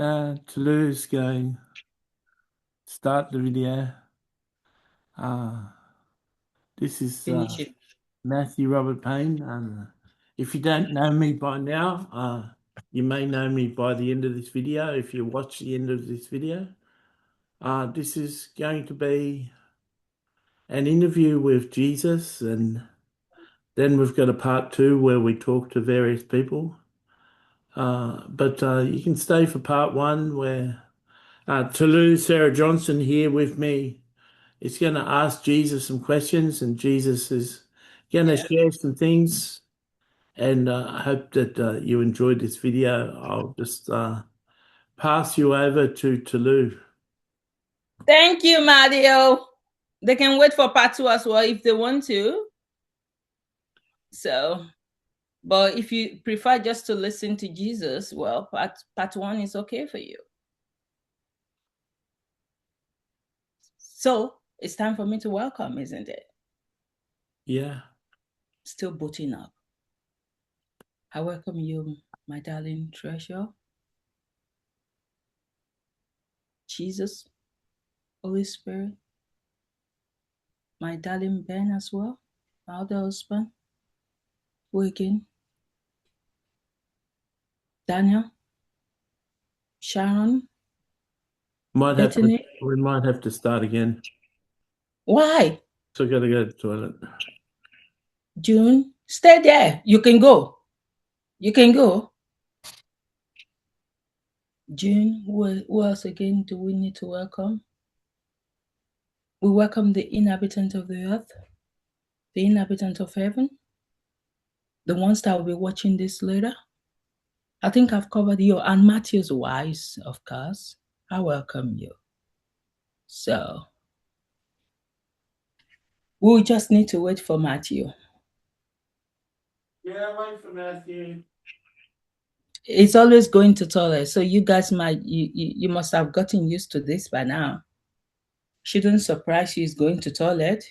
Tolu's going to start the video. This is Finish it. Matthew Robert Payne. If you don't know me by now, you may know me by the end of this video if you watch the end of this video. This is going to be an interview with Jesus, and then we've got a part 2 where we talk to various people. But you can stay for part 1 where Tolu Sarah Johnson here with me is going to ask Jesus some questions, and Jesus is going to share some things. And I hope that you enjoyed this video. I'll just pass you over to Tolu. Thank you, Mario. They can wait for part 2 as well if they want to. So, but if you prefer just to listen to Jesus, well, part 1 is okay for you. So it's time for me to welcome, isn't it? Yeah. Still booting up. I welcome you, my darling treasure. Jesus, Holy Spirit, my darling Ben as well, my other husband, Wigan, Daniel, Sharon, Bethany. We might have to start again. Why? So I got to go to the toilet. June, stay there. You can go. You can go. June, who else again do we need to welcome? We welcome the inhabitant of the earth, the inhabitant of heaven, the ones that will be watching this later. I think I've covered you, and Matthew's wives, of course. I welcome you. So, we'll just need to wait for Matthew. Yeah, wait for Matthew. It's always going to toilet, so you guys you must have gotten used to this by now. Shouldn't surprise you, he's going to toilet.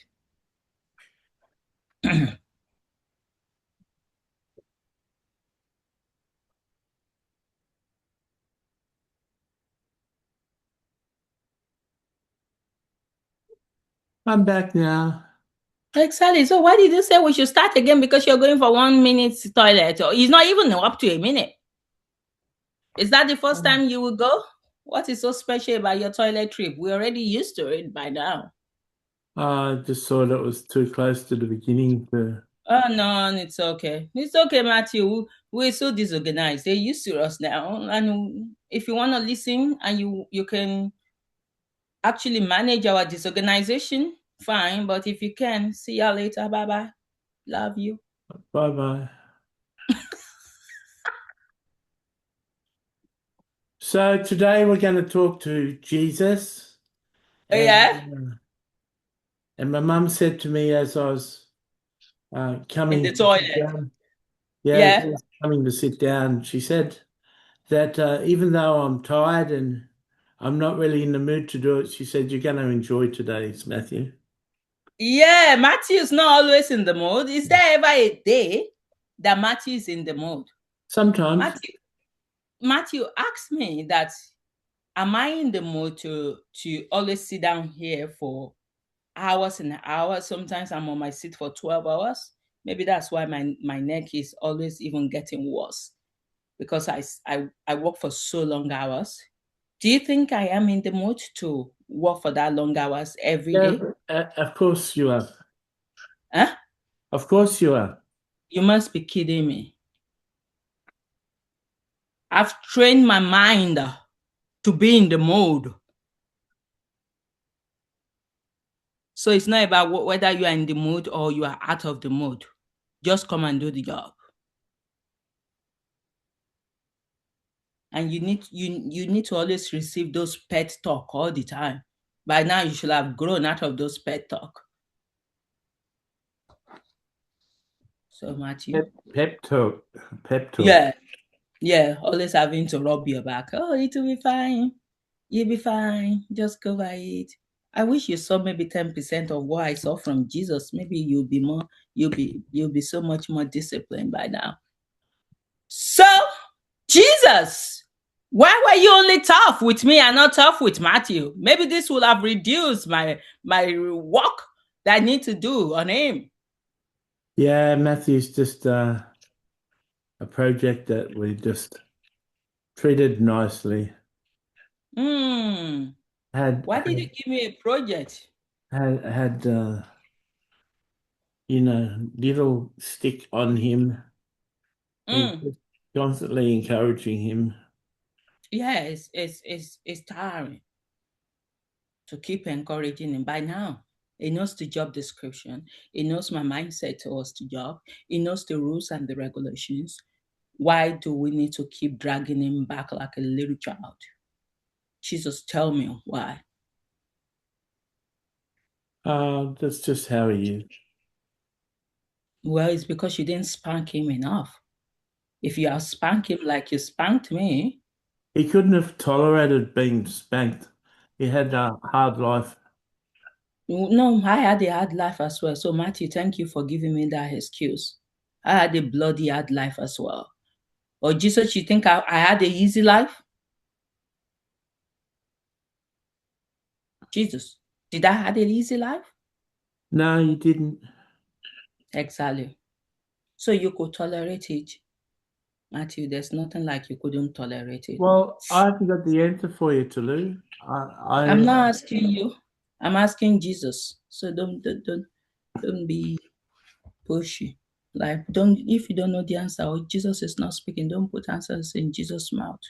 I'm back now. Exactly. So why did you say we should start again? Because you're going for 1 minute toilet. Or it's not even up to a minute. Is that the first time you will go? What is so special about your toilet trip? We're already used to it by now. I just thought it was too close to the beginning to... Oh, no, it's okay. It's okay, Matthew. We're so disorganized. They're used to us now. And if you want to listen and you can actually manage our disorganization, fine. But if you can, see you later. Bye-bye. Love you. Bye-bye. So today we're going to talk to Jesus. And, Yeah? and my mum said to me as I was coming In the to sit toilet. down, Yeah. coming to sit down, she said that even though I'm tired and I'm not really in the mood to do it, she said, you're going to enjoy today's, Matthew. Yeah, Matthew's not always in the mood. Is there ever a day that Matthew is in the mood? Sometimes. Matthew asked me that, am I in the mood to always sit down here for hours and hours? Sometimes I'm on my seat for 12 hours. Maybe that's why my neck is always even getting worse, because I work for so long hours. Do you think I am in the mood to work for that long hours every day? Of course you are. Huh? Of course you are. You must be kidding me. I've trained my mind to be in the mode. So it's not about whether you are in the mood or you are out of the mood. Just come and do the job. And you need to always receive those pet talk all the time. By now you should have grown out of those pet talk. So Matthew. Pep talk. Pep talk. Yeah. Yeah. Always having to rub your back. Oh, it will be fine. You'll be fine. Just go by it. I wish you saw maybe 10% of what I saw from Jesus. Maybe you'll be so much more disciplined by now. So, Jesus, Why were you only tough with me and not tough with Matthew? Maybe this would have reduced my work that I need to do on him. Yeah, Matthew's just a project that we just treated nicely. Hmm. Had Why did you had give me a project? had little stick on him and Hmm. just constantly encouraging him. Yeah, it's tiring to keep encouraging him. By now, he knows the job description. He knows my mindset towards the job. He knows the rules and the regulations. Why do we need to keep dragging him back like a little child? Jesus, tell me why. That's just how he is. Well, it's because you didn't spank him enough. If you had spanked him like you spanked me, He couldn't have tolerated being spanked. He had a hard life. no, I had a hard life as well. So, Matthew, thank you for giving me that excuse. I had a bloody hard life as well. Or Jesus, you think I had a easy life? Jesus, did I had an easy life? No, he didn't. Exactly. So you could tolerate it. Matthew, there's nothing like you couldn't tolerate it. Well, I haven't got the answer for you, Tolu. I'm I not asking you. I'm asking Jesus. So don't be pushy. Like don't if you don't know the answer or Jesus is not speaking, don't put answers in Jesus' mouth.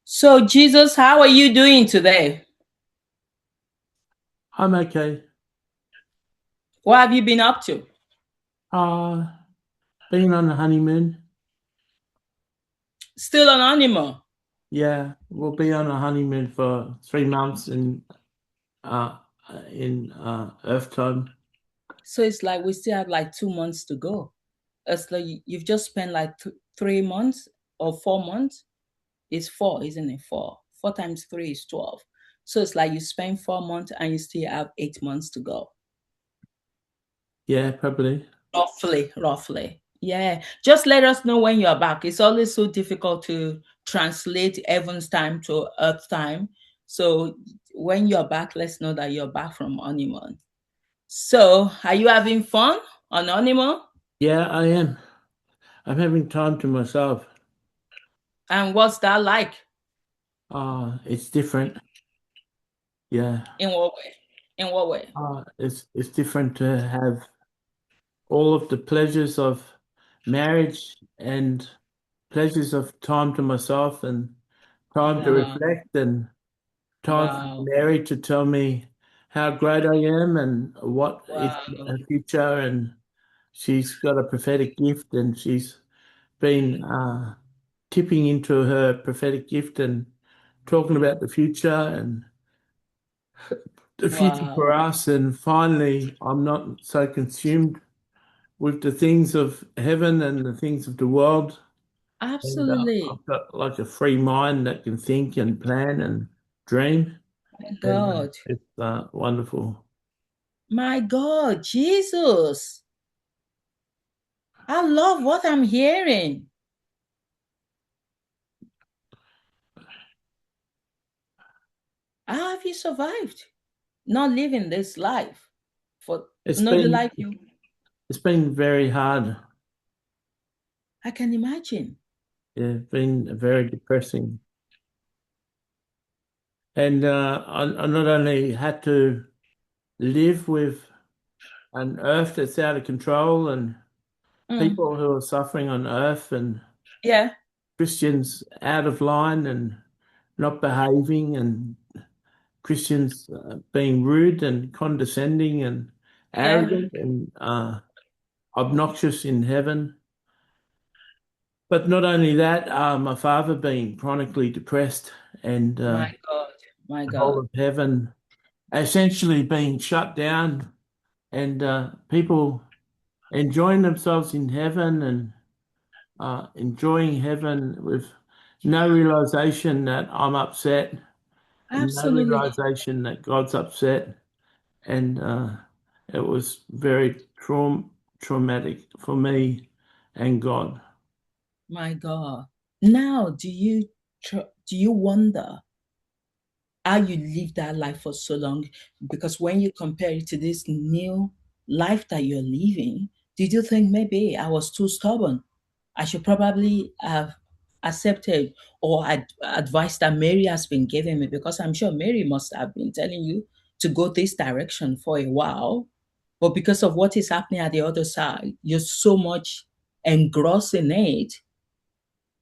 So Jesus, how are you doing today? I'm okay. What have you been up to? Uh, Being on the honeymoon. Still on animal. Yeah, we'll be on a honeymoon for 3 months uh in Earth time. So it's like we still have like 2 months to go. It's like you've just spent like 3 months or 4 months. It's four, isn't it? Four times three is 12. So it's like you spend 4 months and you still have 8 months to go. Yeah, probably. Roughly. Yeah. Just let us know when you're back. It's always so difficult to translate heaven's time to earth time. So when you're back, let's know that you're back from honeymoon. So are you having fun on honeymoon? Yeah, I am. I'm having time to myself. And what's that like? It's different. Yeah. In what way? In what way? It's different to have all of the pleasures of marriage and pleasures of time to myself and time to Wow. reflect and time for Wow. Mary to tell me how great I am and what is Wow. her future. And she's got a prophetic gift and she's been tipping into her prophetic gift and talking about the future and the future Wow. for us. And finally, I'm not so consumed with the things of heaven and the things of the world. And Absolutely. I've got like a free mind that can think and plan and dream. My And God. it's wonderful. My God. Jesus. I love what I'm hearing. How have you survived? Not living this life for It's not the been life you it's been very hard. I can imagine. Yeah, it's been very depressing. And I not only had to live with an earth that's out of control and Mm, people who are suffering on earth and yeah, Christians out of line and not behaving and Christians being rude and condescending and yeah. arrogant and obnoxious in heaven. But not only that, my father being chronically depressed and My God. My the whole God. of heaven essentially being shut down and people enjoying themselves in heaven and enjoying heaven with no realization that I'm upset and no Absolutely. realization that God's upset. And it was very traumatic for me and God. My God. Now, do you? Do you wonder how you live that life for so long? Because when you compare it to this new life that you're living, did you think maybe I was too stubborn? I should probably have accepted or advice that Mary has been giving me, because I'm sure Mary must have been telling you to go this direction for a while. But because of what is happening at the other side, you're so much engrossed in it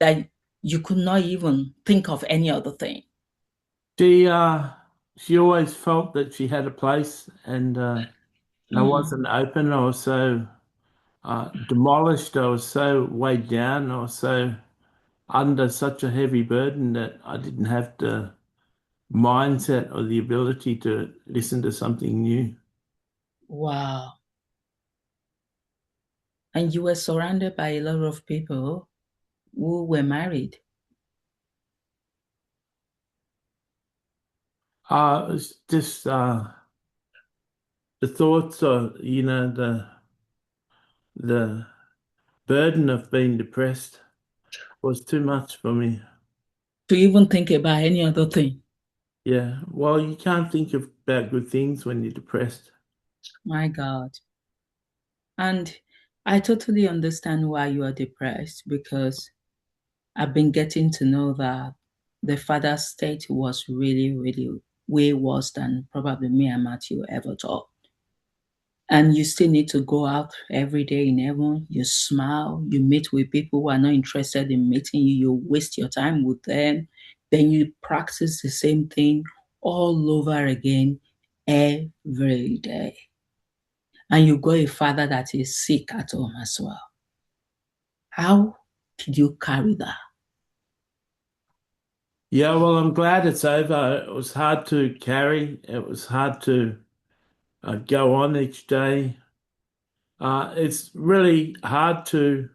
that you could not even think of any other thing. She she always felt that she had a place, and I Mm. wasn't open. I was so demolished. I was so weighed down. I was so under such a heavy burden that I didn't have the mindset or the ability to listen to something new. Wow. And you were surrounded by a lot of people who were married. It was just the thoughts of, the burden of being depressed was too much for me. To even think about any other thing. Yeah, well, you can't think about good things when you're depressed. My God. And I totally understand why you are depressed, because I've been getting to know that the father's state was really, really way worse than probably me and Matthew ever thought. And you still need to go out every day in heaven. You smile, you meet with people who are not interested in meeting you, you waste your time with them. Then you practice the same thing all over again every day. And you got a father that is sick at home as well. How did you carry that? Yeah, well, I'm glad it's over. It was hard to carry. It was hard to go on each day. It's really hard to,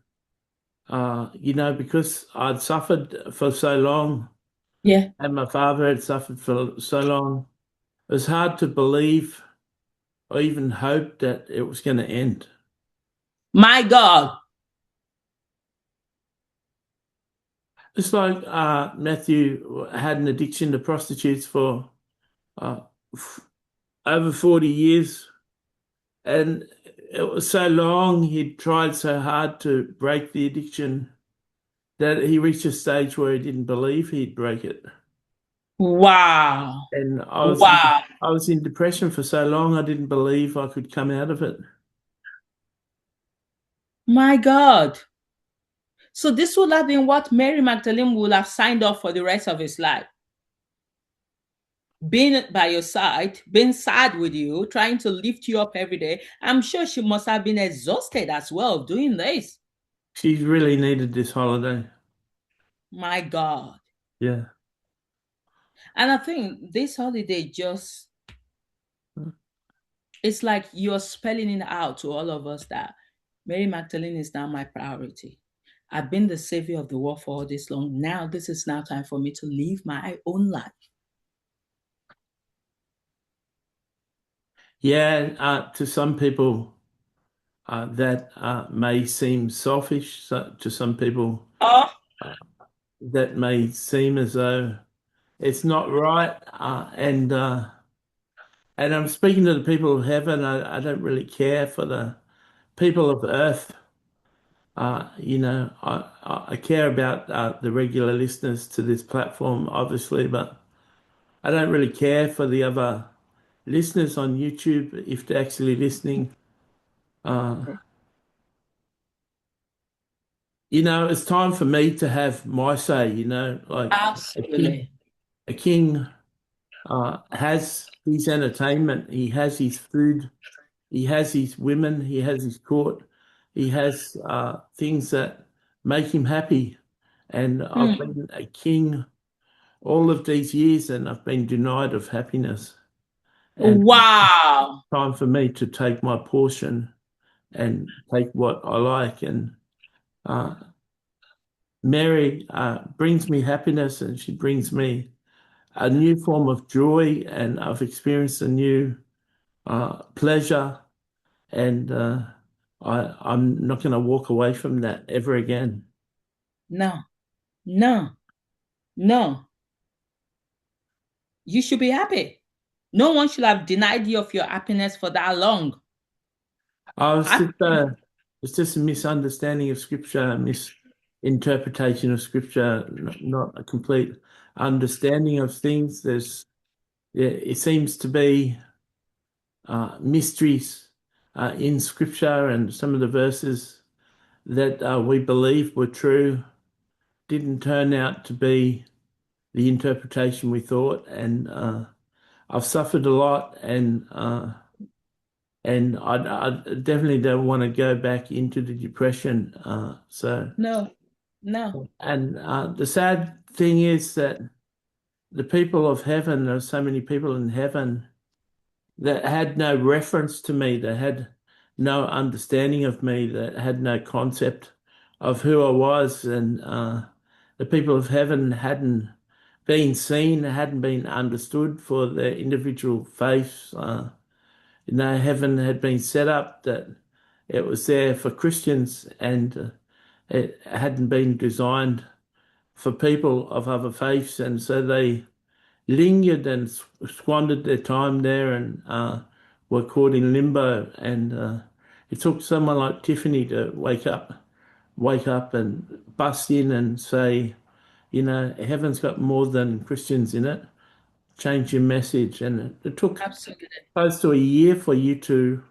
because I'd suffered for so long Yeah. and my father had suffered for so long. It was hard to believe or even hope that it was going to end. My God. It's like Matthew had an addiction to prostitutes for uh, over 40 years. And it was so long, he'd tried so hard to break the addiction that he reached a stage where he didn't believe he'd break it. Wow. And Wow. I was in depression for so long, I didn't believe I could come out of it. My God. So this would have been what Mary Magdalene would have signed up for the rest of his life. Being by your side, being sad with you, trying to lift you up every day. I'm sure she must have been exhausted as well doing this. She really needed this holiday. My God. Yeah. And I think this holiday just, it's like you're spelling it out to all of us that Mary Magdalene is now my priority. I've been the savior of the world for all this long. Now, this is now time for me to live my own life. Yeah, to some people, that may seem selfish. So, to some people, Oh, uh, that may seem as though it's not right. And I'm speaking to the people of heaven. I don't really care for the people of earth. I care about the regular listeners to this platform, obviously, but I don't really care for the other listeners on YouTube if they're actually listening. Uh, it's time for me to have my say, like a king, absolutely. a king has his entertainment, he has his food, he has his women, he has his court, he has things that make him happy. And I've Hmm. been a king all of these years and I've been denied of happiness. And Wow. time for me to take my portion and take what I like. And uh, Mary brings me happiness and she brings me a new form of joy, and I've experienced a new pleasure, and I'm not going to walk away from that ever again. No, no. No, you should be happy. No one should have denied you of your happiness for that long. I was just, Happiness. it's just a misunderstanding of scripture, a misinterpretation of scripture, not a complete understanding of things. Yeah, it seems to be mysteries in scripture, and some of the verses that we believe were true didn't turn out to be the interpretation we thought. And I've suffered a lot, and I definitely don't want to go back into the depression. No, no. And the sad thing is that the people of heaven, there are so many people in heaven that had no reference to me, that had no understanding of me, that had no concept of who I was. And the people of heaven hadn't been seen, hadn't been understood for their individual faiths. Heaven had been set up that it was there for Christians, and it hadn't been designed for people of other faiths. And so they lingered and squandered their time there, and were caught in limbo. And it took someone like Tiffany to wake up and bust in and say, heaven's got more than Christians in it. Change your message. And it took Absolutely. close to a year for you to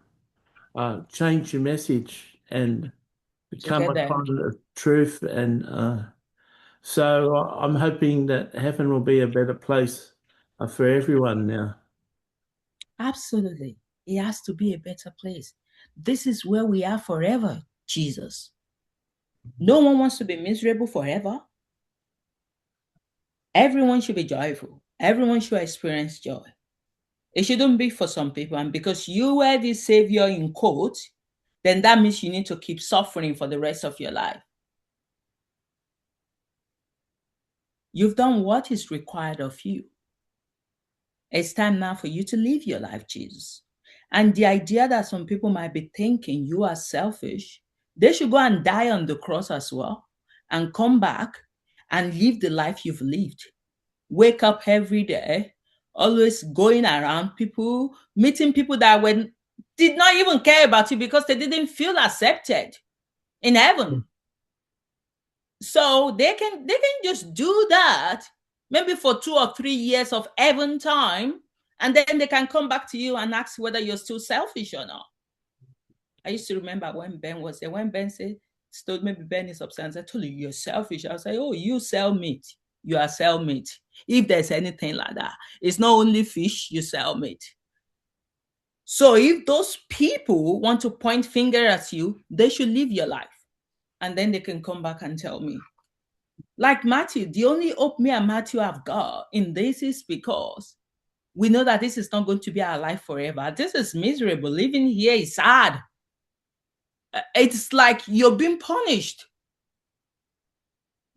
change your message and To become get a there. kind of truth. And so I'm hoping that heaven will be a better place for everyone now. Absolutely. It has to be a better place. This is where we are forever, Jesus. No one wants to be miserable forever. Everyone should be joyful. Everyone should experience joy. It shouldn't be for some people. And because you were the savior in quote, then that means you need to keep suffering for the rest of your life. You've done what is required of you. It's time now for you to live your life, Jesus. And the idea that some people might be thinking you are selfish, they should go and die on the cross as well and come back and live the life you've lived. Wake up every day, always going around people, meeting people that did not even care about you because they didn't feel accepted in heaven. So they can just do that maybe for 2 or 3 years of heaven time, and then they can come back to you and ask whether you're still selfish or not. I used to remember when Ben was there, when Ben said, maybe Ben is upset and said, Tolu, you're selfish. I was like, oh, you sell meat. You are sell meat. If there's anything like that, it's not only fish, you sell meat. So if those people want to point finger at you, they should live your life. And then they can come back and tell me. Like Matthew, the only hope me and Matthew have got in this is because we know that this is not going to be our life forever. This is miserable. Living here is sad. It's like you're being punished.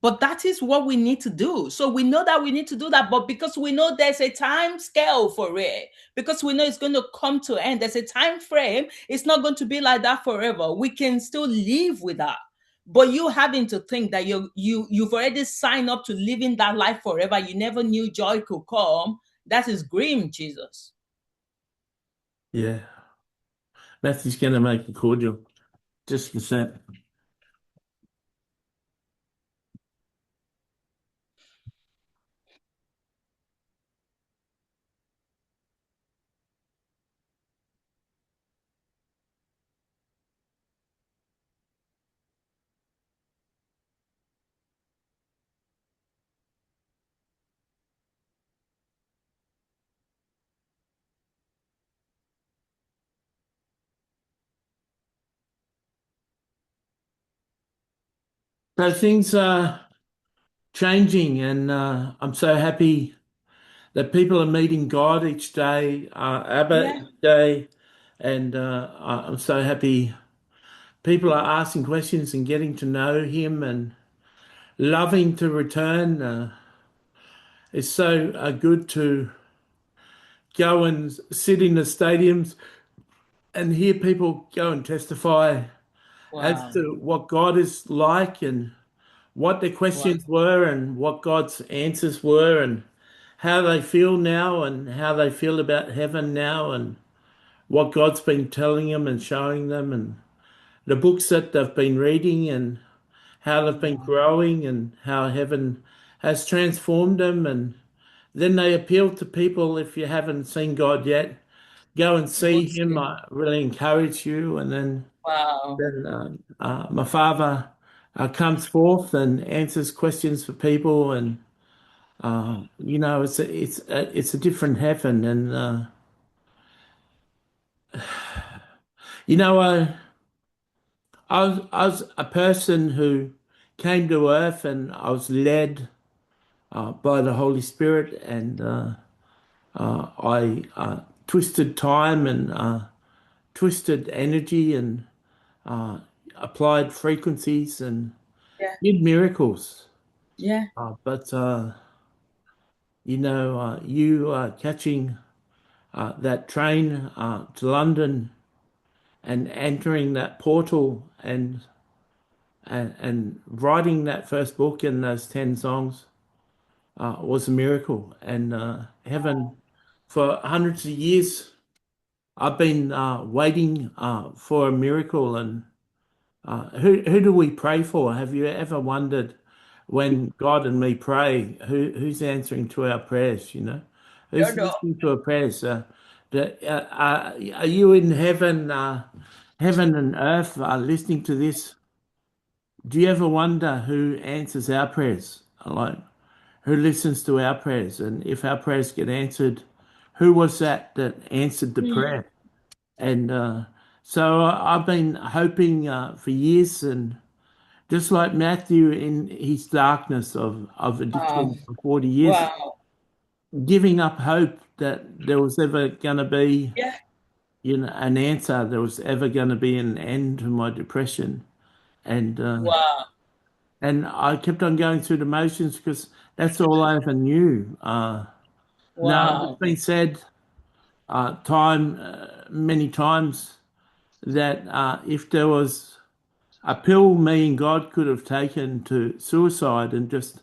But that is what we need to do. So we know that we need to do that. But because we know there's a time scale for it, because we know it's going to come to an end, there's a time frame. It's not going to be like that forever. We can still live with that. But you having to think that you've already signed up to living that life forever. You never knew joy could come. That is grim, Jesus. Yeah. Matthew's going to make a cordial. Just a sec. So things are changing, and I'm so happy that people are meeting God each day, Abba Yeah. each day, and I'm so happy people are asking questions and getting to know Him and loving to return. It's so good to go and sit in the stadiums and hear people go and testify as Wow. to what God is like and what their Wow. questions were and what God's answers were and how they feel now and how they feel about heaven now and what God's been telling them and showing them and the books that they've been reading and how they've been Wow. growing and how heaven has transformed them. And then they appeal to people, if you haven't seen God yet, go and Go see him. see. I really encourage you. And Wow. then my father comes forth and answers questions for people. And, it's a different heaven. And, you know, I was a person who came to earth and I was led by the Holy Spirit, and I twisted time and twisted energy and applied frequencies and Yeah. did miracles. Yeah. But you catching that train to London and entering that portal and writing that first book and those 10 songs was a miracle. And heaven, for hundreds of years, I've been waiting for a miracle. And who do we pray for? Have you ever wondered when God and me pray, who's answering to our prayers? Don't Who's know. listening to our prayers? Are you in heaven, heaven and earth, listening to this? Do you ever wonder who answers our prayers? Like, who listens to our prayers? And if our prayers get answered, who was that answered the Mm. prayer? And so I've been hoping for years, and just like Matthew in his darkness of Wow. addiction for 40 years, Wow. giving up hope that there was ever going to be, Yeah. an answer, there was ever going to be an end to my depression. And Wow. and I kept on going through the motions because that's all I ever knew. Now, it's Wow. been said many times that if there was a pill me and God could have taken to suicide and just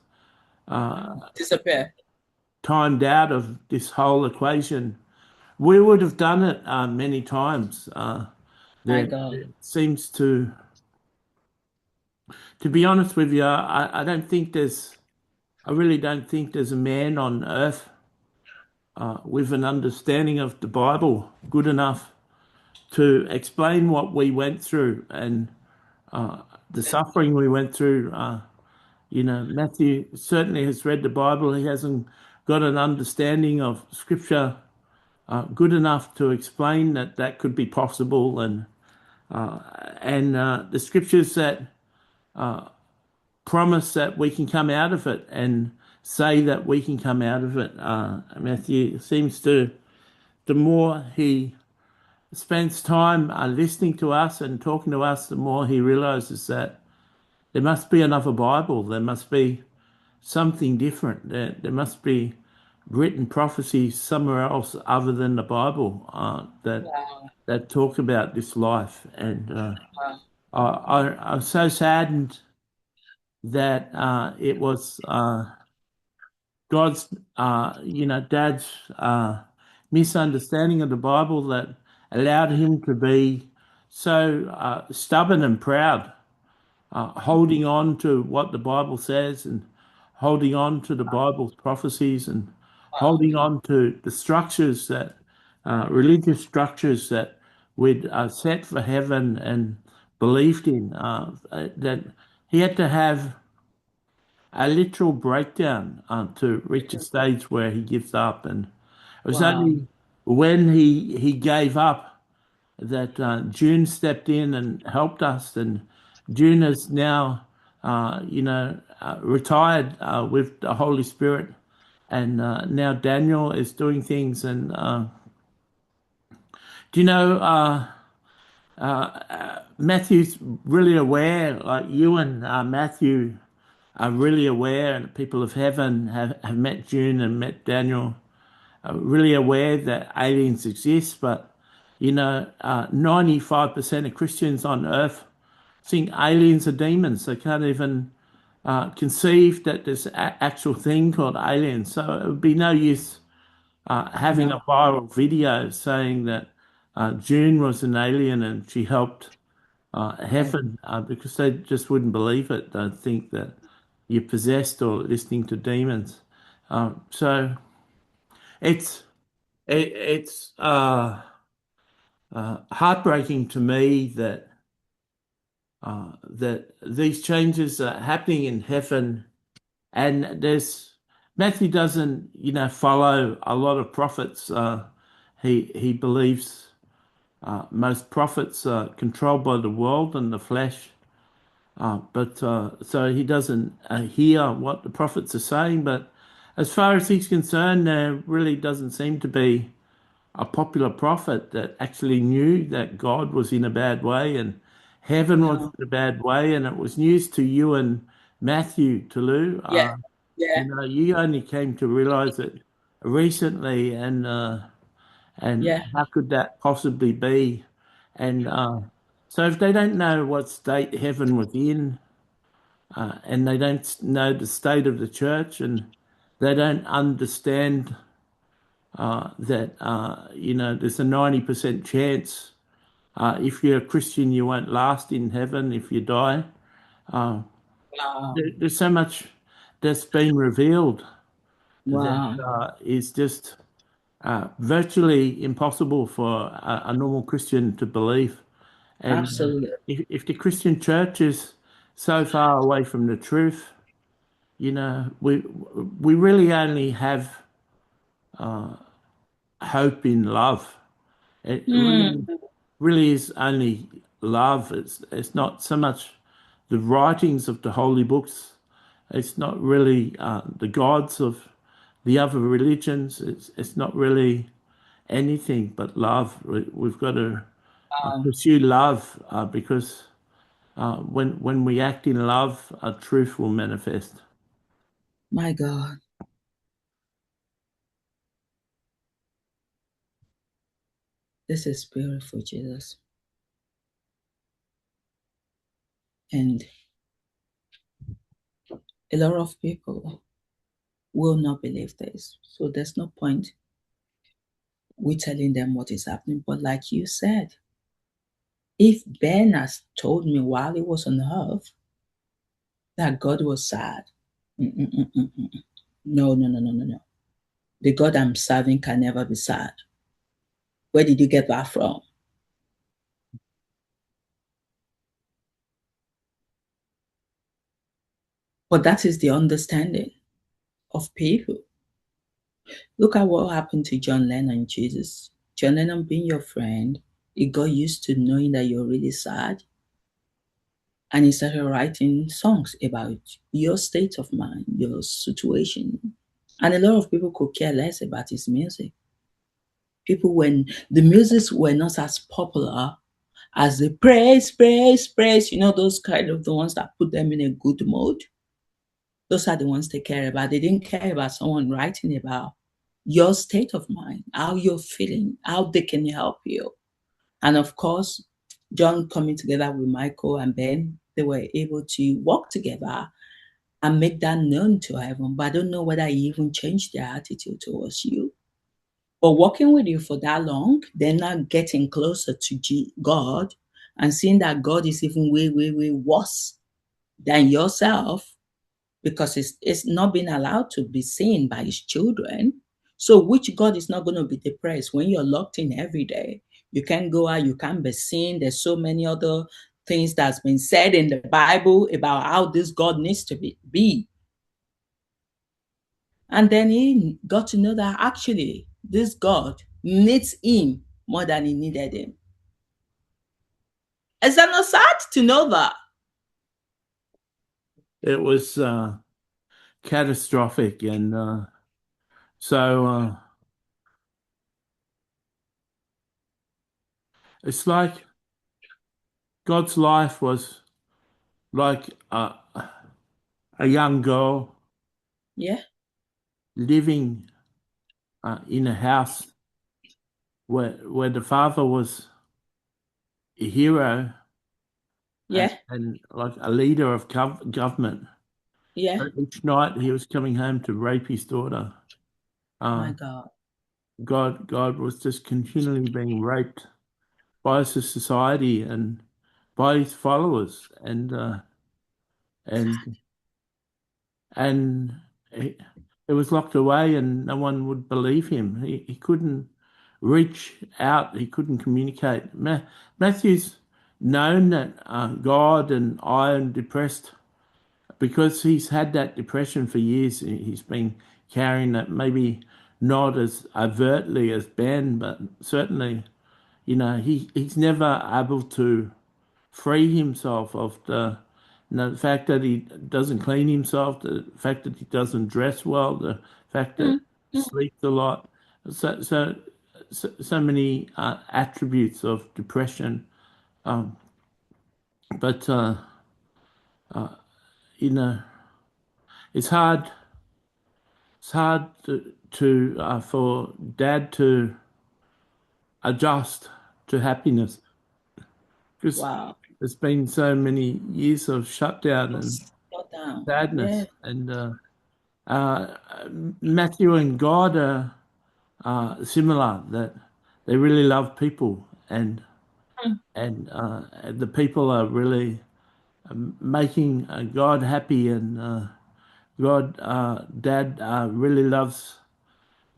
Disappear. timed out of this whole equation, we would have done it many times. My There God. seems to be honest with you, I don't think I really don't think there's a man on earth with an understanding of the Bible good enough to explain what we went through and the suffering we went through. Matthew certainly has read the Bible. He hasn't got an understanding of Scripture good enough to explain that that could be possible, and the Scriptures that promise that we can come out of it and say that we can come out of it. Matthew seems to, the more he spends time listening to us and talking to us, the more he realizes that there must be another Bible. There must be something different. There must be written prophecies somewhere else other than the Bible Wow. that talk about this life. And Wow. I'm so saddened that it was God's, Dad's misunderstanding of the Bible that allowed him to be so stubborn and proud, holding on to what the Bible says and holding on to the Bible's prophecies and Wow. holding on to the structures that, religious structures that we'd set for heaven and believed in, that he had to have a literal breakdown to reach a stage where he gives up. And it was Wow. only when he gave up that June stepped in and helped us. And June is now, retired with the Holy Spirit. And now Daniel is doing things. And do you know, Matthew's really aware, like you and Matthew are really aware, and the people of heaven have met June and met Daniel, are really aware that aliens exist. But 95% of Christians on earth think aliens are demons. They can't even conceived that there's an actual thing called aliens. So it would be no use having a No. viral video saying that June was an alien and she helped Yeah. heaven because they just wouldn't believe it. They'd think that you're possessed or listening to demons. So it's it's heartbreaking to me that that these changes are happening in heaven, and there's Matthew doesn't, follow a lot of prophets. He believes most prophets are controlled by the world and the flesh. But so he doesn't hear what the prophets are saying. But as far as he's concerned, there really doesn't seem to be a popular prophet that actually knew that God was in a bad way and heaven was No. in a bad way. And it was news to you and Matthew, Tolu. Yeah. Yeah. You only came to realize it recently, and Yeah. how could that possibly be? And so if they don't know what state heaven was in, and they don't know the state of the church, and they don't understand that there's a 90% chance if you're a Christian you won't last in heaven if you die. Uh, Wow. there's so much that's been revealed that Wow. is just virtually impossible for a normal Christian to believe. And Absolutely. if the Christian church is so far away from the truth, we really only have hope in love. It Hmm. really is only love. It's not so much the writings of the holy books. It's not really the gods of the other religions. It's not really anything but love. We've got to pursue love because when we act in love, truth will manifest. My God. This is beautiful, Jesus. And a lot of people will not believe this. So there's no point we telling them what is happening. But like you said, if Ben has told me while he was on earth that God was sad, no, no, no, no, no, no. The God I'm serving can never be sad. Where did you get that from? But that is the understanding of people. Look at what happened to John Lennon, Jesus. John Lennon being your friend, he got used to knowing that you're really sad. And he started writing songs about your state of mind, your situation. And a lot of people could care less about his music. People, when the music were not as popular as the praise, praise, praise, those kind of the ones that put them in a good mood. Those are the ones they care about. They didn't care about someone writing about your state of mind, how you're feeling, how they can help you. And of course, John coming together with Michael and Ben, they were able to work together and make that known to heaven. But I don't know whether he even changed their attitude towards you. But working with you for that long, they're not getting closer to God and seeing that God is even way, way, way worse than yourself because it's not being allowed to be seen by his children. So which God is not going to be depressed when you're locked in every day? You can't go out, you can't be seen. There's so many other things that's been said in the Bible about how this God needs to be. And then he got to know that actually this God needs him more than he needed him. Is that not sad to know that? It was catastrophic, and so it's like God's life was like a young girl Yeah, living in a house where the father was a hero and, yeah, and like a leader of government, Yeah. Each night he was coming home to rape his daughter. My Uh, God. God was just continually being raped by the society and by his followers, and and he, it was locked away, and no one would believe him. He couldn't reach out. He couldn't communicate. Matthew's known that God and I am depressed because he's had that depression for years. He's been carrying that, maybe not as overtly as Ben, but certainly, he's never able to free himself of the fact that he doesn't clean himself, the fact that he doesn't dress well, the fact that Mm, he mm. sleeps a lot. So many attributes of depression. Um, but you know, it's hard. It's hard to for Dad to adjust to happiness because Wow. there's been so many years of shutdown and Slow down. Yeah. sadness. And uh, Matthew and God are similar, that they really love people, Mm. and the people are really making God happy, and Dad really loves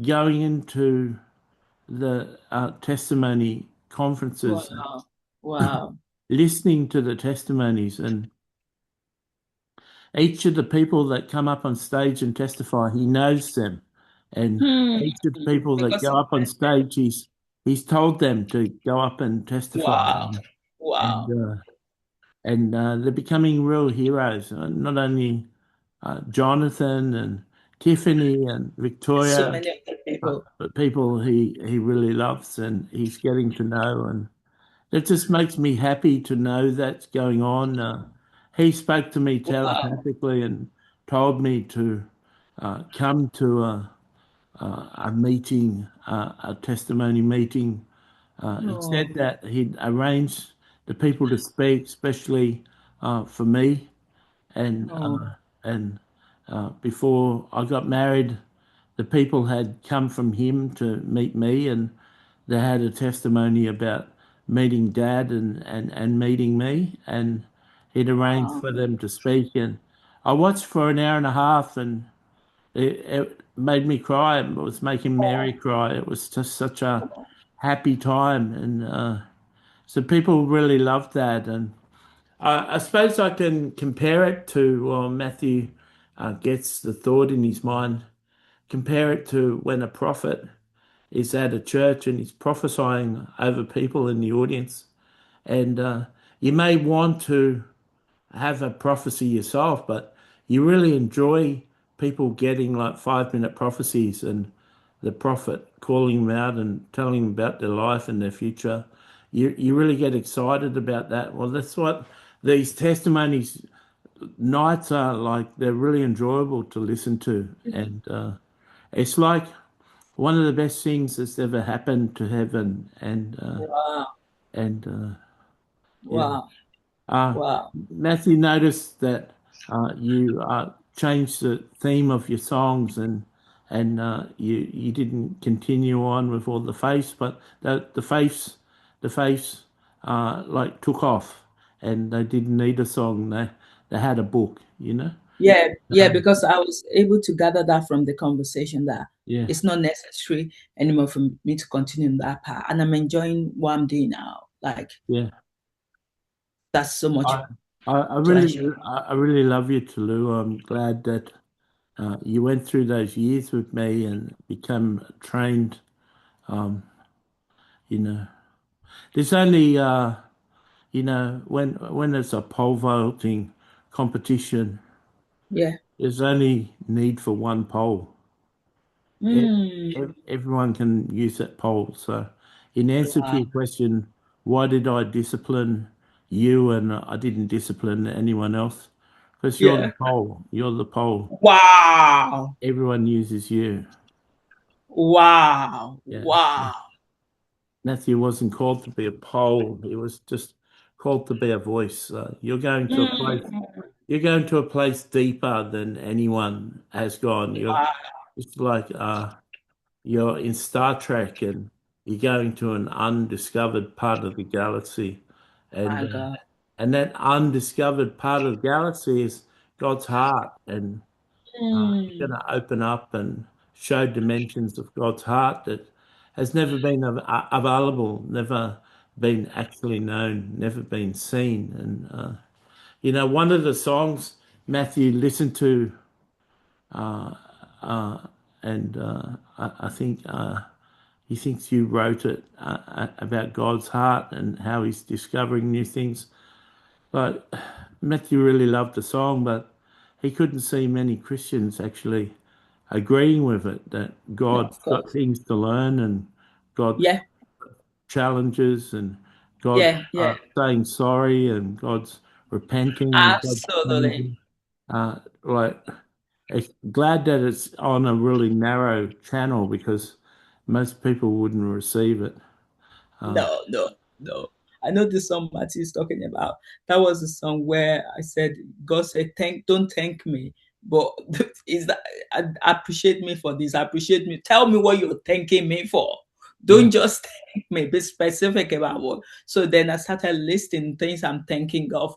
going into the testimony conferences, Wow. Wow. listening to the testimonies, and each of the people that come up on stage and testify, he knows them. And Hmm. each of the people that Because go up on stage, he's told them to go up and testify. wow. And Wow. they're becoming real heroes. Not only Jonathan and Tiffany and So Victoria, many of the people. but people he really loves and he's getting to know. And it just makes me happy to know that's going on. He spoke to me Wow. telepathically and told me to come to a meeting, a testimony meeting. He said Oh. that he'd arranged the people to speak, especially for me. And Oh. before I got married, the people had come from him to meet me, and they had a testimony about meeting Dad and meeting me, and he'd arranged Wow. for them to speak. And I watched for an hour and a half, and it made me cry. It was making Mary cry. It was just such a happy time, and so people really loved that. And I suppose I can compare it to, well, Matthew gets the thought in his mind. Compare it to when a prophet is at a church and he's prophesying over people in the audience. And you may want to have a prophecy yourself, but you really enjoy people getting like 5 minute prophecies and the prophet calling them out and telling them about their life and their future. You really get excited about that. Well, that's what these testimonies nights are like. They're really enjoyable to listen to, and it's like one of the best things that's ever happened to heaven. Wow. And yeah. Wow. Uh, Wow. Matthew noticed that you changed the theme of your songs, and you didn't continue on with all the faiths, but the faiths like took off, and they didn't need a song. They had a book, you know. Yeah, yeah, Um, because I was able to gather that from the conversation that yeah, it's not necessary anymore for me to continue in that part. And I'm enjoying what I'm doing now. Like yeah. that's so much I I really pleasure. I really love you, Tolu. I'm glad that you went through those years with me and become trained. Um, you know, there's only when there's a pole vaulting competition, Yeah. there's only need for one pole. Mm. Everyone can use that pole. So, in answer to Wow. your question, why did I discipline you and I didn't discipline anyone else? Because you're the Yeah. pole. You're the pole. Wow. Everyone uses you. Wow. Yeah. Wow. Matthew wasn't called to be a pole. He was just called to be a voice. You're going to a place Mm. you're going to a place deeper than anyone has gone. Wow, It's like you're in Star Trek and you're going to an undiscovered part of the galaxy, and my God. that undiscovered part of the galaxy is God's heart, and you're Mm, going to open up and show dimensions of God's heart that has never been available, never been actually known, never been seen. And one of the songs Matthew listened to, and I think he thinks you wrote it about God's heart and how he's discovering new things. But Matthew really loved the song, but he couldn't see many Christians actually agreeing with it, that no, God's of got course. things to learn and God's Yeah, challenges and God's yeah, yeah. saying sorry and God's repenting and God's Absolutely. changing. Like, it's glad that it's on a really narrow channel because most people wouldn't receive it. Uh, No, no, no. I know the song Matthew is talking about. That was the song where I said, God said, don't thank me. But is that appreciate me for this? Appreciate me. Tell me what you're thanking me for. yeah, Don't just thank me. Be specific about what. So then I started listing things I'm thanking God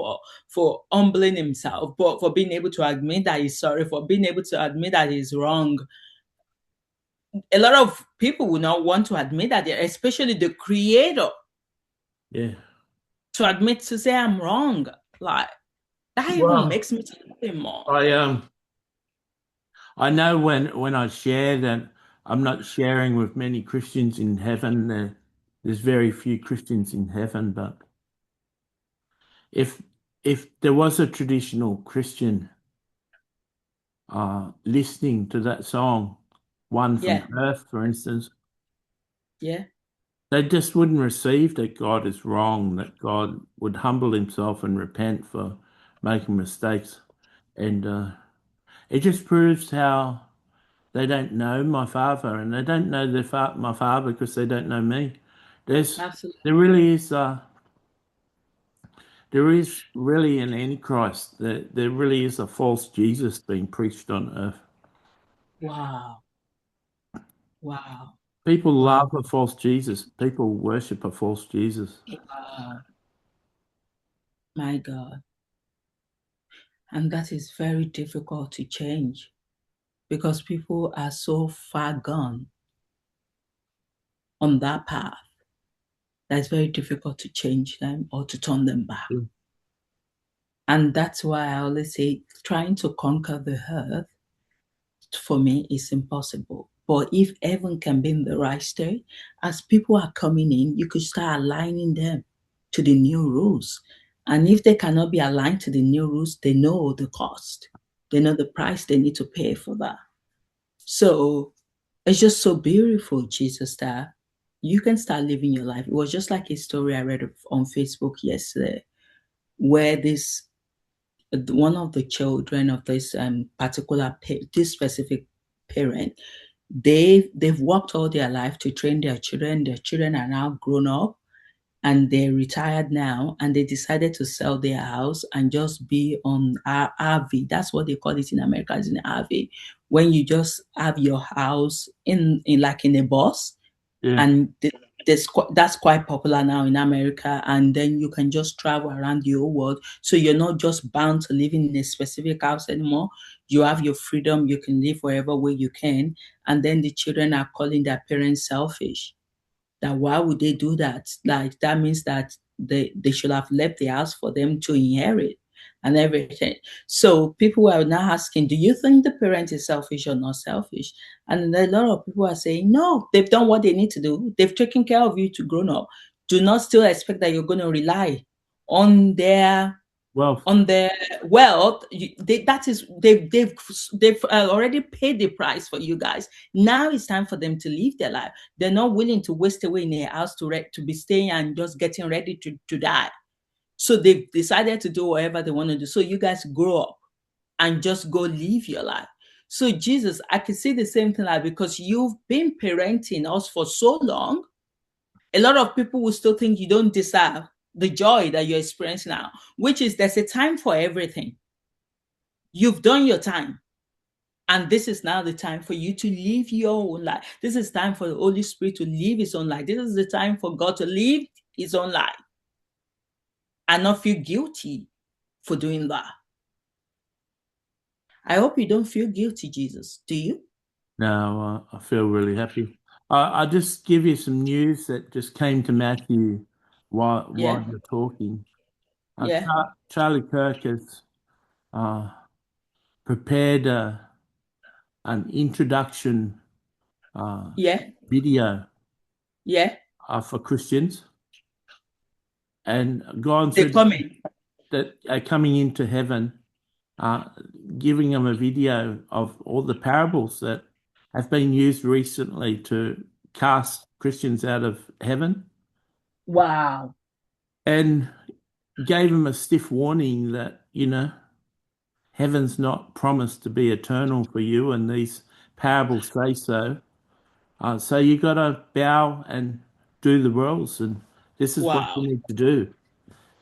for humbling himself, but for being able to admit that he's sorry, for being able to admit that he's wrong. A lot of people will not want to admit that, especially the creator, yeah. to admit to say I'm wrong. Like that even Well, makes me to love him more. I know when I share that I'm not sharing with many Christians in heaven. There's very few Christians in heaven, but if there was a traditional Christian listening to that song, one from Yeah, Perth, for instance, yeah, they just wouldn't receive that God is wrong, that God would humble himself and repent for making mistakes. And it just proves how they don't know my father, and they don't know my father because they don't know me. There's, absolutely. there really is, there is really an antichrist. There really is a false Jesus being preached on earth. Wow, wow, People wow, love a false Jesus. People worship a false Jesus. wow. My God. And that is very difficult to change because people are so far gone on that path that it's very difficult to change them or to turn them back. Yeah. And that's why I always say trying to conquer the earth for me is impossible. But if heaven can be in the right state, as people are coming in, you could start aligning them to the new rules. And if they cannot be aligned to the new rules, they know the cost. They know the price they need to pay for that. So it's just so beautiful, Jesus, that you can start living your life. It was just like a story I read on Facebook yesterday, where one of the children of this particular this specific parent, they've worked all their life to train their children. Their children are now grown up and they're retired now, and they decided to sell their house and just be on RV. That's what they call it in America, is an RV. When you just have your house in like in a bus, Yeah. and that's quite popular now in America. And then you can just travel around the whole world, so you're not just bound to living in a specific house anymore. You have your freedom. You can live wherever way you can. And then the children are calling their parents selfish, that why would they do that? Like that means that they should have left the house for them to inherit and everything. So people are now asking, do you think the parent is selfish or not selfish? And a lot of people are saying, no, they've done what they need to do. They've taken care of you to grown up. Do not still expect that you're going to rely on their Well, on their wealth. They've already paid the price for you guys. Now it's time for them to live their life. They're not willing to waste away in a house to be staying and just getting ready to die. So they've decided to do whatever they want to do. So you guys grow up and just go live your life. So Jesus, I can see the same thing, like, because you've been parenting us for so long, a lot of people will still think you don't deserve the joy that you're experiencing now, which is there's a time for everything. You've done your time. And this is now the time for you to live your own life. This is time for the Holy Spirit to live his own life. This is the time for God to live his own life and not feel guilty for doing that. I hope you don't feel guilty, Jesus. Do you? No, I feel really happy. I'll just give you some news that just came to Matthew while Yeah. you're talking. Yeah. Charlie Kirk has uh, prepared an introduction Yeah. video Yeah. for Christians, and God They're said coming. that are coming into heaven, uh, giving them a video of all the parables that have been used recently to cast Christians out of heaven, Wow. and gave them a stiff warning that, heaven's not promised to be eternal for you, and these parables say so. So you got to bow and do the rules, and this is what Wow. you need to do.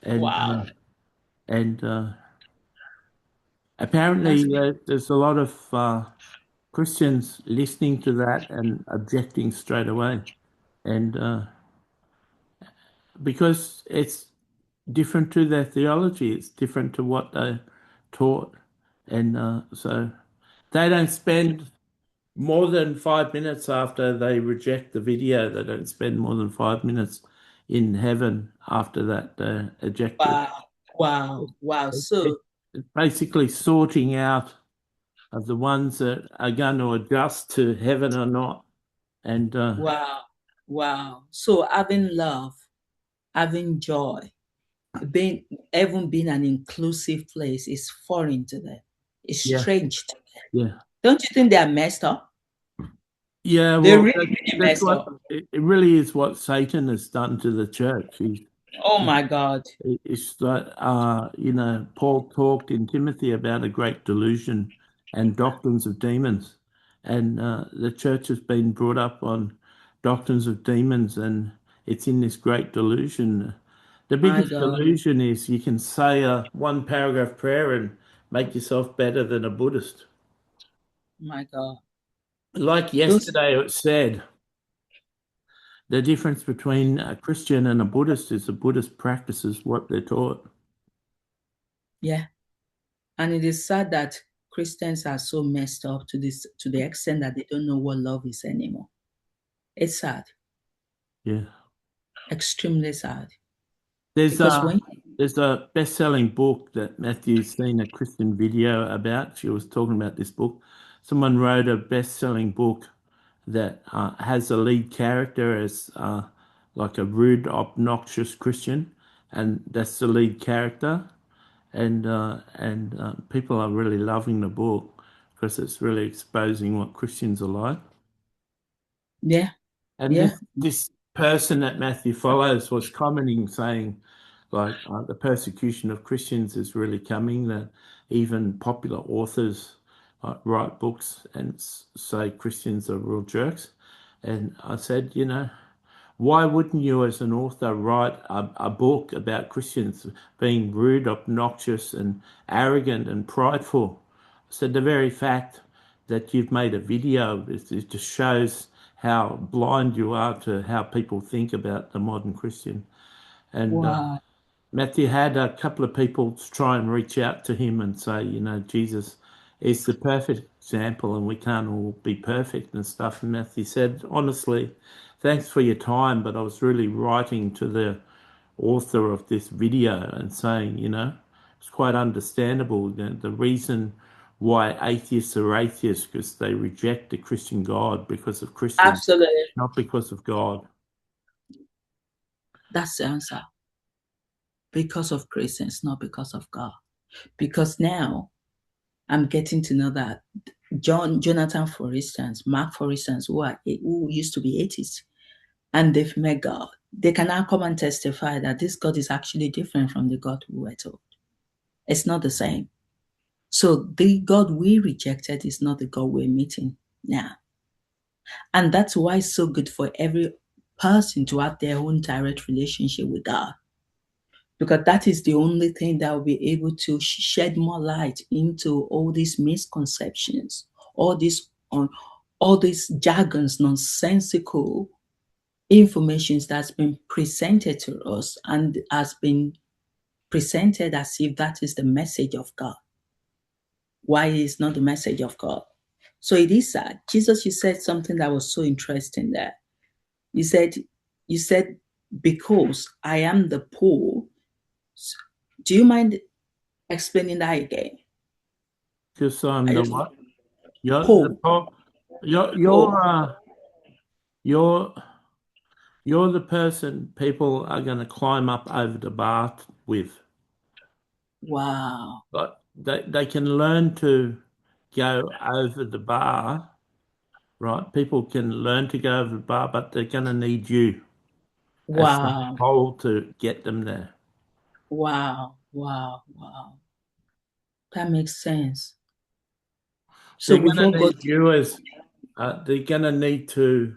And Wow. That's apparently, big. there's a lot of Christians listening to that and objecting straight away, and because it's different to their theology, it's different to what they taught, and so they don't spend more than 5 minutes after they reject the video. They don't spend more than 5 minutes in heaven after that ejected. Wow. Wow. Wow. It's So, basically sorting out of the ones that are going to adjust to heaven or not. And wow. Wow. So having love, having joy, being even being an inclusive place is foreign to them. It's yeah, strange to them. yeah, Don't you think they are messed up? yeah. They're Well, really, really that's messed what up. it really is. What Satan has done to the church. Oh my God. It's like, Paul talked in Timothy about a great delusion and doctrines of demons. And the church has been brought up on doctrines of demons, and it's in this great delusion. The My biggest God. delusion is you can say a one paragraph prayer and make yourself better than a Buddhist. My God. Like Those, yesterday, it said the difference between a Christian and a Buddhist is the Buddhist practices what they're taught. yeah. And it is sad that Christians are so messed up to the extent that they don't know what love is anymore. It's sad. Yeah. Extremely sad. There's Because a when there's a best-selling book that Matthew's seen a Christian video about. She was talking about this book. Someone wrote a best-selling book that has a lead character as like a rude, obnoxious Christian, and that's the lead character. And people are really loving the book because it's really exposing what Christians are like. yeah, And yeah. this person that Matthew follows was commenting, saying, like, the persecution of Christians is really coming. That even popular authors write books and say Christians are real jerks. And I said, why wouldn't you, as an author, write a book about Christians being rude, obnoxious, and arrogant and prideful? So the very fact that you've made a video, it just shows how blind you are to how people think about the modern Christian. And Wow. Matthew had a couple of people try and reach out to him and say, Jesus is the perfect example and we can't all be perfect and stuff. And Matthew said, honestly, thanks for your time, but I was really writing to the author of this video and saying, it's quite understandable. The reason why atheists are atheists because they reject the Christian God because of Christians, Absolutely. not because of God. That's the answer. Because of Christians, not because of God. Because now I'm getting to know that Jonathan, for instance, Mark, for instance, who used to be atheists, and they've met God. They can now come and testify that this God is actually different from the God we were told. It's not the same. So the God we rejected is not the God we're meeting now. And that's why it's so good for every person to have their own direct relationship with God. because that is the only thing that will be able to shed more light into all these misconceptions, all these jargons, nonsensical informations that's been presented to us and has been presented as if that is the message of God. Why is not the message of God? So it is sad. Jesus, you said something that was so interesting there. You said, because I am the poor. Do you mind explaining that again? Because I'm the what? You're the Poor, pop. You're poor. you're uh, you're you're the person people are going to climb up over the bar with. Wow, But they can learn to go over the bar, right? People can learn to go over the bar, but they're going to need you as the wow, pole to get them there. wow, wow, wow. That makes sense. So They're we've going all to got, need you as they're going to need to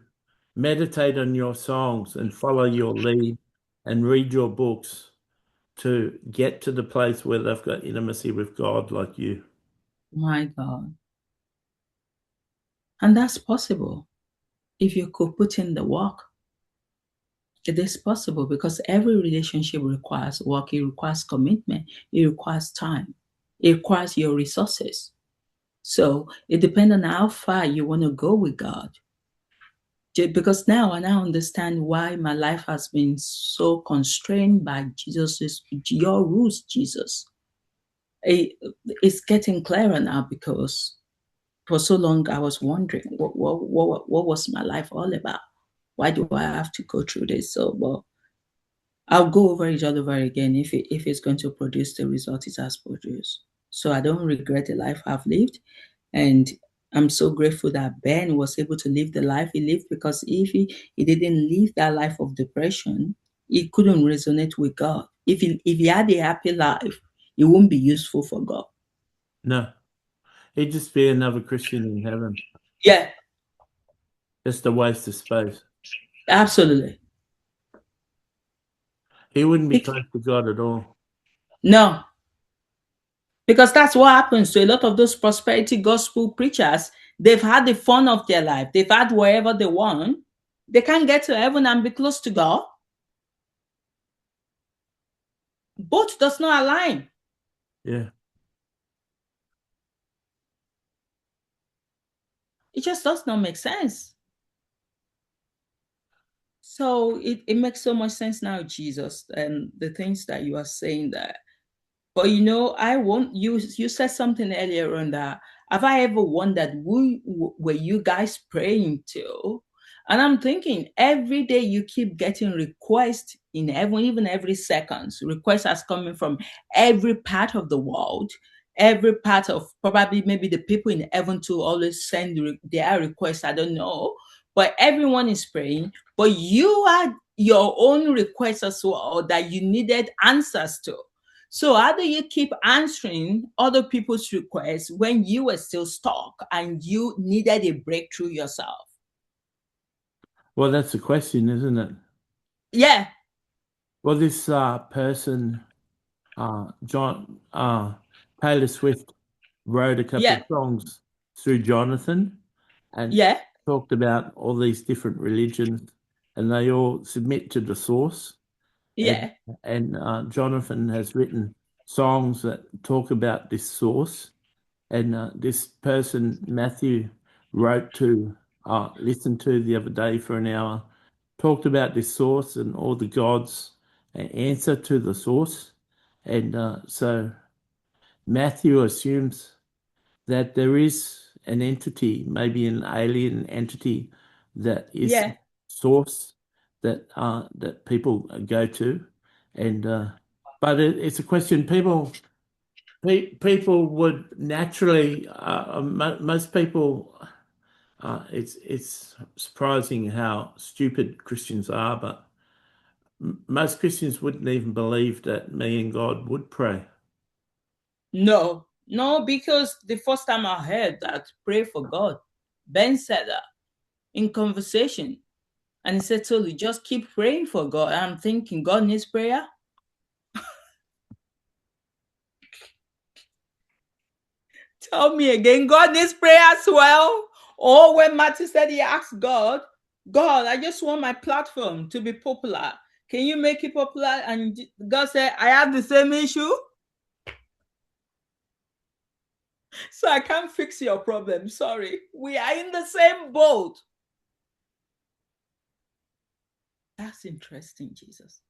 meditate on your songs and follow your lead and read your books to get to the place where they've got intimacy with God like you. my God. And that's possible if you could put in the work. It is possible because every relationship requires work, it requires commitment, it requires time, it requires your resources. So it depends on how far you want to go with God. Because now I now understand why my life has been so constrained by your rules, Jesus. It's getting clearer now because for so long I was wondering what was my life all about? Why do I have to go through this? So, well, I'll go over it all over again if it's going to produce the result it has produced. So I don't regret the life I've lived. And I'm so grateful that Ben was able to live the life he lived, because if he didn't live that life of depression, he couldn't resonate with God. If he had a happy life, it won't be useful for God. No, he'd just be another Christian in heaven, Yeah, just a waste of space. absolutely. He wouldn't be Bec- close to God at all. no, because that's what happens to a lot of those prosperity gospel preachers. They've had the fun of their life. They've had wherever they want. They can't get to heaven and be close to God. Both does not align. Yeah. It just does not make sense. So it makes so much sense now, Jesus, and the things that you are saying there. But I want you said something earlier on that, have I ever wondered who were you guys praying to? And I'm thinking every day you keep getting requests in heaven, even every second. Requests are coming from every part of the world, every part of probably maybe the people in heaven to always send their requests. I don't know. But everyone is praying. But you had your own requests as well that you needed answers to. So how do you keep answering other people's requests when you were still stuck and you needed a breakthrough yourself? Well, that's the question, isn't it? Yeah, Well, this person, John Taylor Swift, wrote a couple yeah, of songs through Jonathan and yeah, talked about all these different religions, and they all submit to the source. And yeah, Jonathan has written songs that talk about this source. And this person, Matthew, wrote to, listened to the other day for an hour, talked about this source and all the gods answer to the source. And so Matthew assumes that there is an entity, maybe an alien entity, that is yeah. source that people go to, and but it's a question people would naturally. Most people, it's surprising how stupid Christians are, but most Christians wouldn't even believe that me and God would pray. No, no, because the first time I heard that, pray for God, Ben said that in conversation. And he said, Tolu, just keep praying for God. I'm thinking, God needs prayer? Tell me again, God needs prayer as well. Or when Matthew said he asked God, God, I just want my platform to be popular. Can you make it popular? And God said, I have the same issue. So I can't fix your problem. Sorry. We are in the same boat. That's interesting, Jesus.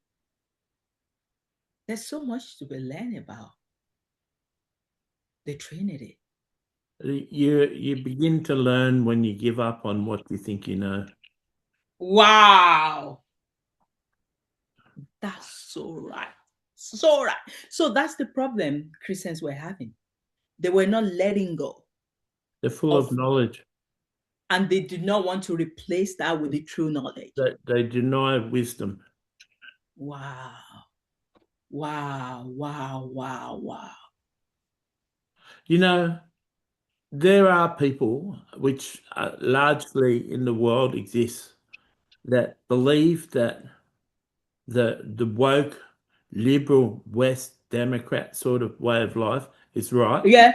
There's so much to be learned about the Trinity. You begin to learn when you give up on what you think you know. Wow. That's so right. So right. So that's the problem Christians were having. They were not letting go They're full of of, knowledge. and they did not want to replace that with the true knowledge. They deny wisdom. Wow. Wow. Wow. Wow. Wow. You know, there are people which largely in the world exist that believe that the woke, liberal, West Democrat sort of way of life is right. Yeah.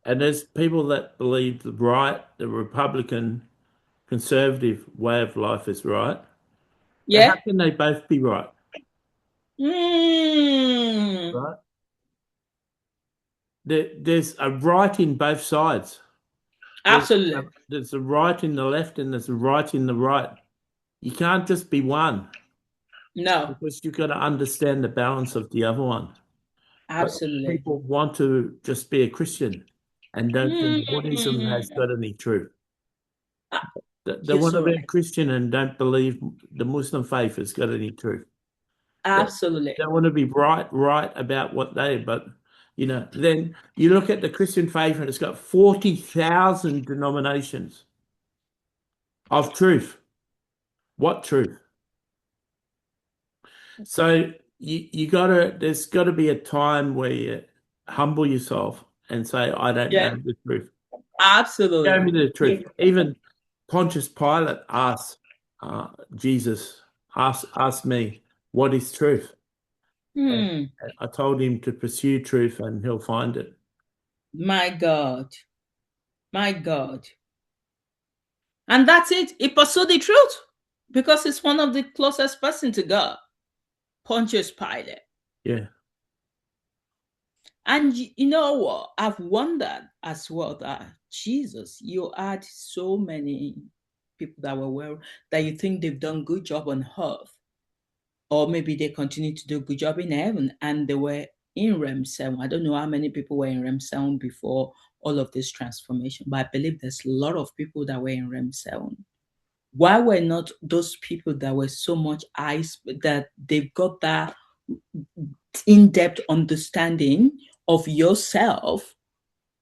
And there's people that believe the right, the Republican, conservative way of life is right. And how Yeah. can they both be right? Mm. Right? There's a right in both sides. Absolutely. There's a right in the left and there's a right in the right. You can't just be one No. because you've got to understand the balance of the other one. But Absolutely. people want to just be a Christian and don't think Buddhism has Mm. got any truth. They You're want to so be a right. Christian and don't believe the Muslim faith has got any truth. They, Absolutely. they want to be right about what they, but then you look at the Christian faith and it's got 40,000 denominations of truth. What truth? So there's gotta be a time where you humble yourself and say, I don't Yeah. know the truth. Show Absolutely. me the Yeah. truth. Even Pontius Pilate asked Jesus, ask me, what is truth? And Hmm. I told him to pursue truth and he'll find it. My God. My God. And that's it. He pursued the truth because he's one of the closest person to God, Pontius Pilate. Yeah. And you know what? I've wondered as well that Jesus, you had so many people that were well that you think they've done good job on earth, or maybe they continue to do good job in heaven, and they were in realm 7. I don't know how many people were in realm 7 before all of this transformation, but I believe there's a lot of people that were in realm 7. Why were not those people that were so much eyes that they've got that in-depth understanding of yourself?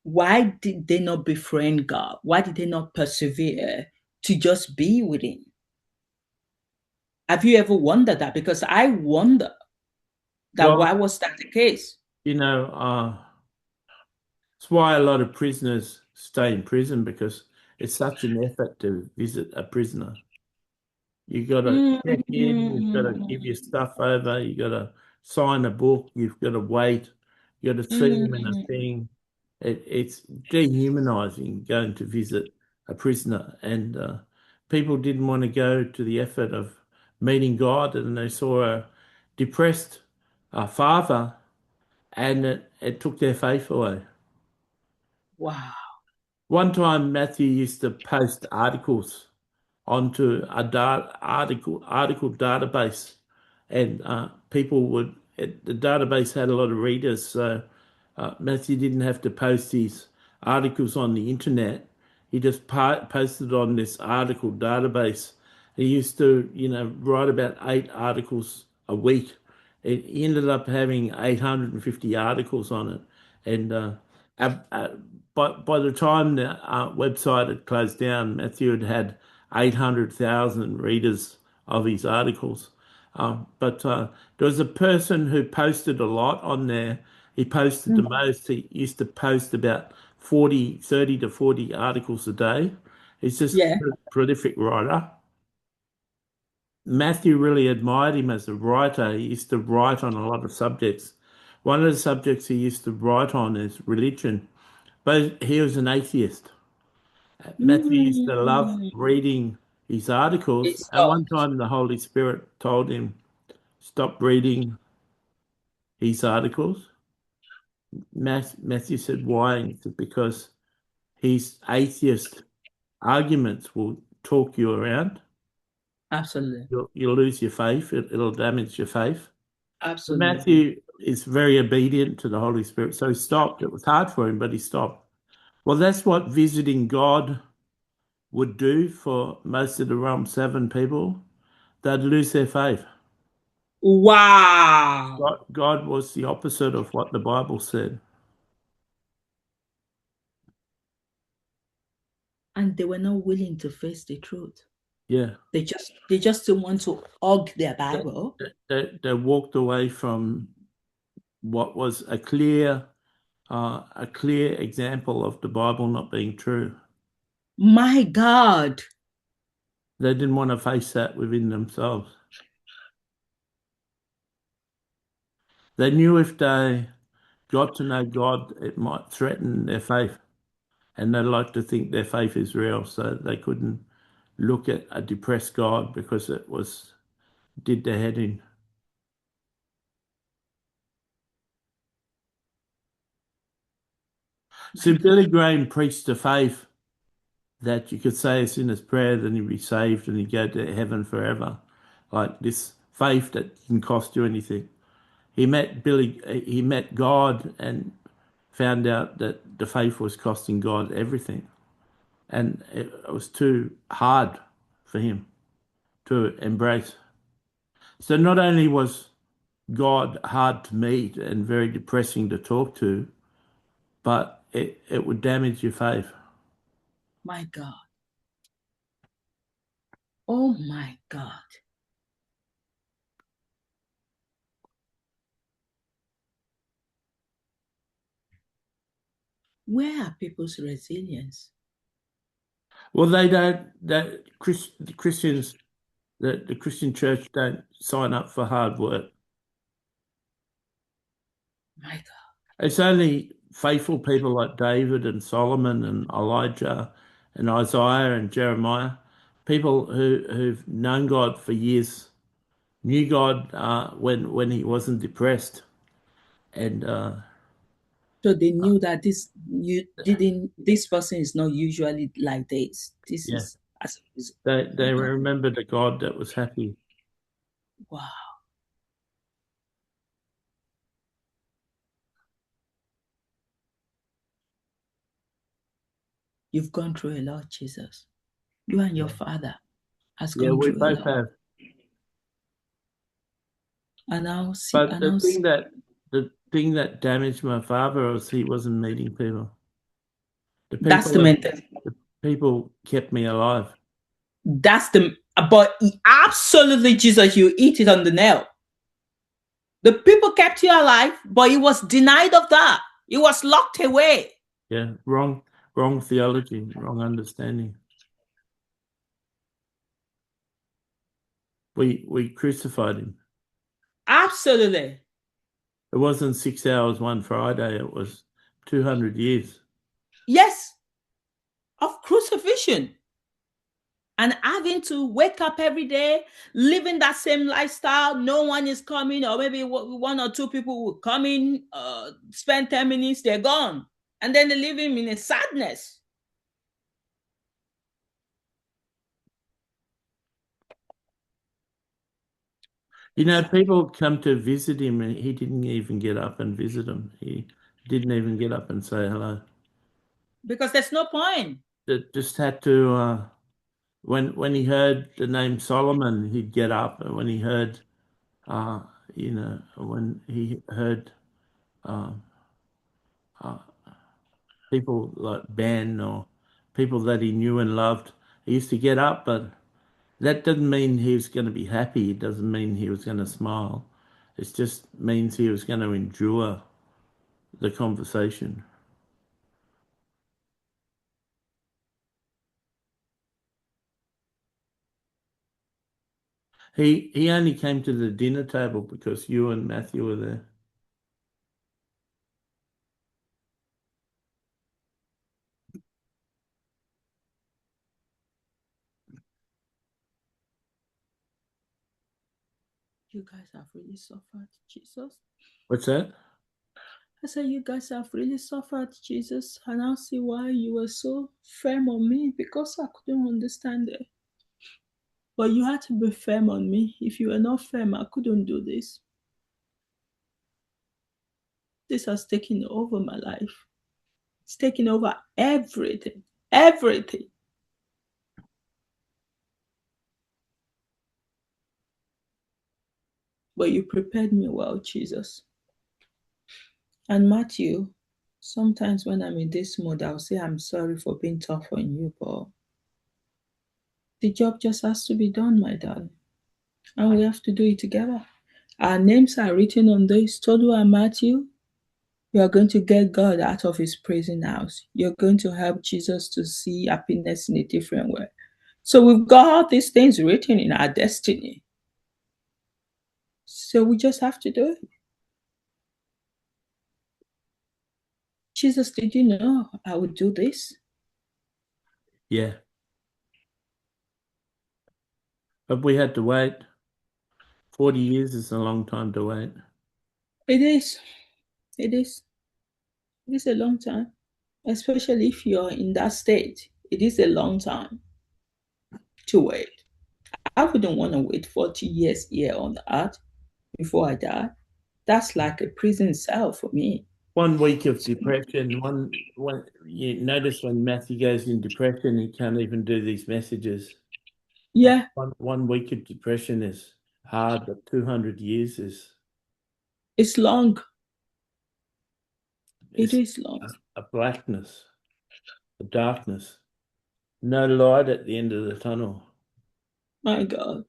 Why did they not befriend God? Why did they not persevere to just be with him? Have you ever wondered that? Because I wonder that Well, why was that the case? you know, it's why a lot of prisoners stay in prison because it's such an effort to visit a prisoner. You got to check in, you've got to give your Mm, stuff over, you got to sign a book, you've got to wait, you got to see them in a mm, thing. It's dehumanizing going to visit a prisoner, and people didn't want to go to the effort of meeting God, and they saw a depressed father, and it took their faith away. wow. One time, Matthew used to post articles onto a article database, and people would. The database had a lot of readers, so Matthew didn't have to post his articles on the internet. He just posted on this article database. He used to, write about 8 articles a week. He ended up having 850 articles on it, and uh, uh, by the time the website had closed down, Matthew had 800,000 readers of his articles. But there was a person who posted a lot on there. He posted the most. He used to post about 30 to 40 articles a day. He's just Yeah. a prolific writer. Matthew really admired him as a writer. He used to write on a lot of subjects. One of the subjects he used to write on is religion. but he was an atheist. Matthew used to love Mm. reading his It articles. At one stopped. time, the Holy Spirit told him, stop reading his articles. Matthew said, why? And he said, because his atheist arguments will talk you around. Absolutely. You'll lose your faith. It'll damage your faith. But Absolutely. Matthew is very obedient to the Holy Spirit, so he stopped. It was hard for him, but he stopped. Well, that's what visiting God would do for most of the realm 7 people. They'd lose their faith. Wow. God was the opposite of what the Bible said. And they were not willing to face the truth. Yeah. They just don't want to hug their They, Bible. they walked away from what was a clear example of the Bible not being true. My God. They didn't want to face that within themselves. They knew if they got to know God, it might threaten their faith. And they like to think their faith is real, so they couldn't look at a depressed God because it was did their head in. My So God. Billy Graham preached a faith that you could say a sinner's prayer, then you'd be saved and you'd go to heaven forever. Like this faith that didn't cost you anything. He met God and found out that the faith was costing God everything. And it was too hard for him to embrace. So not only was God hard to meet and very depressing to talk to, but it would damage your faith. My God. Oh my God. Where are people's resilience? Well, they don't. The Christians, the Christian church don't sign up for hard work. My God. It's only faithful people like David and Solomon and Elijah and Isaiah and Jeremiah, people who've known God for years, knew God when he wasn't depressed, and So they knew that this person is not usually like this. This yeah, is as they my God. remembered a God that was happy. Wow. You've gone through a lot, Jesus. You and your father has Yeah, gone we through a both lot. have. But And now see, the thing that damaged my father was he wasn't meeting people. The that's the people mental. the people kept me alive. That's the but absolutely, Jesus, you eat it on the nail. The people kept you alive, but he was denied of that. He was locked away. Yeah, wrong theology, wrong understanding. We crucified him. Absolutely. It wasn't 6 hours one Friday, it was 200 years. Yes, of crucifixion. And having to wake up every day, living that same lifestyle. No one is coming, or maybe one or two people will come in, spend 10 minutes, they're gone. And then they leave him in a sadness. You know, people come to visit him and he didn't even get up and visit them. He didn't even get up and say hello. Because there's no point. It just had to when he heard the name Solomon, he'd get up. And when he heard uh, when he heard uh, uh, people like Ben or people that he knew and loved, he used to get up, but that doesn't mean he was going to be happy. It doesn't mean he was going to smile. It just means he was going to endure the conversation. He only came to the dinner table because you and Matthew were there. You guys have really suffered, Jesus. What's that? I said, you guys have really suffered, Jesus. And I'll see why you were so firm on me, because I couldn't understand it. But you had to be firm on me. If you were not firm, I couldn't do this. This has taken over my life. It's taken over everything. Everything. But you prepared me well, Jesus. And Matthew, sometimes when I'm in this mood, I'll say I'm sorry for being tough on you, but the job just has to be done, my darling. And we have to do it together. Our names are written on this. Tolu and Matthew, you are going to get God out of his prison house. You're going to help Jesus to see happiness in a different way. So we've got all these things written in our destiny. So we just have to do it. Jesus, did you know I would do this? Yeah. But we had to wait. 40 years is a long time to wait. It is. It is. It is a long time, especially if you're in that state. It is a long time to wait. I wouldn't want to wait 40 years here on the earth before I die. That's like a prison cell for me. 1 week of depression. One. You notice when Matthew goes in depression, he can't even do these messages. Yeah. 1 week of depression is hard, but 200 years is. It's long. It is long. A blackness, a darkness, no light at the end of the tunnel. My God.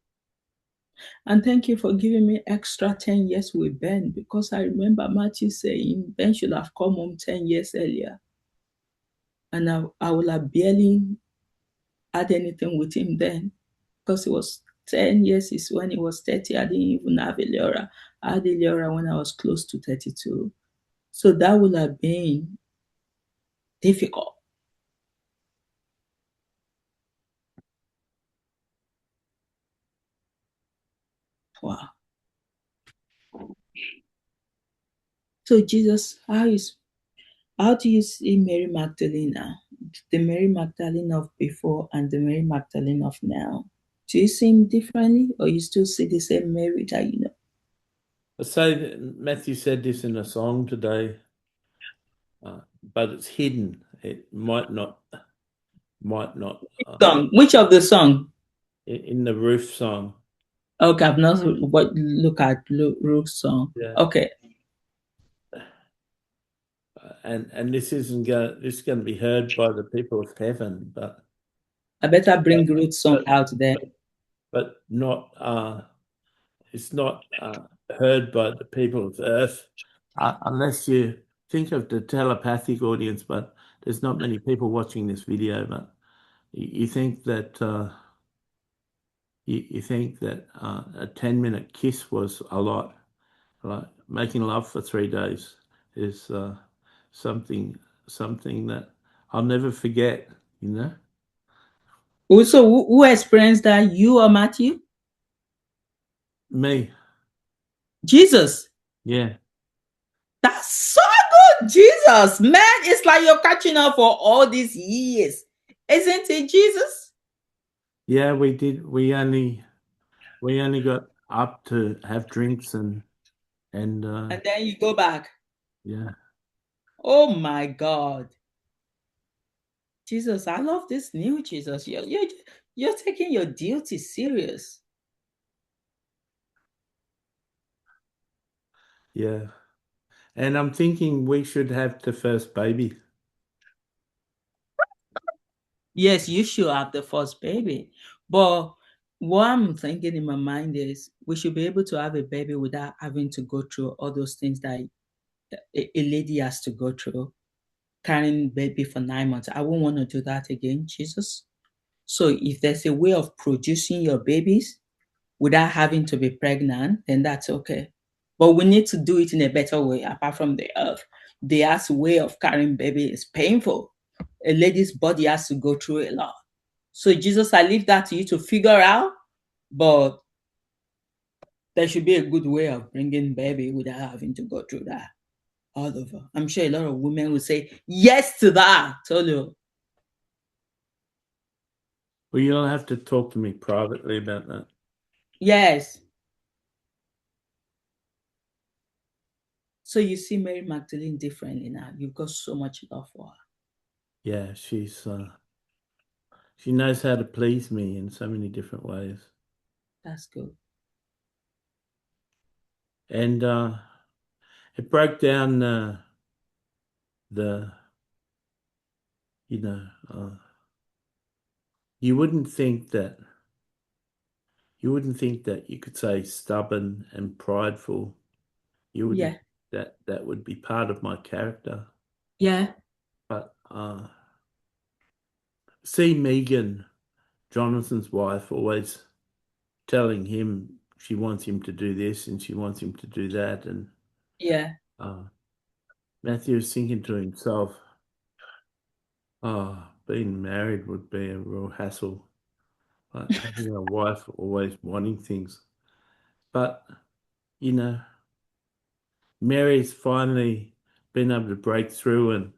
And thank you for giving me extra 10 years with Ben, because I remember Matthew saying Ben should have come home 10 years earlier. And I would have barely had anything with him then, because it was 10 years is when he was 30. I didn't even have Eliora. I had Eliora when I was close to 32. So that would have been difficult. Wow. So Jesus, how do you see Mary Magdalene now? The Mary Magdalene of before and the Mary Magdalene of now. Do you see him differently, or you still see the same Mary that you know? I say Matthew said this in a song today, but it's hidden. It might not. Song. Which of the song? In the roof song. Okay, I've not look at Rook's song. Yeah. Okay. And this isn't going. This is going to be heard by the people of heaven, but I better bring Rook's song out there. But not. It's not heard by the people of earth, unless you think of the telepathic audience. But there's not many people watching this video. But you think that you think that a 10-minute kiss was a lot. Like making love for 3 days is something that I'll never forget. You know. Also, who experienced that? You or Matthew? Me. Jesus. Yeah. That's so good, Jesus. Man, it's like you're catching up for all these years. Isn't it, Jesus? Yeah, we did. We only got up to have drinks and then you go back. Yeah. Oh my God. Jesus, I love this new Jesus. You're taking your duty serious. Yeah. And I'm thinking we should have the first baby. Yes, you should have the first baby. But what I'm thinking in my mind is we should be able to have a baby without having to go through all those things that a lady has to go through, carrying baby for 9 months. I won't want to do that again, Jesus. So if there's a way of producing your babies without having to be pregnant, then that's okay. But we need to do it in a better way, apart from the earth. The earth's way of carrying baby is painful. A lady's body has to go through a lot. So Jesus, I leave that to you to figure out. But there should be a good way of bringing baby without having to go through that all over. I'm sure a lot of women will say yes to that. Tolu. Well, you don't have to talk to me privately about that. Yes. So you see Mary Magdalene differently now. You've got so much love for her. Yeah, she knows how to please me in so many different ways. That's good. And it broke down the, you know, you wouldn't think that you could say stubborn and prideful. You wouldn't Yeah. that would be part of my character. Yeah. But see Megan, Jonathan's wife, always telling him she wants him to do this and she wants him to do that, and Yeah. Matthew was thinking to himself, "Oh, being married would be a real hassle. Like having a wife always wanting things." But you know, Mary's finally been able to break through and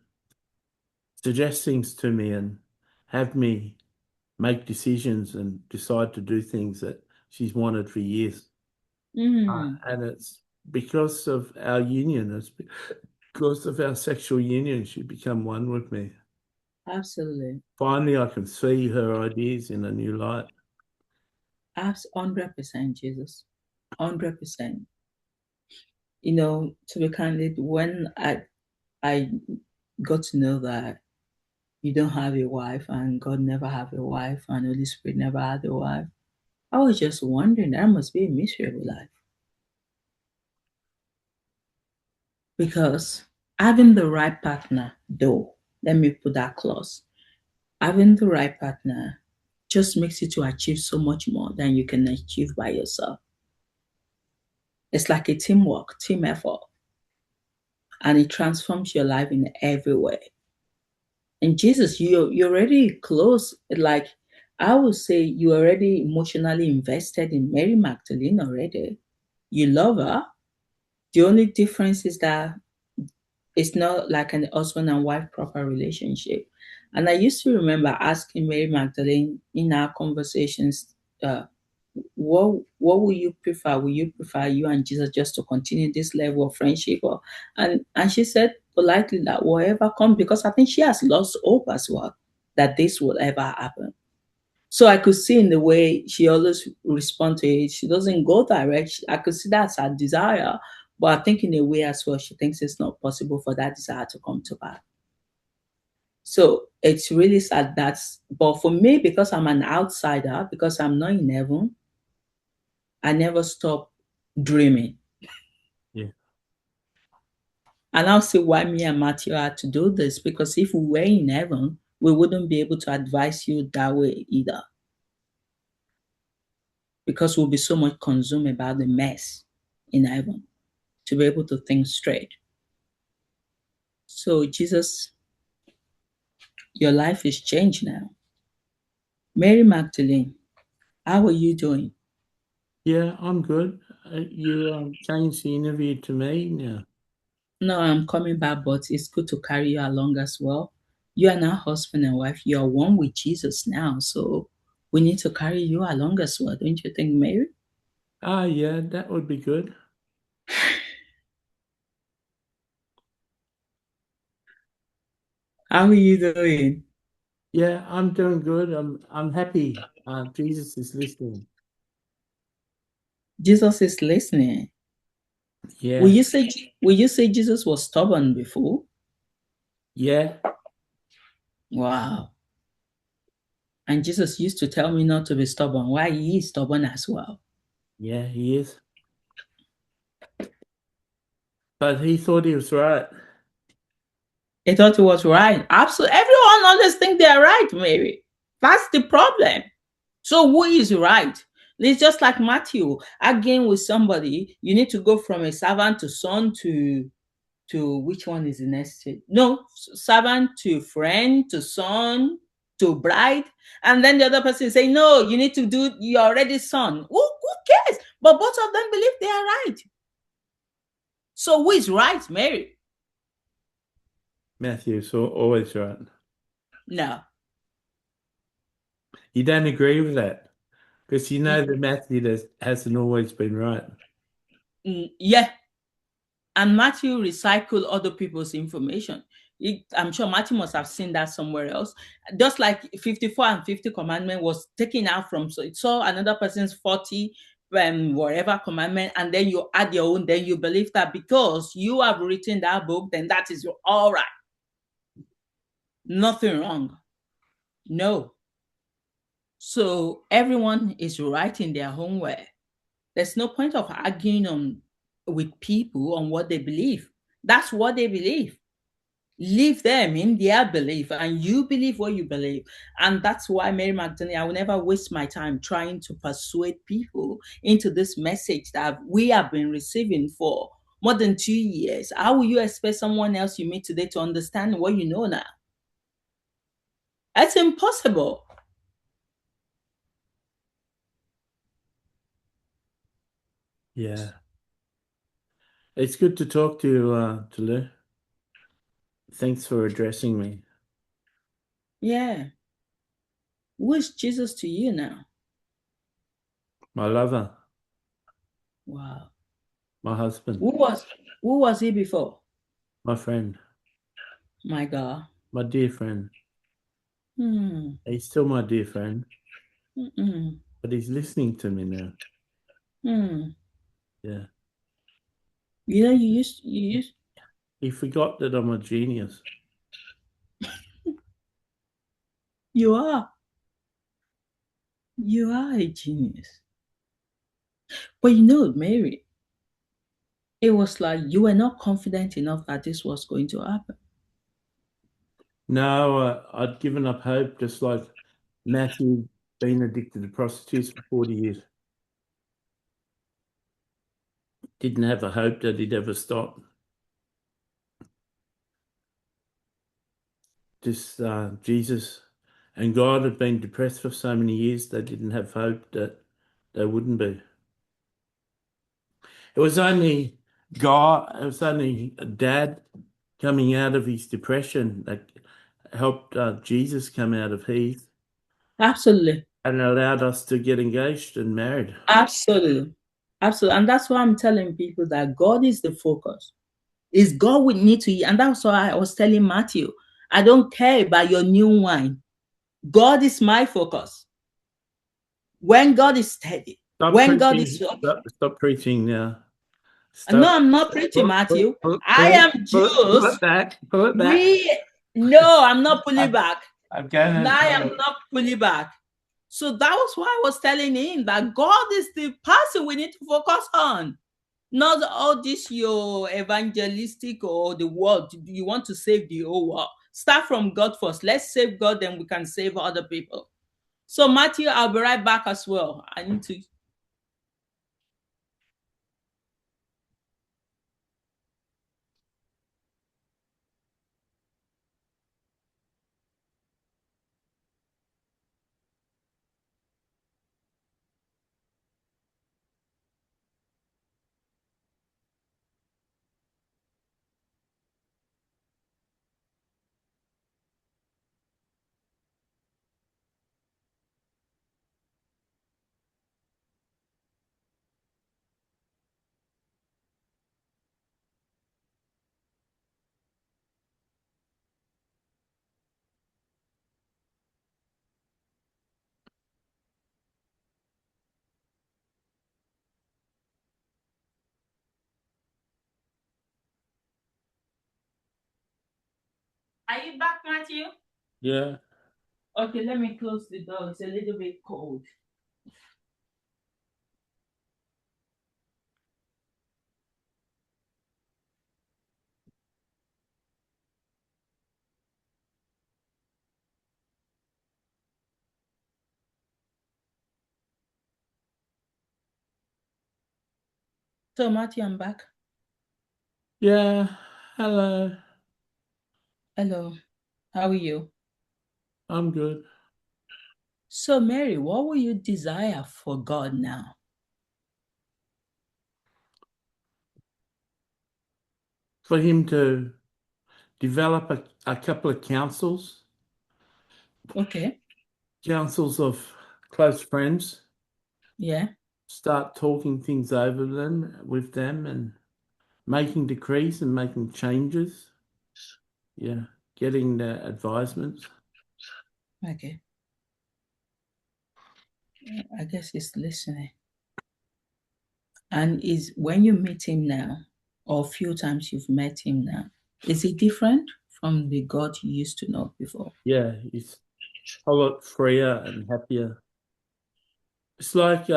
suggest things to me and have me make decisions and decide to do things that she's wanted for years. And it's because of our union, it's because of our sexual union, she become one with me. Absolutely. Finally, I can see her ideas in a new light. 100%, Jesus. 100%. You know, to be candid, when I got to know that you don't have a wife and God never have a wife and Holy Spirit never had a wife, I was just wondering that must be a miserable life. Because having the right partner, though, let me put that clause, having the right partner just makes you to achieve so much more than you can achieve by yourself. It's like a teamwork, team effort, and it transforms your life in every way. And Jesus, you're already close. Like I would say, you're already emotionally invested in Mary Magdalene already. You love her. The only difference is that it's not like an husband and wife proper relationship. And I used to remember asking Mary Magdalene in our conversations, uh, what would you prefer? Will you prefer you and Jesus just to continue this level of friendship? Or and she said politely that whatever comes, because I think she has lost hope as well that this will ever happen. So I could see in the way she always respond to it, she doesn't go direct. I could see that's her desire, but I think in a way as well, she thinks it's not possible for that desire to come to pass. So it's really sad but for me, because I'm an outsider, because I'm not in heaven, I never stop dreaming. Yeah. And I'll see why me and Matthew had to do this, because if we were in heaven, we wouldn't be able to advise you that way either. Because we'll be so much consumed about the mess in heaven to be able to think straight. So, Jesus, your life is changed now. Mary Magdalene, how are you doing? Yeah, I'm good. You changed the interview to me now. No, I'm coming back, but it's good to carry you along as well. You are now husband and wife. You are one with Jesus now. So we need to carry you along as well. Don't you think, Mary? Yeah, that would be good. How are you doing? Yeah, I'm doing good. I'm happy. Jesus is listening. Jesus is listening. Will Yeah, you say will you say Jesus was stubborn before? yeah, Wow. And Jesus used to tell me not to be stubborn. Why he is stubborn as well? yeah, he is. But he thought he was right. He thought he was right. Absolutely. Everyone always think they're right, Mary. That's the problem. So who is right? It's just like Matthew. Again, with somebody, you need to go from a servant to son to which one is the next stage? No, servant to friend to son to bride. And then the other person say, no, you need to do, you're already son. Who cares? But both of them believe they are right. So who is right, Mary? Matthew's always right. No. You don't agree with that because you know that Matthew hasn't always been right. Yeah. And Matthew recycled other people's information. I'm sure Matthew must have seen that somewhere else. Just like 54 and 50 commandment was taken out from, so it saw another person's 40 whatever commandment, and then you add your own, then you believe that because you have written that book, then that is all right. Nothing wrong. No. So everyone is right in their own way. There's no point of arguing with people on what they believe. That's what they believe. Leave them in their belief, and you believe what you believe. And that's why Mary Magdalene, I will never waste my time trying to persuade people into this message that we have been receiving for more than 2 years. How will you expect someone else you meet today to understand what you know now? That's impossible. Yeah. It's good to talk to you, Tolu. Thanks for addressing me. Yeah. Who is Jesus to you now? My lover, Wow. my husband, Who was he before? my friend, My God. my dear friend. Hmm. He's still my dear friend, Mm-mm. but he's listening to me now. Hmm. Yeah. You used He forgot that I'm a genius. you are. You are a genius. But Mary, it was like you were not confident enough that this was going to happen. No, I'd given up hope, just like Matthew been addicted to prostitutes for 40 years. Didn't have a hope that he'd ever stop. Just Jesus and God had been depressed for so many years, they didn't have hope that they wouldn't be. It was only God, it was only Dad coming out of his depression that helped Jesus come out of his Absolutely. and allowed us to get engaged and married. Absolutely. Absolutely. And that's why I'm telling people that God is the focus. Is God we need to eat. And that's why I was telling Matthew, I don't care about your new wine. God is my focus. When God is steady, Stop when God preaching. is Stop preaching now. no, Stop. I'm not preaching, Matthew. I am Pull Jews. it back. Pull it back. No, I'm not pulling I'm, back. I'm going No, I am to. not pulling back. So that was why I was telling him that God is the person we need to focus on. Not all this your evangelistic or the world. You want to save the whole world. Start from God first. Let's save God, then we can save other people. So Matthew, I'll be right back as well. I need to. Are you back, Matthew? Yeah. Okay, let me close the door. It's a little bit cold. So Matthew, I'm back. Yeah. Hello. Hello. How are you? I'm good. So Mary, what will you desire for God now? for him to develop a couple of Okay. councils of close friends, Yeah. start talking things over them with them and making decrees and making changes. Yeah, getting the advisements. Okay. I guess he's listening. And is when you meet him now, or a few times you've met him now, is he different from the God you used to know before? Yeah, he's a lot freer and happier. It's like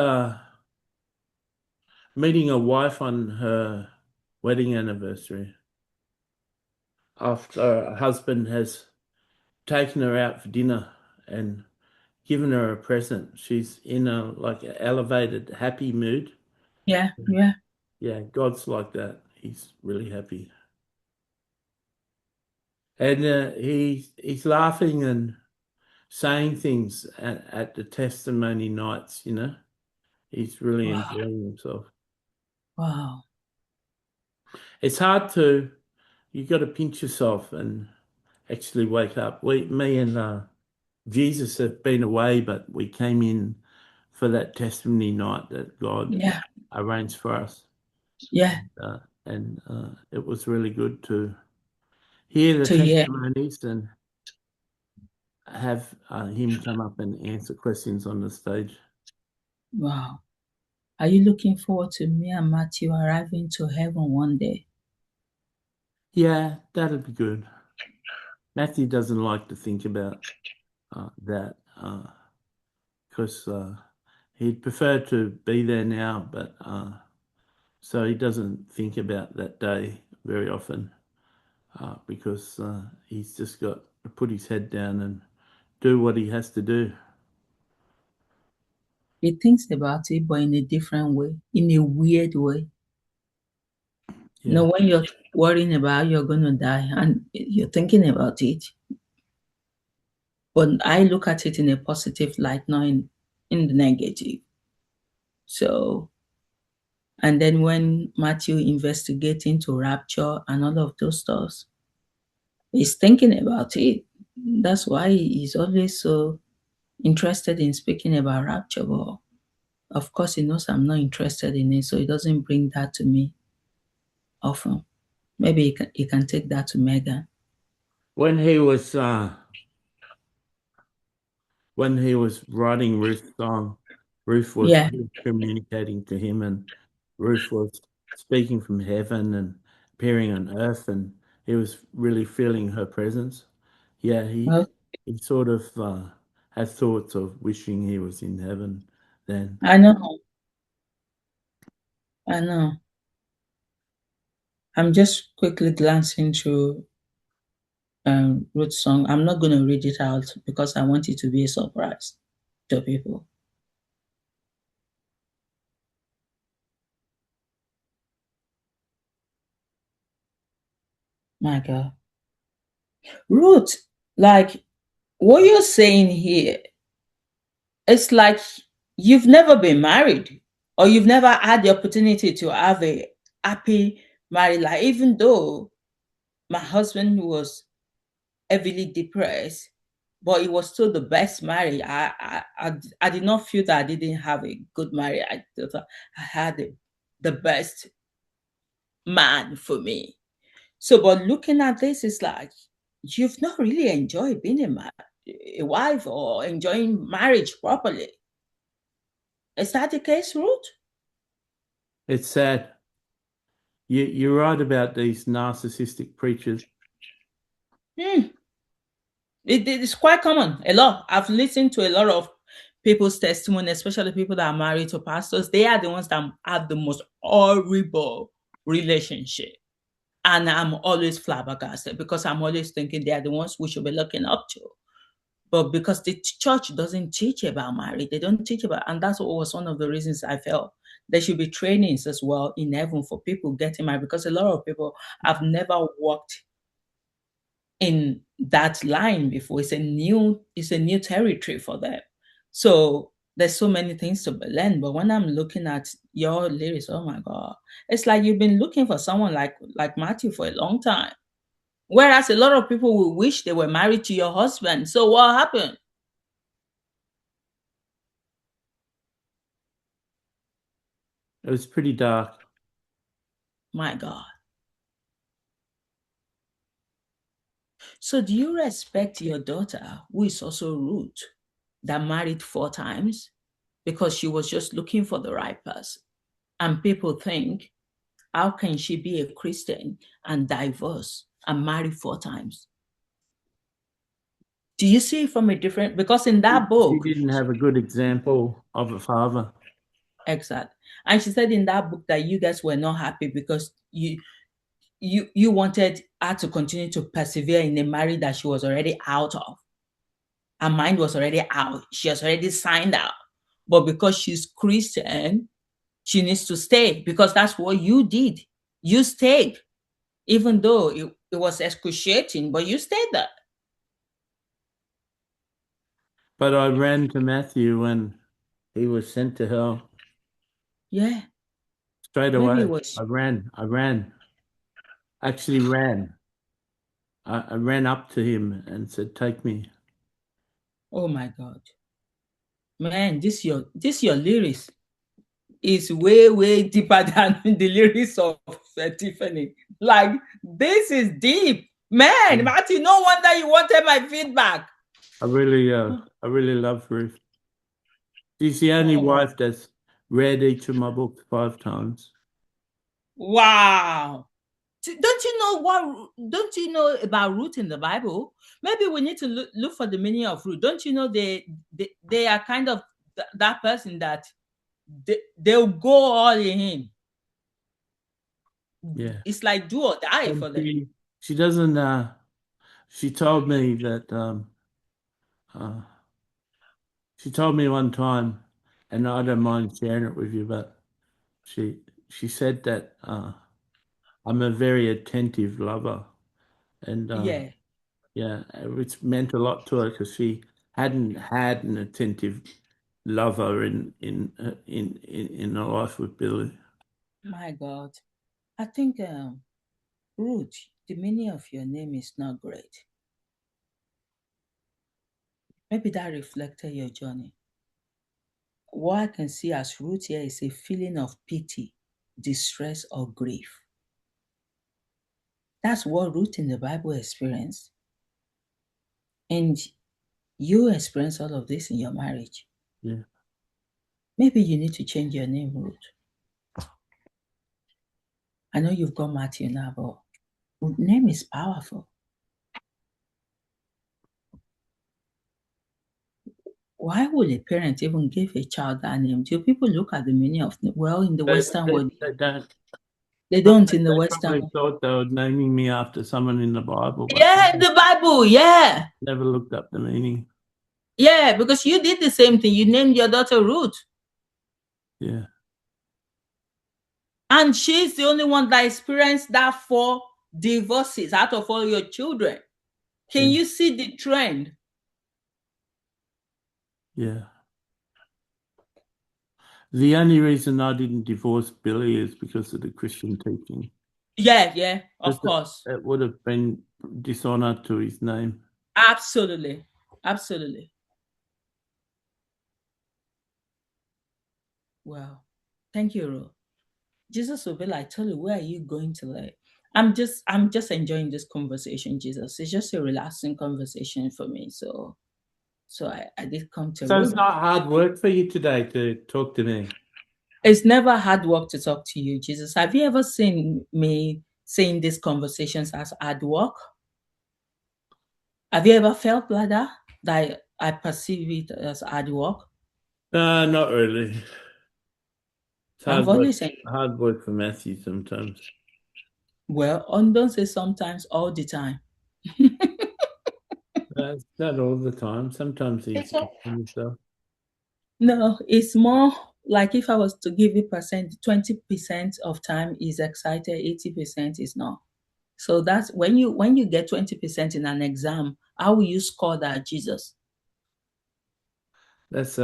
meeting a wife on her wedding anniversary after a husband has taken her out for dinner and given her a present. She's in a like an elevated, happy mood. Yeah, yeah. Yeah, God's like that. He's really happy, and he's laughing and saying things at the testimony nights. He's really Wow. enjoying himself. Wow. It's hard to. You got to pinch yourself and actually wake up. Me and Jesus have been away, but we came in for that testimony night that God Yeah. arranged for us. Yeah. And it was really good to hear the To hear. testimonies and have him come up and answer questions on the stage. Wow. Are you looking forward to me and Matthew arriving to heaven one day? Yeah, that'd be good. Matthew doesn't like to think about that because he'd prefer to be there now, but so he doesn't think about that day very often because he's just got to put his head down and do what he has to do. He thinks about it, but in a different way, in a weird way. Yeah. When you're worrying about you're going to die and you're thinking about it, but I look at it in a positive light, not in the negative. So, and then when Matthew investigates into rapture and all of those stuff, he's thinking about it. That's why he's always so interested in speaking about rapture. But of course, he knows I'm not interested in it, so he doesn't bring that to me often. Maybe he can take that to Megan. When he was writing Ruth's song, Ruth was Yeah. communicating to him, and Ruth was speaking from heaven and appearing on earth, and he was really feeling her presence. Yeah, Well, he sort of had thoughts of wishing he was in heaven then. I know. I know. I'm just quickly glancing through Ruth's song. I'm not going to read it out because I want it to be a surprise to people. My God. Ruth, like what you're saying here, it's like you've never been married or you've never had the opportunity to have a happy married life, even though my husband was heavily depressed, but it was still the best marriage. I did not feel that I didn't have a good marriage. I thought I had the best man for me. So, but looking at this, it's like you've not really enjoyed being a wife or enjoying marriage properly. Is that the case, Ruth? It's sad. You're right about these narcissistic preachers. Hmm. It's quite common. A lot. I've listened to a lot of people's testimony, especially people that are married to pastors. They are the ones that have the most horrible relationship. And I'm always flabbergasted because I'm always thinking they are the ones we should be looking up to. But because the church doesn't teach about marriage, they don't teach about, and that's what was one of the reasons I felt there should be trainings as well in heaven for people getting married because a lot of people have never walked in that line before. It's a new territory for them. So There's so many things to learn, but when I'm looking at your lyrics, oh my God, it's like you've been looking for someone like Matthew for a long time. Whereas a lot of people will wish they were married to your husband. So what happened? It was pretty dark. My God. So do you respect your daughter, who is also Ruth, that married 4 times because she was just looking for the right person? And people think, how can she be a Christian and divorce and marry 4 times? Do you see it from a different, because in that She book, didn't have a good example of a father. exact. And she said in that book that you guys were not happy because you wanted her to continue to persevere in a marriage that she was already out of. Her mind was already out. She has already signed out. But because she's Christian, she needs to stay because that's what you did. You stayed, even though it was excruciating, but you stayed there. But I ran to Matthew when he was sent to hell. Yeah. Straight Maybe away. it was, I ran. Actually ran. I ran up to him and said, "Take me." oh my God. Man, this your lyrics is way, way deeper than the lyrics of Tiffany. Like, this is deep. Man, Matthew, no wonder you wanted my feedback. I really love Ruth. She's the only Oh, wife that's read each of my books 5 times. wow. Don't you know about Ruth in the Bible? Maybe we need to look for the meaning of Ruth. Don't you know they are kind of that person that they'll go all in. Yeah. It's like do or die And for them. she doesn't she told me that uh she told me one time, and I don't mind sharing it with you, but she she said that I'm a very attentive lover, and Yeah, yeah, it's meant a lot to her because she hadn't had an attentive lover in her life with Billy. my God. I think Ruth, the meaning of your name is not great. Maybe that reflected your journey. What I can see as Ruth here is a feeling of pity, distress, or grief. That's what Ruth in the Bible experienced. And you experience all of this in your marriage. Yeah, Maybe you need to change your name, Ruth. I know you've got Matthew now, but name is powerful. Why would a parent even give a child that name? Do people look at the meaning of well in the Western world? they don't. They don't in the They Western probably world. thought they were naming me after someone in the Bible, but Yeah, the Bible, yeah. never looked up the meaning. Yeah, because you did the same thing. You named your daughter Ruth. Yeah, And she's the only one that experienced that 4 divorces out of all your children. Can yeah, you see the trend? yeah. The only reason I didn't divorce Billy is because of the Christian teaching. Yeah, yeah, of Because course. it would have been dishonor to his name. Absolutely. Absolutely. Wow. Thank you, Ro. Jesus will be like, Tolu, where are you going to like? I'm just enjoying this conversation, Jesus. It's just a relaxing conversation for me. So I did come to So it's Ro. not hard work for you today to talk to me. It's never hard work to talk to you, Jesus. Have you ever seen me saying these conversations as hard work? Have you ever felt like that I perceive it as hard work? Not really. It's I've always said, hard work for Matthew sometimes. well, on don't say sometimes, all the time. It's not all the time. Sometimes he's It's all. exciting himself. No, it's more like if I was to give you percent, 20% of time is excited, 80% is not. So that's when you get 20% in an exam, how will you score that, Jesus? That's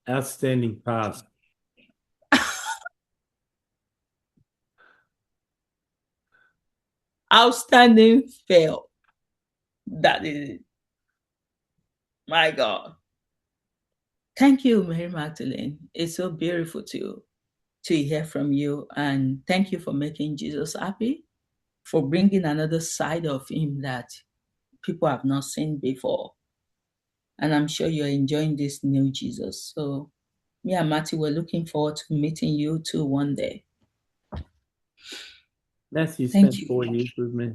Outstanding pass. Outstanding fail. That is it. My God. Thank you, Mary Magdalene. It's so beautiful to hear from you. And thank you for making Jesus happy, for bringing another side of him that people have not seen before. And I'm sure you're enjoying this new Jesus. So me and Matthew, we're looking forward to meeting you too one day. Matthew Thank spent you. 4 years with me.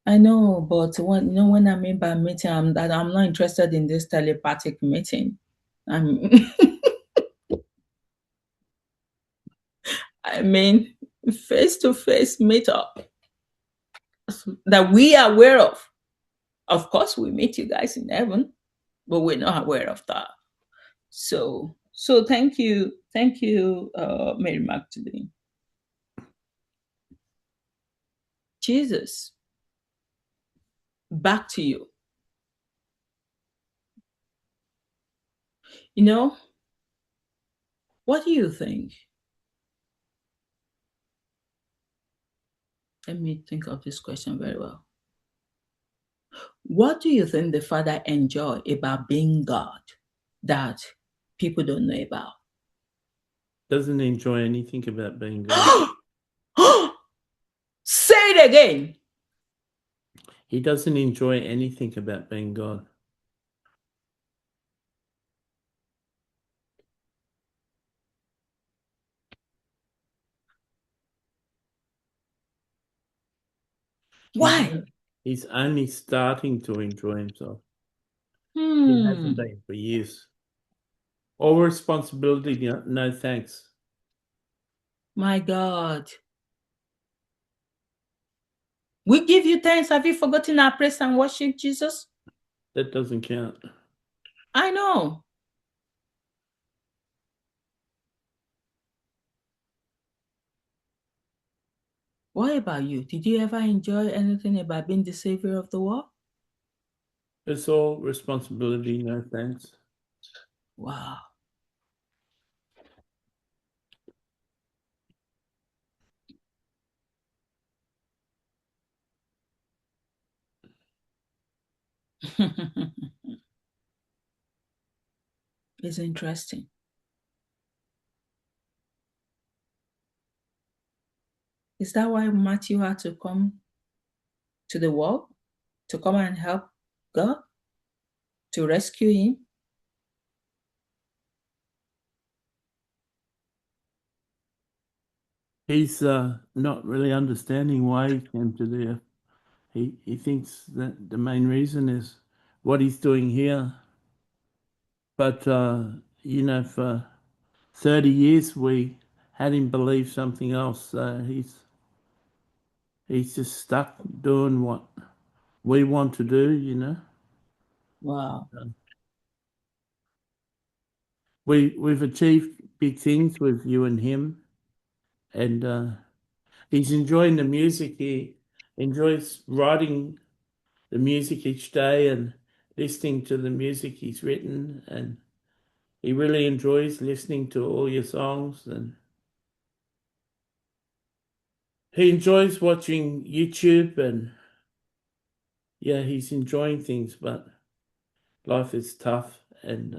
I know, but when I mean by meeting, I'm not interested in this telepathic meeting. I'm I mean face to face meetup that we are aware of. Of course, we meet you guys in heaven, but we're not aware of that. So thank you, Mary Magdalene. Jesus, back to you. You know, what do you think? Let me think of this question very well. What do you think the Father enjoy about being God that people don't know about? Doesn't enjoy anything about being God. Say it again. He doesn't enjoy anything about being God. Why? He's only starting to enjoy himself. He hasn't Hmm. been for years. All responsibility, no thanks. My God. We give you thanks. Have you forgotten our praise and worship, Jesus? That doesn't count. I know. What about you? Did you ever enjoy anything about being the savior of the world? It's all responsibility, no thanks. Wow. It's interesting. Is that why Matthew had to come to the world? To come and help God? To rescue him? He's not really understanding why he came to the earth. He thinks that the main reason is what he's doing here. But, for 30 years we had him believe something else. So he's just stuck doing what we want to do. Wow. We've achieved big things with you and him, and he's enjoying the music. He enjoys writing the music each day and listening to the music he's written, and he really enjoys listening to all your songs, and he enjoys watching YouTube, and yeah, he's enjoying things, but life is tough, and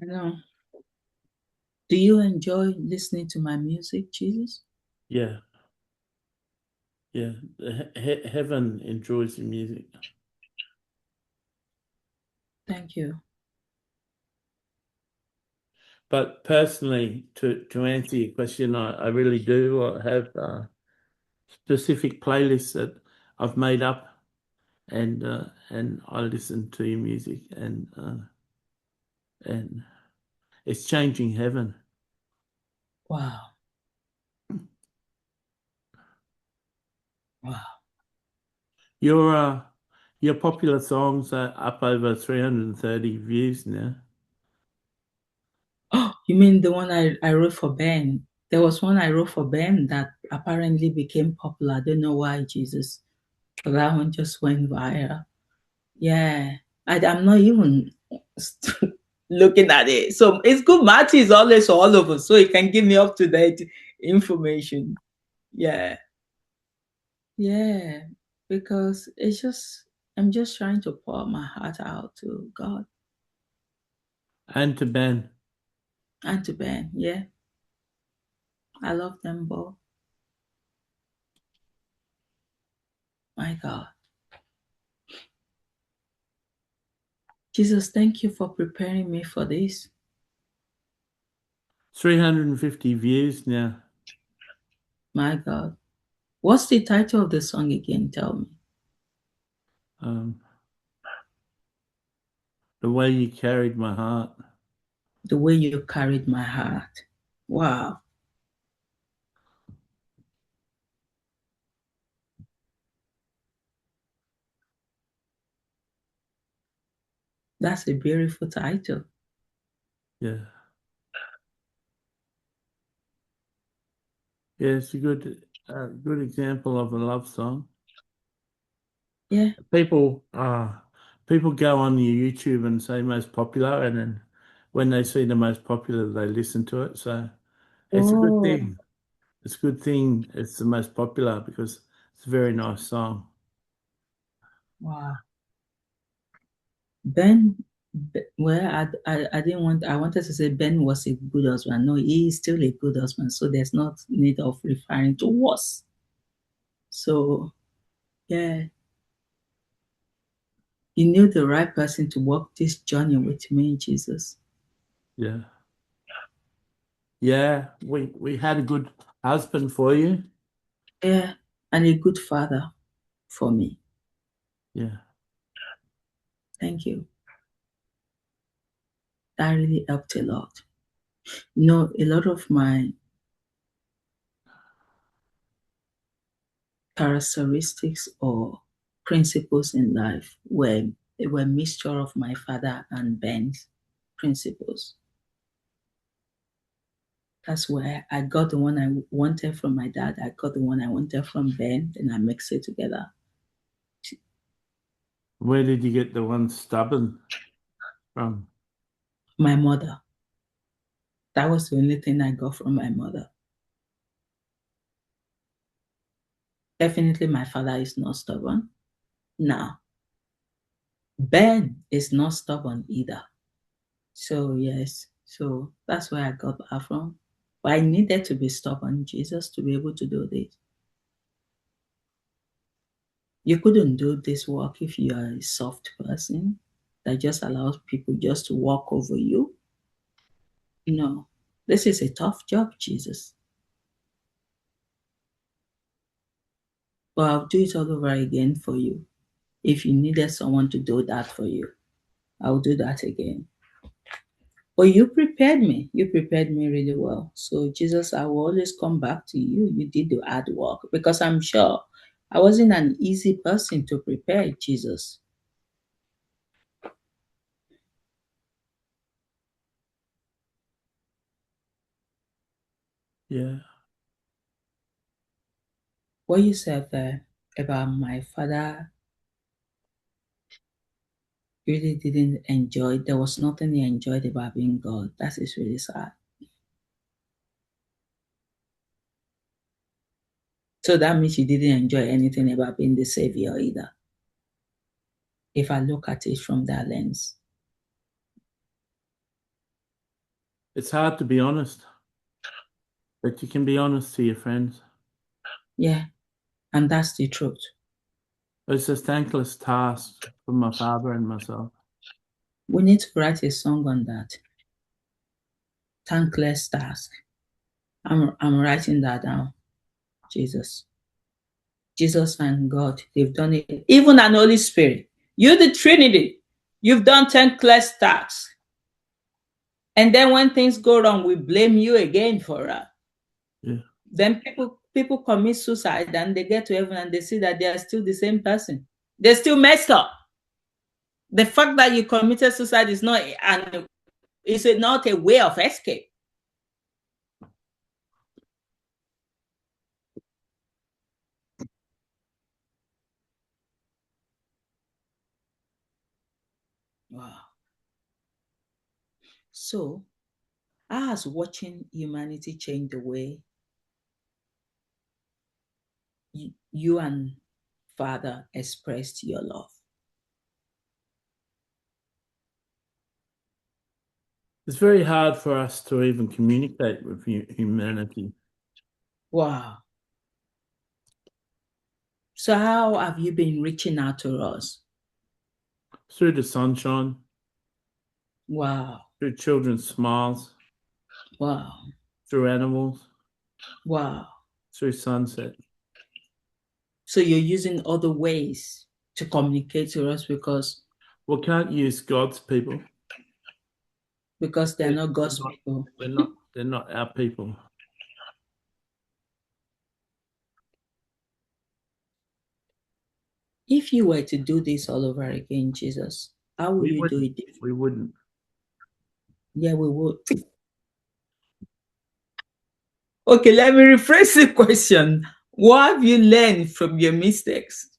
I know. Do you enjoy listening to my music, Jesus? yeah, heaven enjoys the music. Thank you. But personally, to answer your question, I really do. I have specific playlists that I've made up, and I listen to your music, and it's changing heaven. Wow. Wow. Your popular songs are up over 330 views now. Oh, you mean the one I wrote for Ben? There was one I wrote for Ben that apparently became popular. I don't know why, Jesus. But that one just went viral. Yeah. I'm not even looking at it. So it's good. Matthew is always all over, so he can give me up to date information. Yeah. Yeah. Because it's just, I'm just trying to pour my heart out to God And to Ben. and to Ben. Yeah. I love them both. My God. Jesus, thank you for preparing me for this. 350 views now. My God. What's the title of the song again? Tell me. The way you carried my heart. The way you carried my heart. Wow. That's a beautiful title. Yeah. Yeah, it's a good example of a love song. Yeah. People go on your YouTube and say most popular, and then when they see the most popular, they listen to it. So it's a good Oh, thing. It's a good thing. It's the most popular because it's a very nice song. wow. Ben, well, I didn't want, I wanted to say Ben was a good husband. No, he is still a good husband. So there's not need of referring to was. So, yeah, you knew the right person to walk this journey with me, Jesus. Yeah. Yeah, we had a good husband for you. Yeah, and a good father for me. Yeah. Thank you. That really helped a lot. You know, a lot of my characteristics or principles in life were a mixture of my father and Ben's principles. That's where I got the one I wanted from my dad. I got the one I wanted from Ben, and I mixed it together. Where did you get the one stubborn from? My mother. That was the only thing I got from my mother. Definitely, my father is not stubborn. Now, Ben is not stubborn either. So, yes. So that's where I got that from. But I needed to be stubborn, Jesus, to be able to do this. You couldn't do this work if you are a soft person that just allows people just to walk over you. No, this is a tough job, Jesus. But I'll do it all over again for you. If you needed someone to do that for you, I'll do that again. But you prepared me. You prepared me really well. So, Jesus, I will always come back to you. You did the hard work because I'm sure I wasn't an easy person to prepare, Jesus. Yeah. What you said there about my father really didn't enjoy, there was nothing he enjoyed about being God. That is really sad. So that means he didn't enjoy anything about being the savior either. If I look at it from that lens. It's hard to be honest, but you can be honest to your friends. Yeah, and that's the truth. It's a thankless task for my father and myself. We need to write a song on that. Thankless task. I'm writing that down. Jesus. Jesus and God, they've done it. Even an Holy Spirit. You, the Trinity, you've done thankless tasks. And then when things go wrong, we blame you again for that. Yeah. Then people commit suicide and they get to heaven and they see that they are still the same person. They're still messed up. The fact that you committed suicide is not not a way of escape. Wow. So, how has watching humanity change the way you and Father expressed your love? It's very hard for us to even communicate with humanity. Wow. So, how have you been reaching out to us? Through the sunshine, Wow. through children's smiles, Wow. through animals, Wow. through sunset. So, you're using other ways to communicate to us because We can't use God's people. they're not God's people. They're not our people. If you were to do this all over again, Jesus, how would you do it differently? We wouldn't. Yeah, we would. Okay, let me rephrase the question. What have you learned from your mistakes?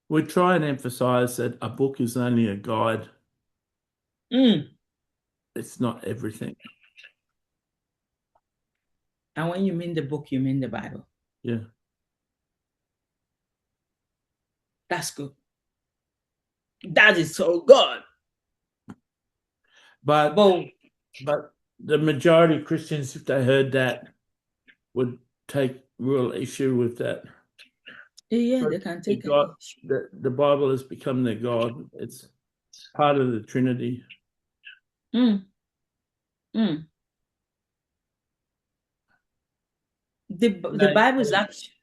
We try and emphasize that a book is only a guide. It's not everything. And when you mean the book, you mean the Bible. Yeah. That's good. That is so good. But the majority of Christians, if they heard that, would take real issue with that. Yeah, they can take God, the Bible has become their God. It's part of the Trinity. The Bible is actually...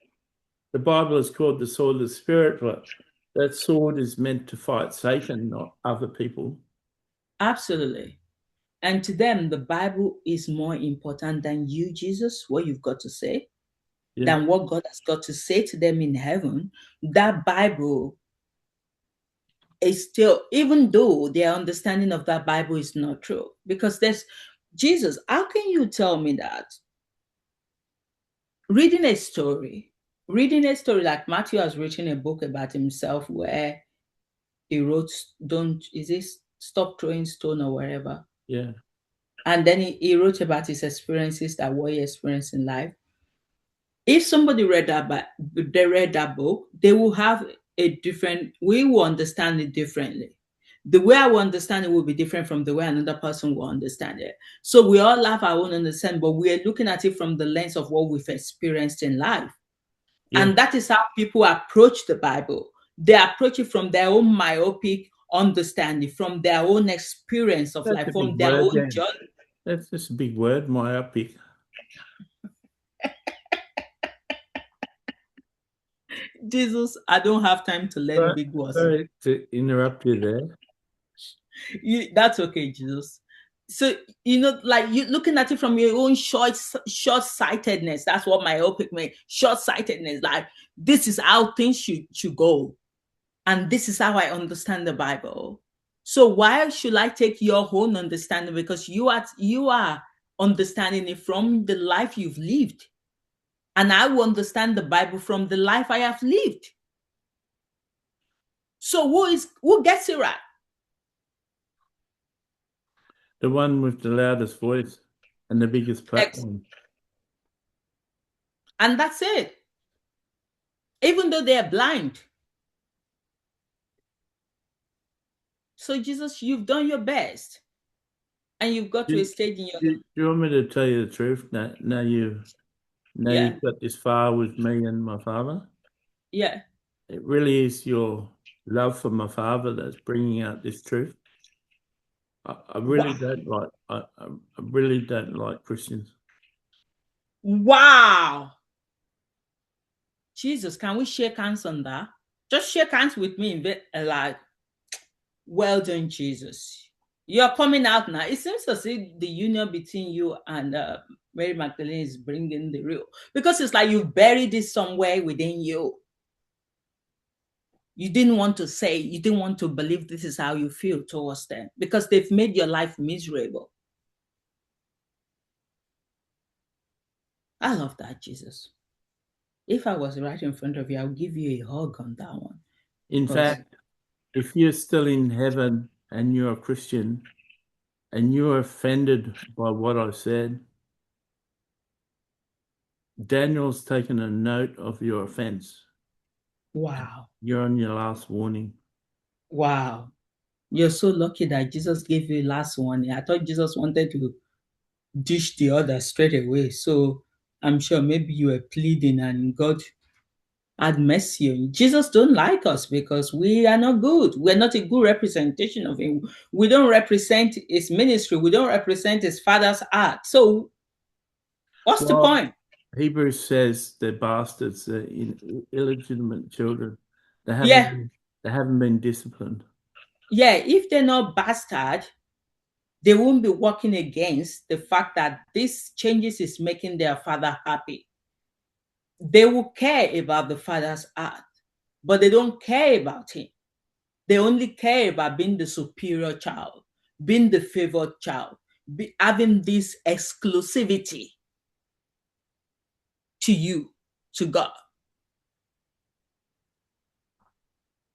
The Bible is called the sword of the Spirit, but that sword is meant to fight Satan, not other people. Absolutely. And to them, the Bible is more important than you, Jesus, what you've got to say, than what God has got to say to them in heaven. That Bible is still, even though their understanding of that Bible is not true, because there's Jesus. How can you tell me that reading a story like Matthew has written a book about himself where he wrote, stop throwing stone or wherever. Yeah. And then he wrote about his experiences, that what he experienced in life. If somebody read that book, they will have we will understand it differently. The way I will understand it will be different from the way another person will understand it. So we all have our own understanding, but we are looking at it from the lens of what we've experienced in life. Yeah. And that is how people approach the Bible. They approach it from their own myopic understanding, from their own experience of life, from their own journey. That's just a big word, myopic. Jesus, I don't have time to learn big words. Sorry to interrupt you there. That's okay, Jesus. So, like you looking at it from your own short-sightedness. That's what myopic means. Short-sightedness. Like, this is how things should go. And this is how I understand the Bible. So why should I take your own understanding? Because you are understanding it from the life you've lived. And I will understand the Bible from the life I have lived. So who gets it right? The one with the loudest voice and the biggest platform. And that's it. Even though they are blind. So Jesus, you've done your best. And you've got to a stage in your life. Do you want me to tell you the truth? Now you've got this far with me and my father. Yeah. It really is your love for my father that's bringing out this truth. I really don't like. I really don't like Christians. Wow. Jesus, can we shake hands on that? Just shake hands with me, like, well done, Jesus. You're coming out now. It seems as if the union between you and Mary Magdalene is bringing the real, because it's like you've buried it somewhere within you. You didn't want to say, you didn't want to believe this is how you feel towards them because they've made your life miserable. I love that, Jesus. If I was right in front of you, I would give you a hug on that one. In Because fact, if you're still in heaven and you're a Christian and you're offended by what I said, Daniel's taken a note of your offense. wow, You're on your last warning. wow. You're so lucky that Jesus gave you last one. I thought Jesus wanted to dish the other straight away. So I'm sure maybe you were pleading and God had mercy on you. Jesus don't like us because we are not good. We're not a good representation of him. We don't represent his ministry. We don't represent his father's heart. So what's the Well, point? Hebrews says they're bastards, they're illegitimate children. They Yeah, haven't been disciplined. yeah. If they're not bastard, they won't be working against the fact that this changes is making their father happy. They will care about the father's heart, but they don't care about him. They only care about being the superior child, being the favored child, having this exclusivity to you, to God.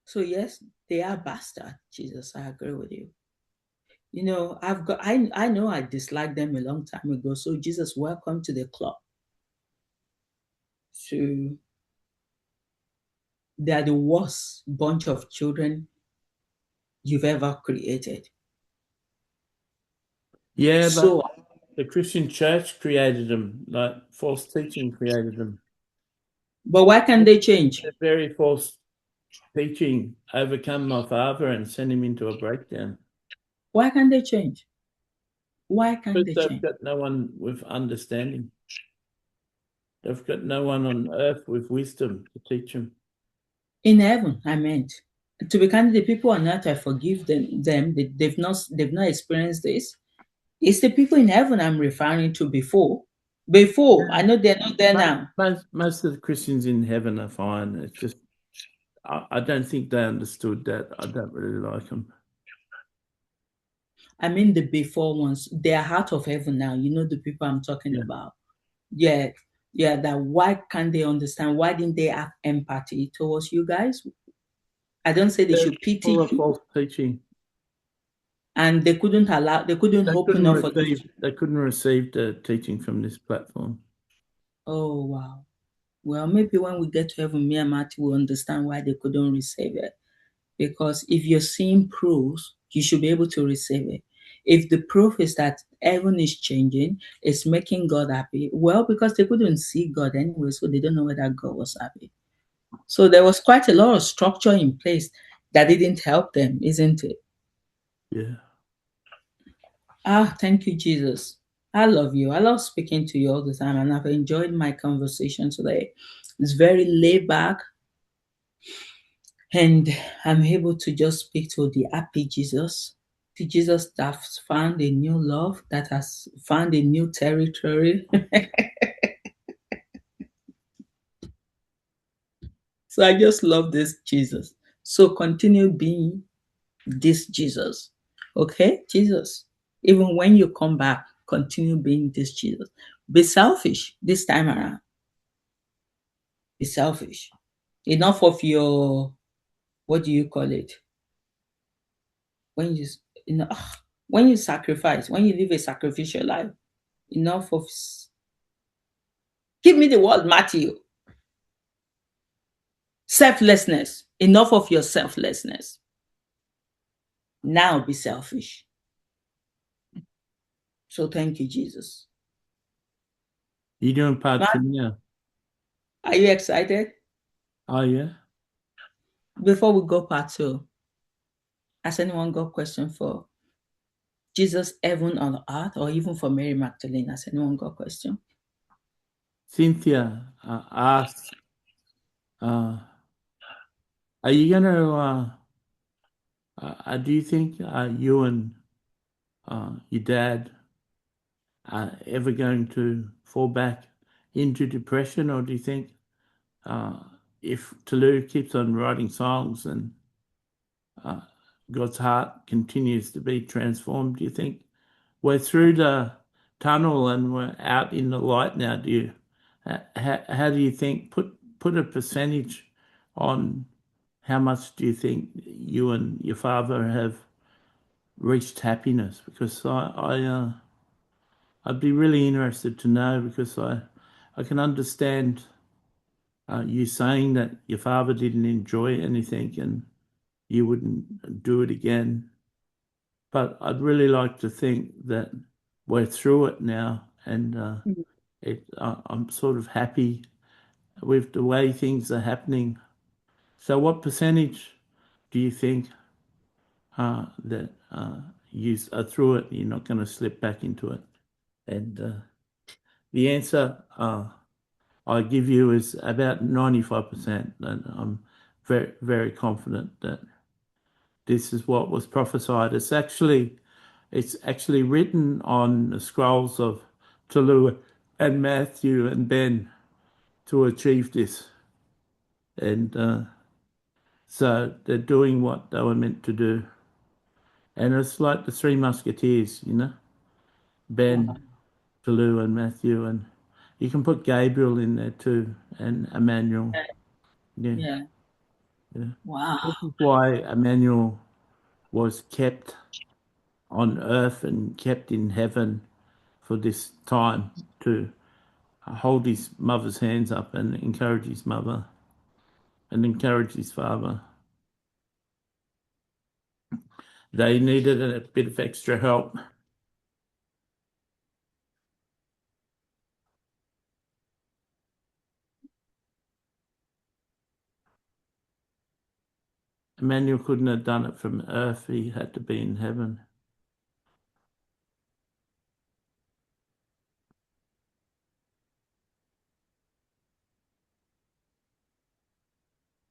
So yes, they are bastard, Jesus. I agree with you. You know, I know I disliked them a long time ago. So Jesus, welcome to the club. So they are the worst bunch of children you've ever created. Yeah, but So, the Christian church created them, like false teaching created them. but why can't they change? The very false teaching overcome my father and sent him into a breakdown. Why can't they change? Why can't But they they've change? got no one with understanding. They've got no one on earth with wisdom to teach them. In heaven, I meant. To be candid, the people on earth, I forgive them. They've not experienced this. It's the people in heaven I'm referring to before. Before, I know they're not there now. Most of the Christians in heaven are fine. It's just I don't think they understood that. I don't really like them. I mean the before ones. They are out of heaven now. You know the people I'm talking Yeah. about. Yeah, yeah. That why can't they understand? Why didn't they have empathy towards you guys? I don't say they They're should pity full of you, false teaching. and they couldn't allow. They couldn't open up for this. They couldn't receive the teaching from this platform. Oh wow. Well, maybe when we get to heaven, me and Matthew will understand why they couldn't receive it. Because if you're seeing proofs, you should be able to receive it. If the proof is that heaven is changing, it's making God happy, well, because they couldn't see God anyway, so they don't know whether God was happy. So there was quite a lot of structure in place that didn't help them, isn't it? Yeah. Ah, thank you, Jesus. I love you. I love speaking to you all the time, and I've enjoyed my conversation today. It's very laid back, and I'm able to just speak to the happy Jesus, the Jesus that has found a new love, that has found a new territory. So I just love this Jesus. So continue being this Jesus. Okay, Jesus. Even when you come back, continue being this Jesus. Be selfish this time around. Be selfish. Enough of your, what do you call it? When you, you know, when you sacrifice, when you live a sacrificial life, enough of, give me the word, Matthew. Selflessness. Enough of your selflessness. Now be selfish. So thank you, Jesus. You're doing part Matt, two now. are you excited? Oh yeah. Before we go part two, has anyone got question for Jesus, heaven on earth, or even for Mary Magdalene? Has anyone got question? Cynthia asked, are you going to, do you think you and your dad are ever going to fall back into depression, or do you think uh, if Tolu keeps on writing songs and uh, God's heart continues to be transformed, do you think we're through the tunnel and we're out in the light now? Do you How do you think? Put a percentage on how much do you think you and your father have reached happiness? Because I'd be really interested to know, because I can understand you saying that your father didn't enjoy anything and you wouldn't do it again. But I'd really like to think that we're through it now, and I'm sort of happy with the way things are happening. So, what percentage do you think that you are through it? You're not going to slip back into it? And the answer I give you is about 95%. And I'm very, very confident that this is what was prophesied. It's actually written on the scrolls of Tolu and Matthew and Ben to achieve this. And so they're doing what they were meant to do. And it's like the Three Musketeers, Ben, Wow. Tolu, and Matthew. And you can put Gabriel in there too, and Emmanuel. Yeah, Yeah. yeah. Wow. This is why Emmanuel was kept on earth and kept in heaven for this time, to hold his mother's hands up and encourage his mother and encourage his father. They needed a bit of extra help. Emmanuel couldn't have done it from earth. He had to be in heaven.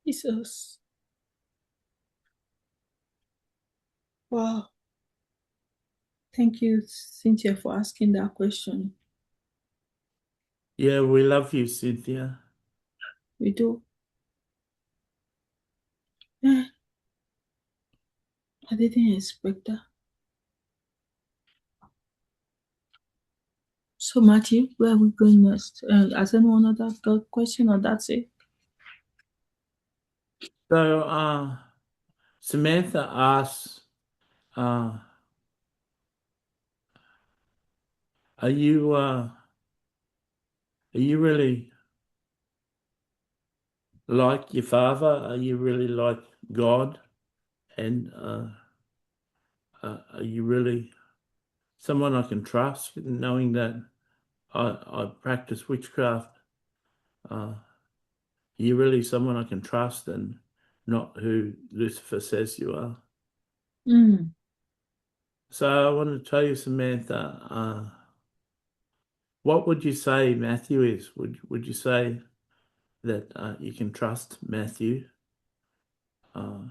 Jesus. Wow. Thank you, Cynthia, for asking that question. Yeah, we love you, Cynthia. We do. Eh, I didn't expect that. So, Matthew, where are we going next? Has anyone other got a question, or that's it? So, Samantha asks, are you really like your father? Are you really like God? And are you really someone I can trust, knowing that I practice witchcraft? Are you really someone I can trust, and not who Lucifer says you are? Mm. So I want to tell you, Samantha, what would you say Matthew is? Would you say that you can trust Matthew? Uh,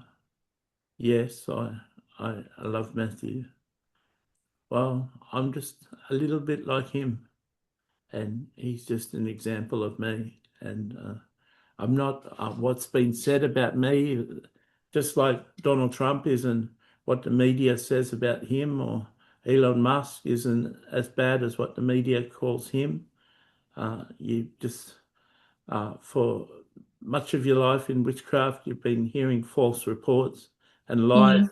yes, I love Matthew. Well, I'm just a little bit like him, and he's just an example of me. And I'm not what's been said about me, just like Donald Trump isn't what the media says about him, or Elon Musk isn't as bad as what the media calls him. You just, for much of your life in witchcraft, you've been hearing false reports and lies. Mm.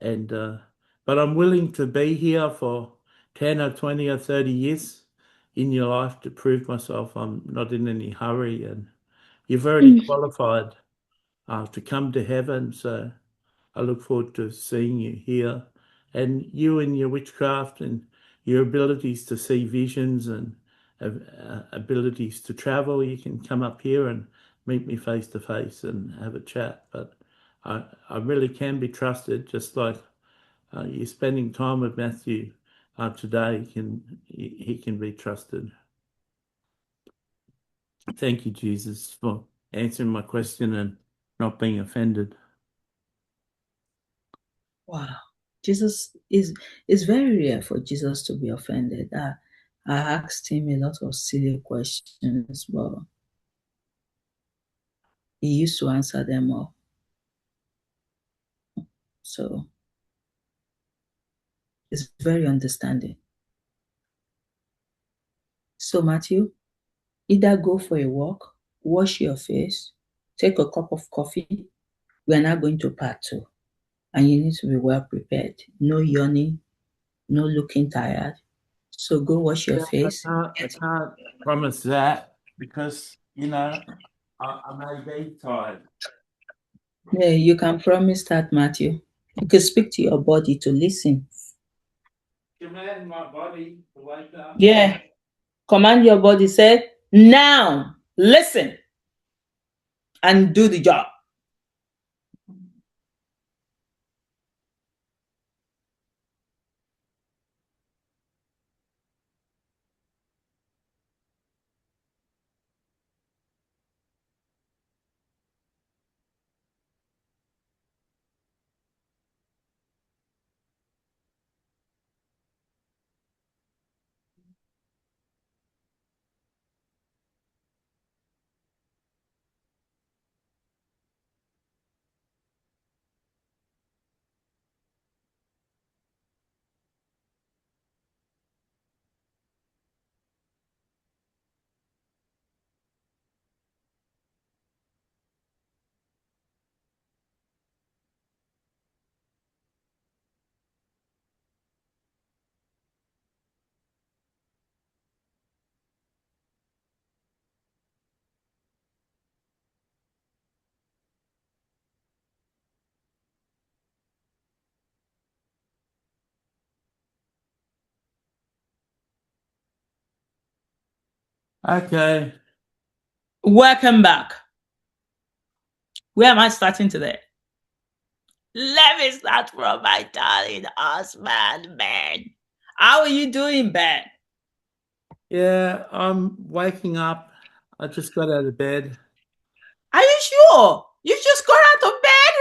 And but I'm willing to be here for 10 or 20 or 30 years in your life to prove myself. I'm not in any hurry, and you've already Mm. qualified to come to heaven. So I look forward to seeing you here, and you and your witchcraft and your abilities to see visions and abilities to travel. You can come up here and meet me face to face and have a chat. But I really can be trusted, just like you're spending time with Matthew today. He can be trusted. Thank you, Jesus, for answering my question and not being offended. Wow. Jesus is very rare for Jesus to be offended. I asked him a lot of silly questions, but he used to answer them all. So it's very understanding. So, Matthew, Either go for a walk, wash your face, take a cup of coffee. We are now going to part two. And you need to be well prepared. No yawning, no looking tired. So go wash your face. I can't promise that because, I may be tired. Yeah, you can promise that, Matthew. You can speak to your body to listen. Command my body to wake up. Yeah. Command your body, say, now, listen and do the job. Okay. Welcome back. Where am I starting today? Let me start from my darling husband, Ben. How are you doing, Ben? Yeah, I'm waking up. I just got out of bed. Are you sure? You just got out of bed?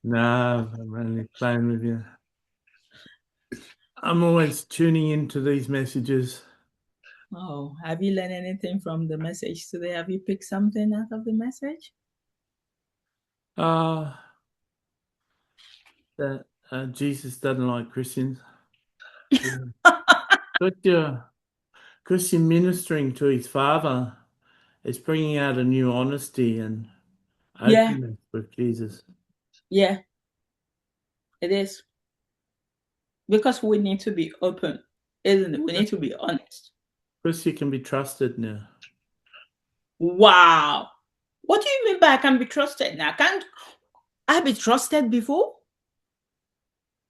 No, I'm only playing with you. I'm always tuning into these messages. Oh, have you learned anything from the message today? Have you picked something out of the message? Uh, that Jesus doesn't like Christians. But Christian ministering to his Father is bringing out a new honesty and Yeah, openness with Jesus. yeah, it is. Because we need to be open, isn't it? We need to be honest. Christian can be trusted now. Wow. What do you mean by I can be trusted now? Can't I be trusted before?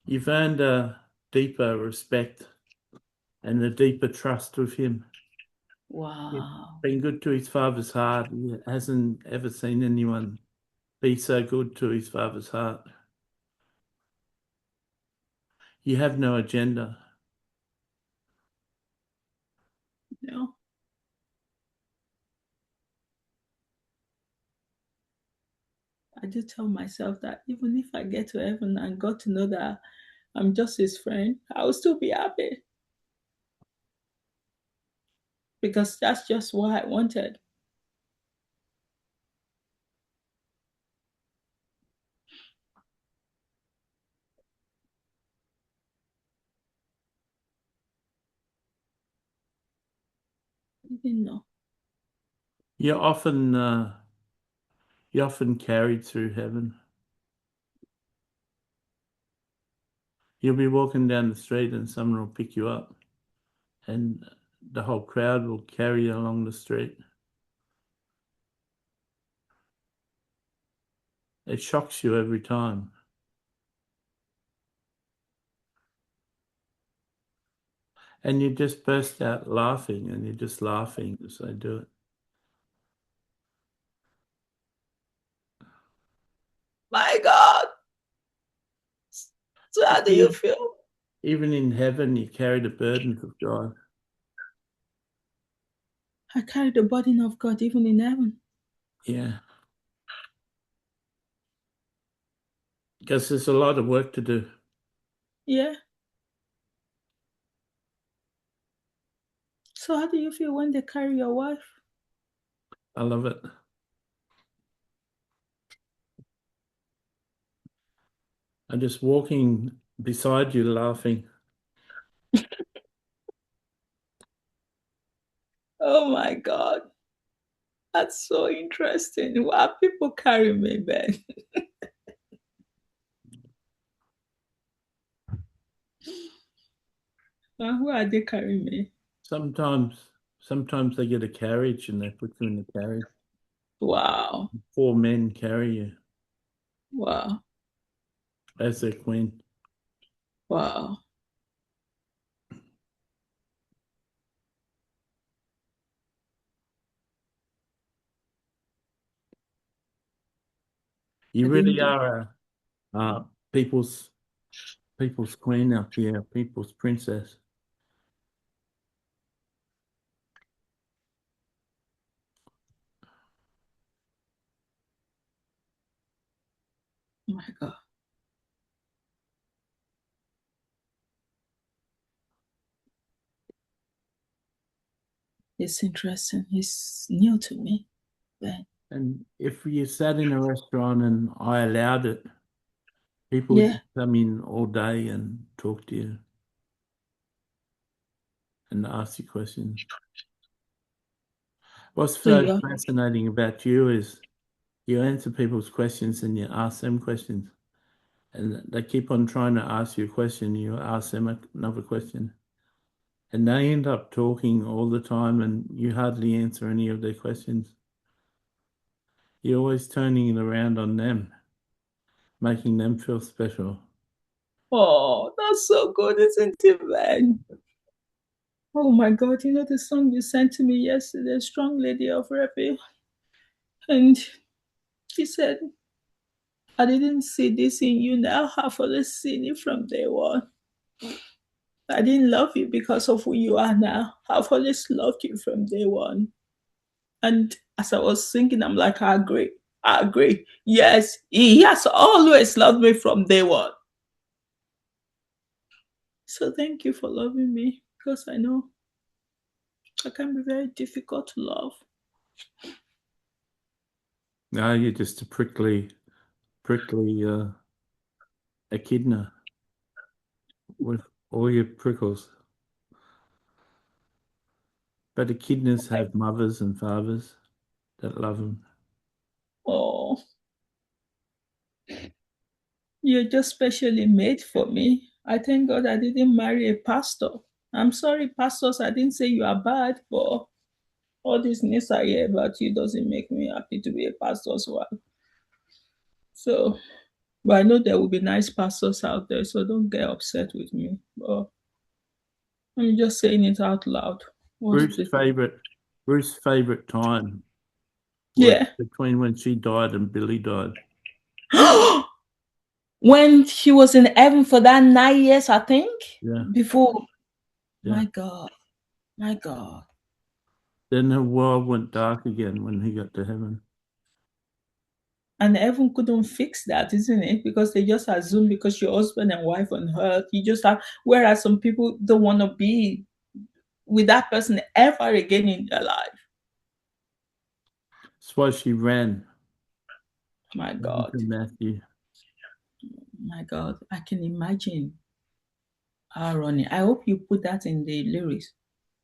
You've earned a deeper respect and a deeper trust with him. He's Wow. been good to his Father's heart. He hasn't ever seen anyone be so good to his Father's heart. You have no agenda. No. I do tell myself that even if I get to heaven and got to know that I'm just his friend, I will still be happy. Because that's just what I wanted. I didn't know. You're often carried through heaven. You'll be walking down the street and someone will pick you up, and the whole crowd will carry you along the street. It shocks you every time. And you just burst out laughing, and you're just laughing as they do it. My God. So how do you feel? Even in heaven, you carry the burdens of God. I carry the burden of God even in heaven. Yeah. Because there's a lot of work to do. Yeah. So how do you feel when they carry your wife? I love it. I'm just walking beside you laughing. Oh my God. That's so interesting. Why people carry me, Ben? Who are they carrying me? Sometimes they get a carriage and they put you in the carriage. Wow. 4 men carry you Wow. as their queen. Wow. You I didn't really do. are people's people's queen up here, people's princess. Oh my God. It's interesting. It's new to me. Ben. And if you sat in a restaurant and I allowed it, people would Yeah. just come in all day and talk to you and ask you questions. What's So so you're fascinating about you is you answer people's questions and you ask them questions. And they keep on trying to ask you a question, you ask them another question. And they end up talking all the time and you hardly answer any of their questions. You're always turning it around on them, making them feel special. oh, that's so good, isn't it, Ben? Oh my God, you know the song you sent to me yesterday, Strong Lady of Redfield? And he said, I didn't see this in you now. I've always seen it from day one. I didn't love you because of who you are now. I've always loved you from day one. And as I was singing, I'm like, I agree. I agree. Yes, he has always loved me from day one. So thank you for loving me because I know I can be very difficult to love. No, you're just a prickly echidna with all your prickles. But echidnas have mothers and fathers that love them. Oh, you're just specially made for me. I thank God I didn't marry a pastor. I'm sorry, pastors, I didn't say you are bad, but all these news I hear about you doesn't make me happy to be a pastor's wife. So, but I know there will be nice pastors out there, so don't get upset with me. But I'm just saying it out loud. What's Ruth's the favorite Ruth's favorite time was yeah? between when she died and Billy died. When she was in heaven for that 9 years, I think, Yeah, before. yeah. My God, my God. Then her world went dark again when he got to heaven. And heaven couldn't fix that, isn't it? Because they just assume because your husband and wife on earth, you just have. Whereas some people don't want to be with that person ever again in their life. That's why she ran My to God, Matthew. my God, I can imagine her running. I hope you put that in the lyrics.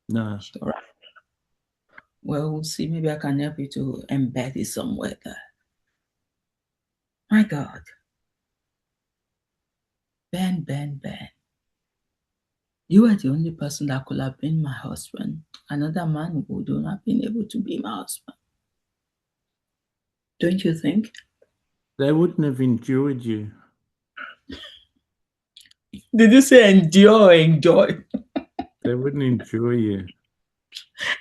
No. All right. Well, we'll see. Maybe I can help you to embed it somewhere there. My God. Ben, Ben, Ben. You are the only person that could have been my husband. Another man would not have been able to be my husband. Don't you think? They wouldn't have endured you. Did you say endure or enjoy? They wouldn't endure you.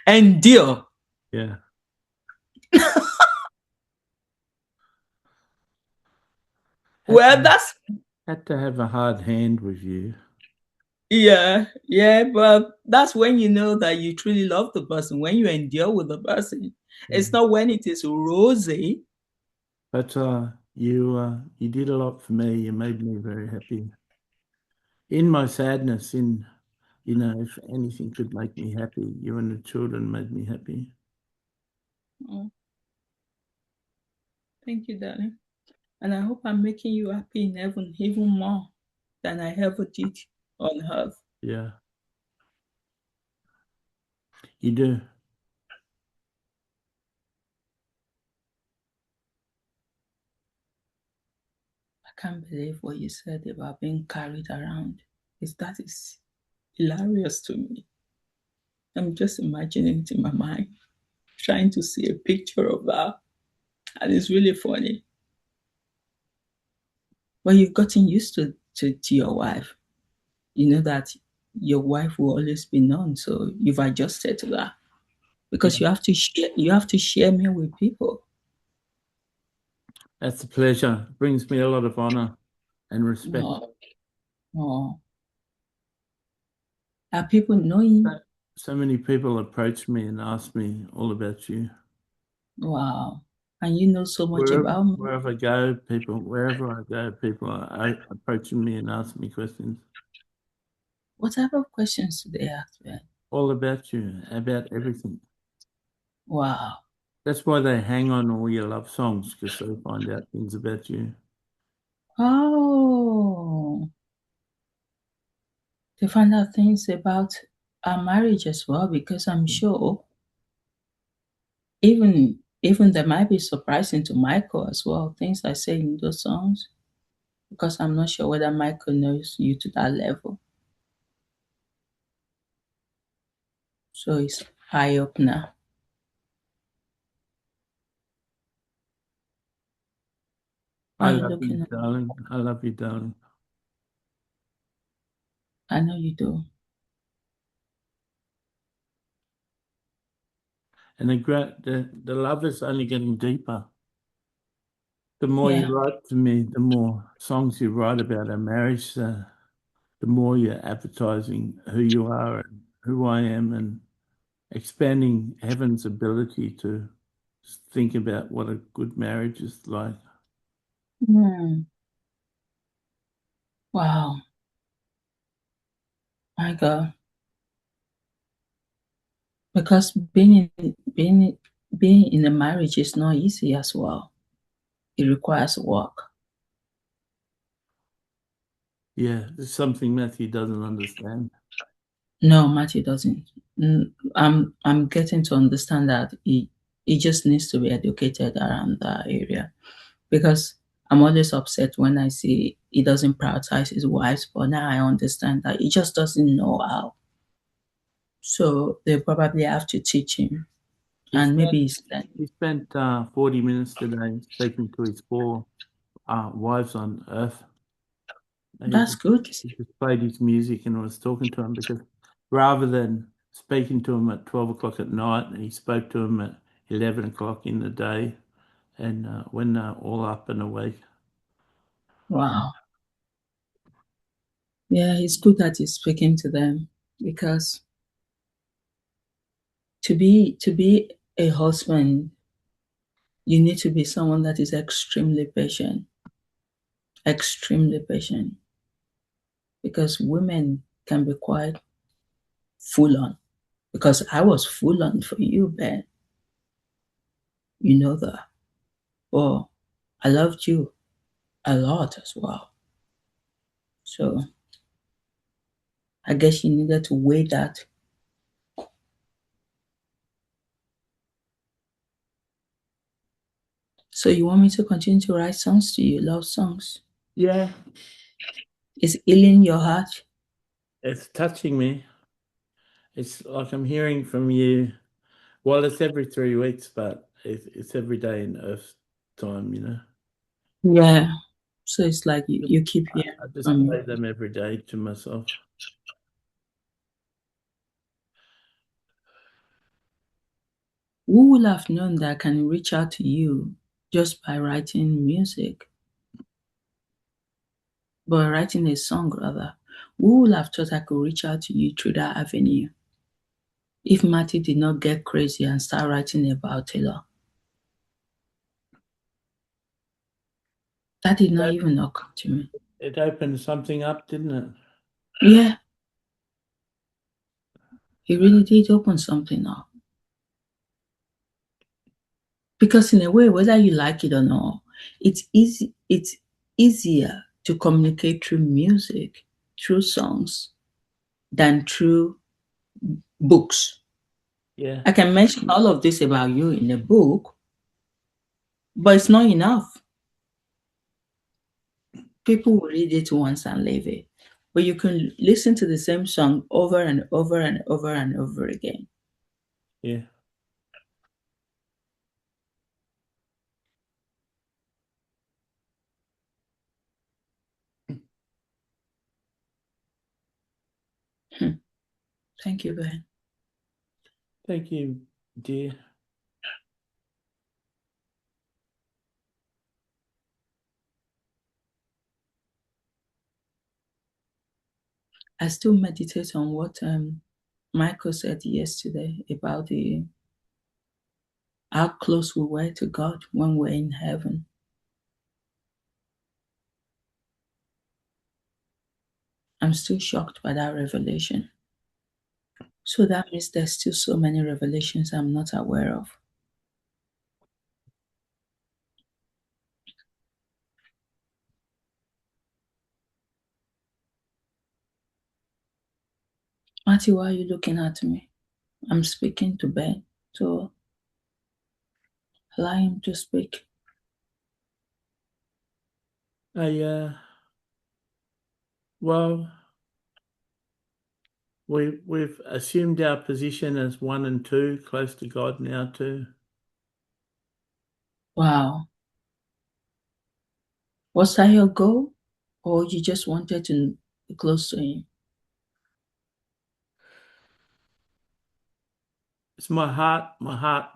Endure. Yeah. Had Well, to, that's had to have a hard hand with you. yeah, but that's when you know that you truly love the person, when you endure with the person. It's Mm. not when it is rosy. But you did a lot for me. You made me very happy. In my sadness, if anything could make me happy, you and the children made me happy. Oh, thank you, darling. And I hope I'm making you happy in heaven even more than I ever did on earth. Yeah, you do. can't believe what you said about being carried around. That is hilarious to me. I'm just imagining it in my mind, trying to see a picture of that. And it's really funny. But you've gotten used to your wife. You know that your wife will always be known, so you've adjusted to that. Because Yeah, you have to share me with people. that's a pleasure. It brings me a lot of honor and respect. Oh, oh. Are people knowing? So many people approach me and ask me all about you. Wow. And you know so much Wherever, about me. wherever I go, people are approaching me and asking me questions. What type of questions do they ask me? All about you, about everything. Wow. That's why they hang on all your love songs, because they find out things about you. Oh. They find out things about our marriage as well, because I'm sure even that might be surprising to Michael as well, things I say in those songs, because I'm not sure whether Michael knows you to that level. So it's high up now. Why I are you love you, looking at me? darling. I love you, darling. I know you do. And the love is only getting deeper. The more you Yeah. write to me, the more songs you write about our marriage, the more you're advertising who you are and who I am, and expanding heaven's ability to think about what a good marriage is like. Hmm. Wow. My God. Because being in a marriage is not easy as well. It requires work. Yeah, it's something Matthew doesn't understand. No, Matthew doesn't. I'm getting to understand that he just needs to be educated around that area, because I'm always upset when I see he doesn't prioritize his wives. But now I understand that he just doesn't know how. So they probably have to teach him, He and spent maybe he's learning. he spent 40 minutes today speaking to his four wives on Earth. He That's just, good. he just played his music and was talking to him, because rather than speaking to him at 12 o'clock at night, he spoke to him at 11 o'clock in the day, and when they're all up and awake. Wow. Yeah, it's good that he's speaking to them, because to be a husband, you need to be someone that is extremely patient. Extremely patient. Because women can be quite full on. Because I was full on for you, Ben. You know that. But I loved you a lot as well. So I guess you needed to weigh that. So you want me to continue to write songs to you, love songs? Yeah, Is healing your heart? it's touching me. It's like I'm hearing from you. Well, it's every 3 weeks, but it's every day in Earth time. Yeah. So it's like you keep I, hearing I just from me. play them every day to myself. Who would have known that I can reach out to you just by writing music? But writing a song rather. Who would have thought I could reach out to you through that avenue? If Matty did not get crazy and start writing about Taylor, that did not even occur to me. It opened something up, didn't it? Yeah, he really did open something up. Because in a way, whether you like it or not, it's easy. It's easier to communicate through music, through songs, than through books. Yeah. I can mention all of this about you in a book, but it's not enough. People will read it once and leave it. But you can listen to the same song over and over and over and over again. Yeah. Thank you, Ben. Thank you, dear. I still meditate on what Michael said yesterday about how close we were to God when we're in heaven. I'm still shocked by that revelation. So that means there's still so many revelations I'm not aware of. Matthew, why are you looking at me? I'm speaking to Ben, so allow him to speak. Well, we've assumed our position as 1 and 2, close to God now too. Wow. Was that your goal? Or you just wanted to be close to him? It's my heart. My heart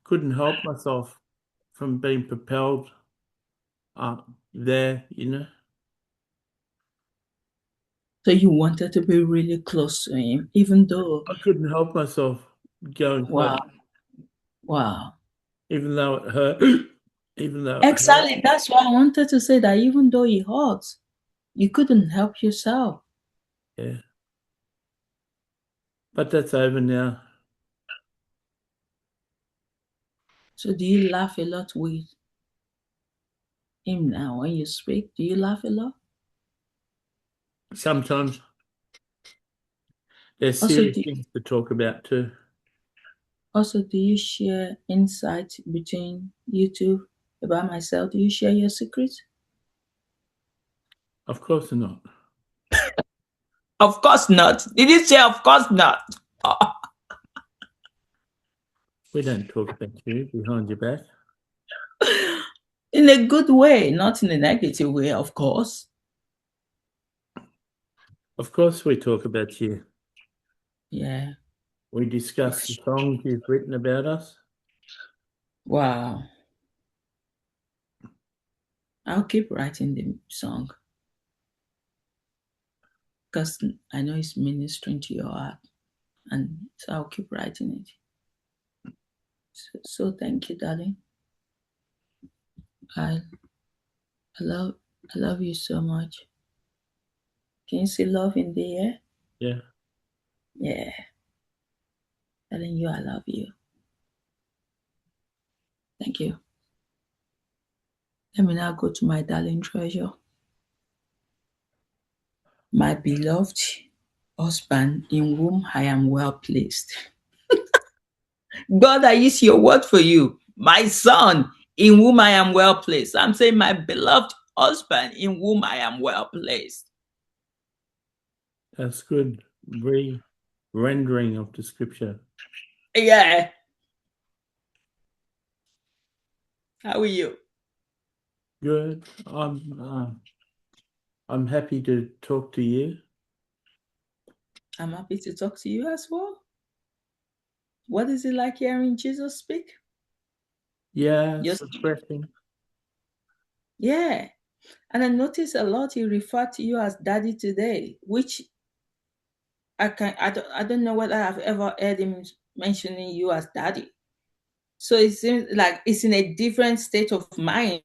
couldn't help myself from being propelled there, you know. So you wanted to be really close to him, even though, I couldn't help myself going close, wow, wow. even though it hurt. Even though it hurt. Exactly. That's why I wanted to say that even though it hurts, you couldn't help yourself. Yeah. But that's over now. So do you laugh a lot with him now when you speak? Do you laugh a lot? Sometimes there's Also, serious do things to talk about too. also do you share insights between you two about myself? Do you share your secrets? Of course not. Of course not. Did you say of course not? We don't talk about you behind your back. In a good way, not in a negative way, of course. Of course we talk about you. Yeah. We discuss the songs you've written about us. Wow. I'll keep writing the song because I know it's ministering to your heart. And so I'll keep writing it. So thank you, darling. I love you so much. Can you see love in the air? Yeah. Yeah. Telling you I love you. Thank you. Let me now go to my darling treasure. My beloved husband in whom I am well pleased. God, I use your word for you. My son in whom I am well pleased. I'm saying my beloved husband in whom I am well pleased. That's good. Re-rendering of the scripture. Yeah. How are you? Good. I'm happy to talk to you. I'm happy to talk to you as well. What is it like hearing Jesus speak? Yeah, it's Yes. refreshing. Yeah. And I noticed a lot he referred to you as daddy today, which I don't know whether I've ever heard him mentioning you as daddy. So it seems like it's in a different state of mind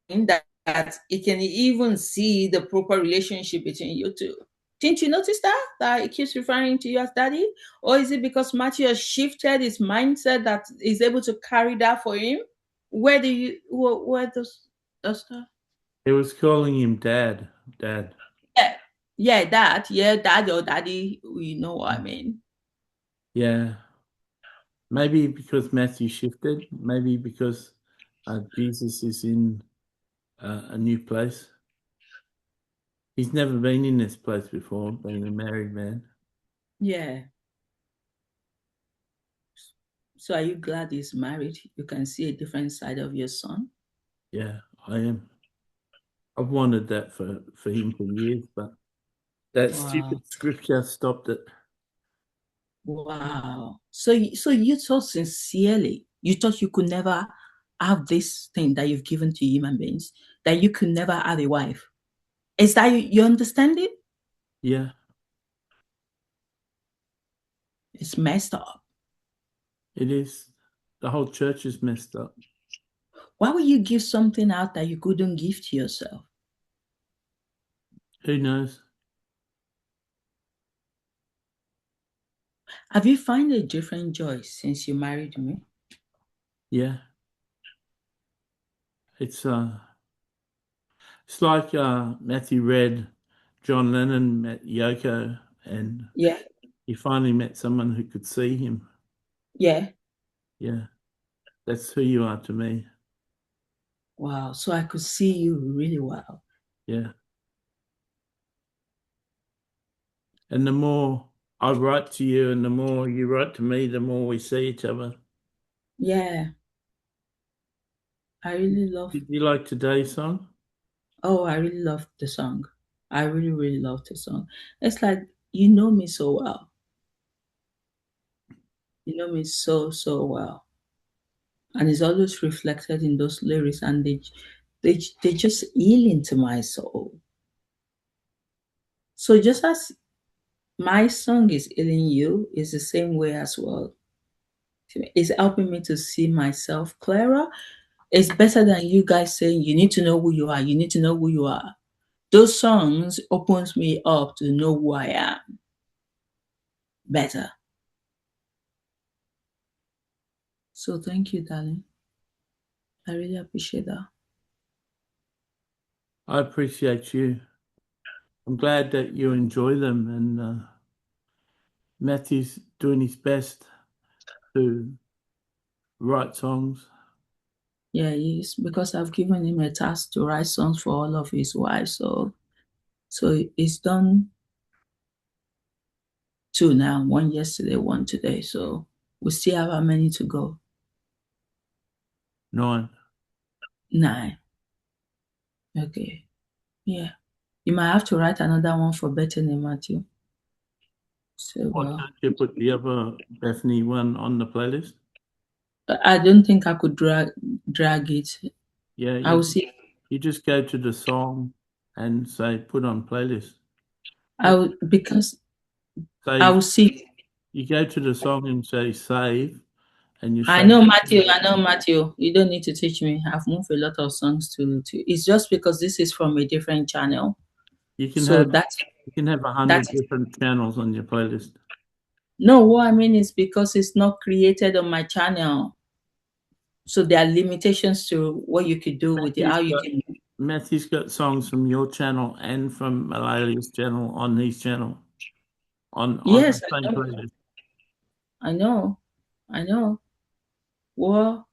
that it can even see the proper relationship between you two. Didn't you notice that it keeps referring to you as daddy? Or is it because Matthew has shifted his mindset that is able to carry that for him? Where does that? It was calling him Dad. Dad. Yeah, yeah, dad or daddy, you know what I mean. Yeah. Maybe because Matthew shifted. Maybe because Jesus is in a new place. He's never been in this place before, being a married man. Yeah. So are you glad he's married? You can see a different side of your son. Yeah, I am. I've wanted that for him for years, but that Wow. stupid scripture stopped it. Wow. So you thought sincerely, you thought you could never have this thing that you've given to human beings, that you could never have a wife. Is that you understand it? Yeah, It's messed up. it is. The whole church is messed up. Why would you give something out that you couldn't give to yourself? Who knows? Have you found a different joy since you married me? Yeah, it's it's like Matthew read John Lennon met Yoko, and Yeah. he finally met someone who could see him. Yeah. Yeah, that's who you are to me. Wow. So I could see you really well. Yeah, and the more I write to you, and the more you write to me, the more we see each other. Yeah. I really love. Did you like today's song? Oh, I really love the song. I really, really love the song. It's like you know me so well. You know me so, so well. And it's always reflected in those lyrics, and they just heal into my soul. So just as my song is healing you, is the same way as well. It's helping me to see myself clearer. It's better than you guys saying you need to know who you are. You need to know who you are. Those songs opens me up to know who I am better. So thank you, darling. I really appreciate that. I appreciate you. I'm glad that you enjoy them, and Matthew's doing his best to write songs. Yeah, he's because I've given him a task to write songs for all of his wives. So he's done two now, one yesterday, one today. So we still have how many to go? 9. 9. Okay. Yeah. You might have to write another one for Bethany, Matthew. So Why well. can't you put the other Bethany one on the playlist? I don't think I could drag it. Yeah, I will see. you just go to the song and say put on playlist. I will because I Save. will see. You go to the song and say save, and you I save. know Matthew. I know Matthew. You don't need to teach me. I've moved a lot of songs to. It's just because this is from a different channel. You can So have that's 100 that's different channels on your playlist. no. What I mean is because it's not created on my channel. So there are limitations to what you could do with it. Matthew's How you got can. Matthew's got songs from your channel and from Malalia's channel on his channel on the Yes, same I know. playlist. I know. I know. Well,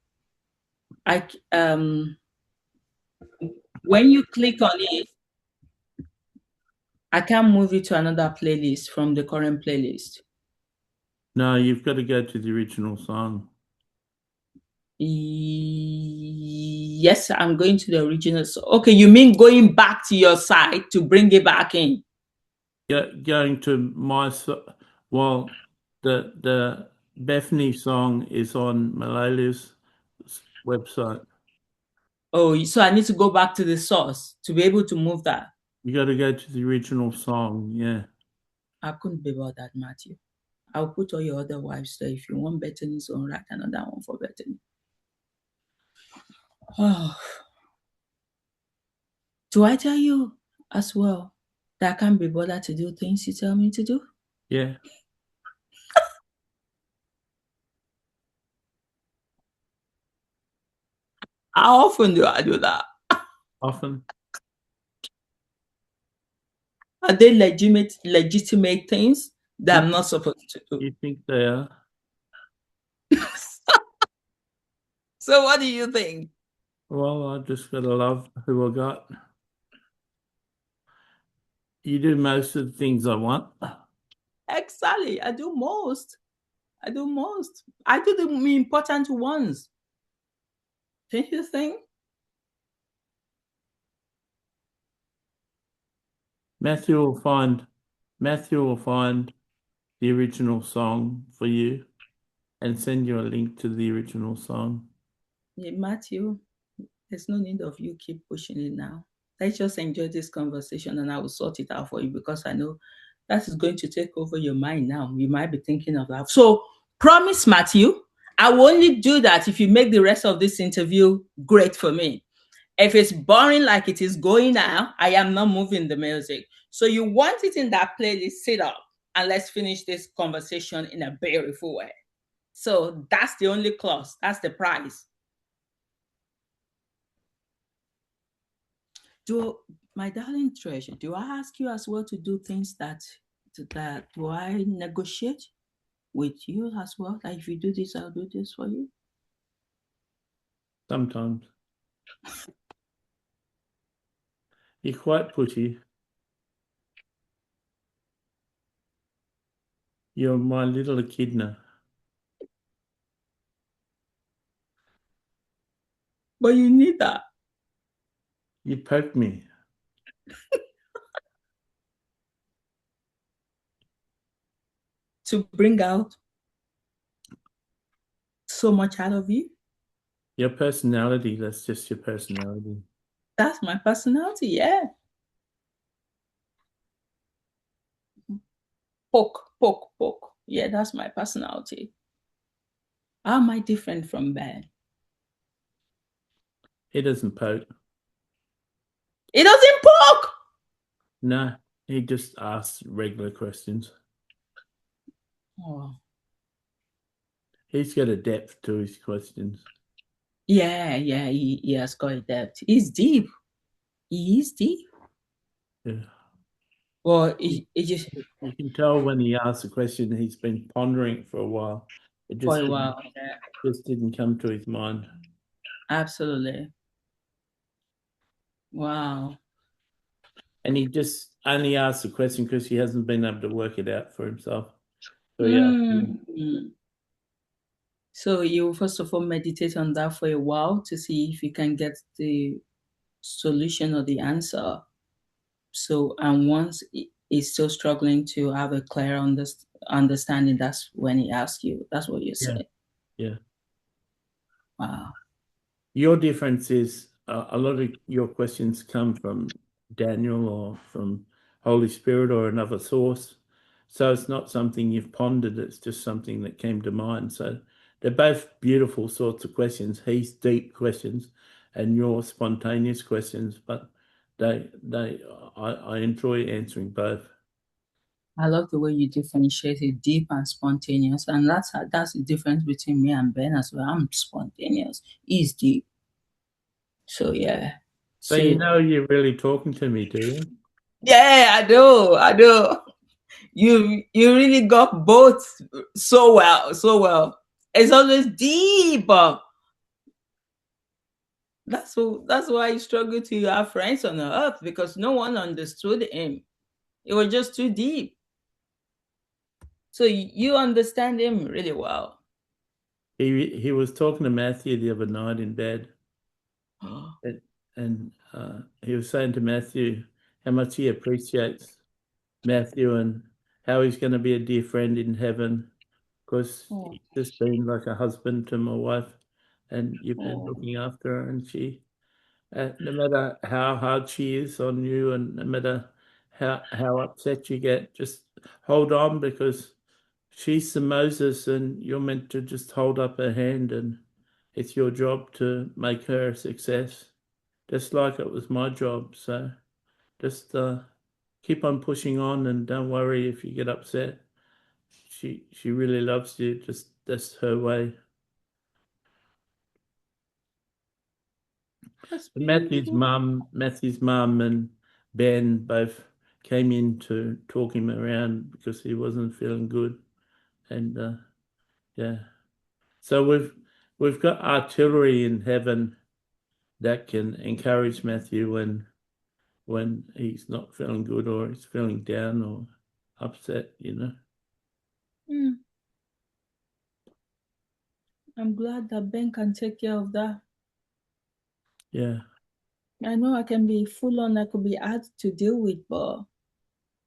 when you click on it, I can't move it to another playlist from the current playlist. No, you've got to go to the original song. Yes, I'm going to the original. So, okay, you mean going back to your site to bring it back in? Going to well, the Bethany song is on Malalia's website. Oh, so I need to go back to the source to be able to move that. You got to go to the original song. Yeah. I couldn't be about that, Matthew. I'll put all your other wives there. If you want Bethany's song, write another one for Bethany. Oh, do I tell you as well that I can't be bothered to do things you tell me to do? Yeah. How often do I do that? Often. Are they legitimate things that You I'm not supposed to do? you think they are? So what do you think? Well, I just got to love who I got. You do most of the things I want. Exactly. I do most. I do most. I do the important ones. Don't you think? Matthew will find the original song for you and send you a link to the original song. Yeah, Matthew, there's no need of you keep pushing it now. Let's just enjoy this conversation and I will sort it out for you because I know that is going to take over your mind now. You might be thinking of that. So promise, Matthew, I will only do that if you make the rest of this interview great for me. If it's boring like it is going now, I am not moving the music. So you want it in that playlist, sit up and let's finish this conversation in a beautiful way. So that's the only clause. That's the price. Do my darling treasure, do I ask you as well to do things that do I negotiate with you as well? Like if you do this, I'll do this for you. Sometimes. You're quite pushy. You're my little echidna. But you need that You poke me. to bring out so much out of you. Your personality, that's just your personality. That's my personality, yeah. Poke, poke, poke. Yeah, that's my personality. How am I different from Ben? He doesn't poke. He doesn't poke. No, he just asks regular questions. Oh. He's got a depth to his questions. Yeah, he has got a depth. He's deep. He is deep. Yeah. Well, he just You can tell when he asks a question, he's been pondering it for a while. It for a while. Yeah. just didn't come to his mind. Absolutely. Wow. And he just only asked the question because he hasn't been able to work it out for himself. So yeah, Mm. So you first of all meditate on that for a while to see if you can get the solution or the answer. So and once he's still struggling to have a clear understanding, that's when he asks you. That's what you yeah, say. yeah. Wow. Your difference is a lot of your questions come from Daniel or from Holy Spirit or another source. So it's not something you've pondered, it's just something that came to mind. So they're both beautiful sorts of questions. He's deep questions and your spontaneous questions, but I enjoy answering both. I love the way you differentiate it, deep and spontaneous, and that's the difference between me and Ben as well. I'm spontaneous, he's deep. So yeah. So you So know you're really talking to me, do you? yeah, I do. You really got both so well, so well. It's always deep. That's why he struggled to have friends on earth because no one understood him. It was just too deep. So you understand him really well. He was talking to Matthew the other night in bed. And he was saying to Matthew how much he appreciates Matthew and how he's going to be a dear friend in heaven because Oh, he's just been like a husband to my wife and you've been oh, looking after her and she, no matter how hard she is on you and no matter how upset you get, just hold on because she's the Moses and you're meant to just hold up her hand and it's your job to make her a success just like it was my job. So just keep on pushing on and don't worry if you get upset. She really loves you. Just that's her way. that's beautiful. Matthew's mum and Ben both came in to talk him around because he wasn't feeling good. And yeah. So we've got artillery in heaven that can encourage Matthew when he's not feeling good or he's feeling down or upset, you know. I'm glad that Ben can take care of that. Yeah. I know I can be full on, I could be hard to deal with, but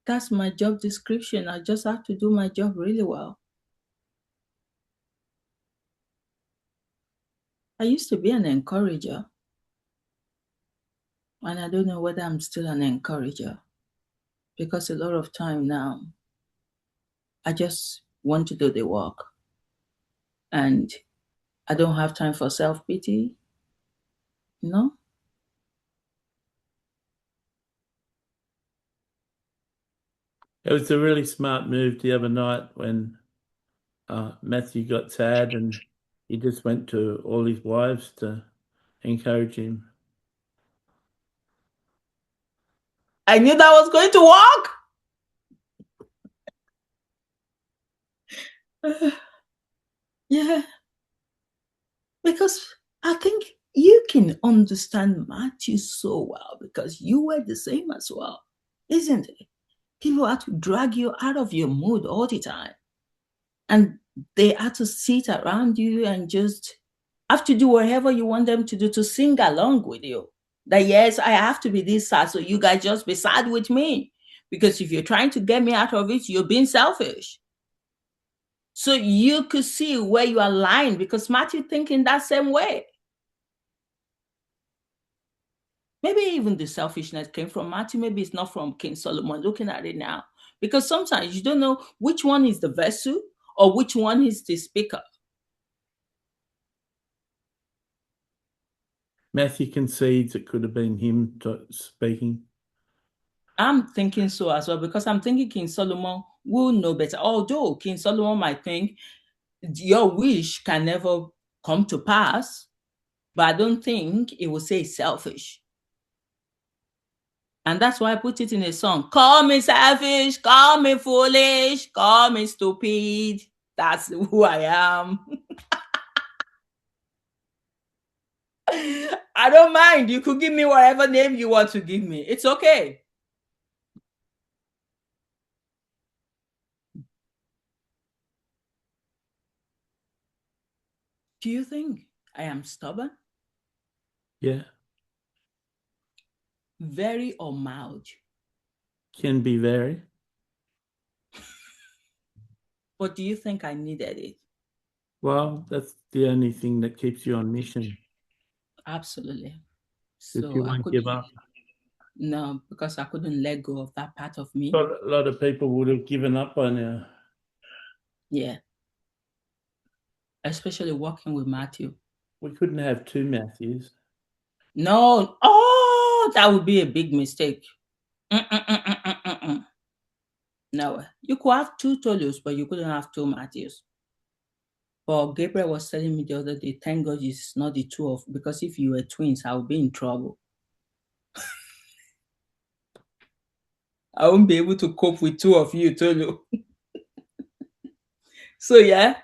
that's my job description. I just have to do my job really well. I used to be an encourager, and I don't know whether I'm still an encourager, because a lot of time now, I just want to do the work, and I don't have time for self-pity, you know? It was a really smart move the other night when Matthew got sad and he just went to all his wives to encourage him. I knew that was going to work. Yeah, because I think you can understand Matthew so well because you were the same as well, isn't it? People had to drag you out of your mood all the time. And they had to sit around you and just have to do whatever you want them to do to sing along with you. That, yes, I have to be this sad, so you guys just be sad with me. Because if you're trying to get me out of it, you're being selfish. So you could see where you are lying because Matthew thinking that same way. Maybe even the selfishness came from Matthew. Maybe it's not from King Solomon. Looking at it now, because sometimes you don't know which one is the vessel or which one is the speaker. Matthew concedes it could have been him speaking. I'm thinking so as well, because I'm thinking King Solomon will know better. Although King Solomon might think your wish can never come to pass, but I don't think it will say it's selfish. And that's why I put it in a song. Call me selfish, call me foolish, call me stupid. That's who I am. I don't mind. You could give me whatever name you want to give me. It's okay. Do you think I am stubborn? Yeah. Very or mild? Can be very. But do you think I needed it? Well, that's the only thing that keeps you on mission. Absolutely. If you So I won't give couldn't. up. No, because I couldn't let go of that part of me. A lot of people would have given up by now. Yeah. Especially working with Matthew. We couldn't have two Matthews. No. Oh, that would be a big mistake. No. You could have two Tolus, but you couldn't have two Matthews. But Gabriel was telling me the other day, thank God it's not the two of, because if you were twins, I would be in trouble. I won't be able to cope with two of you, Tolu. So yeah,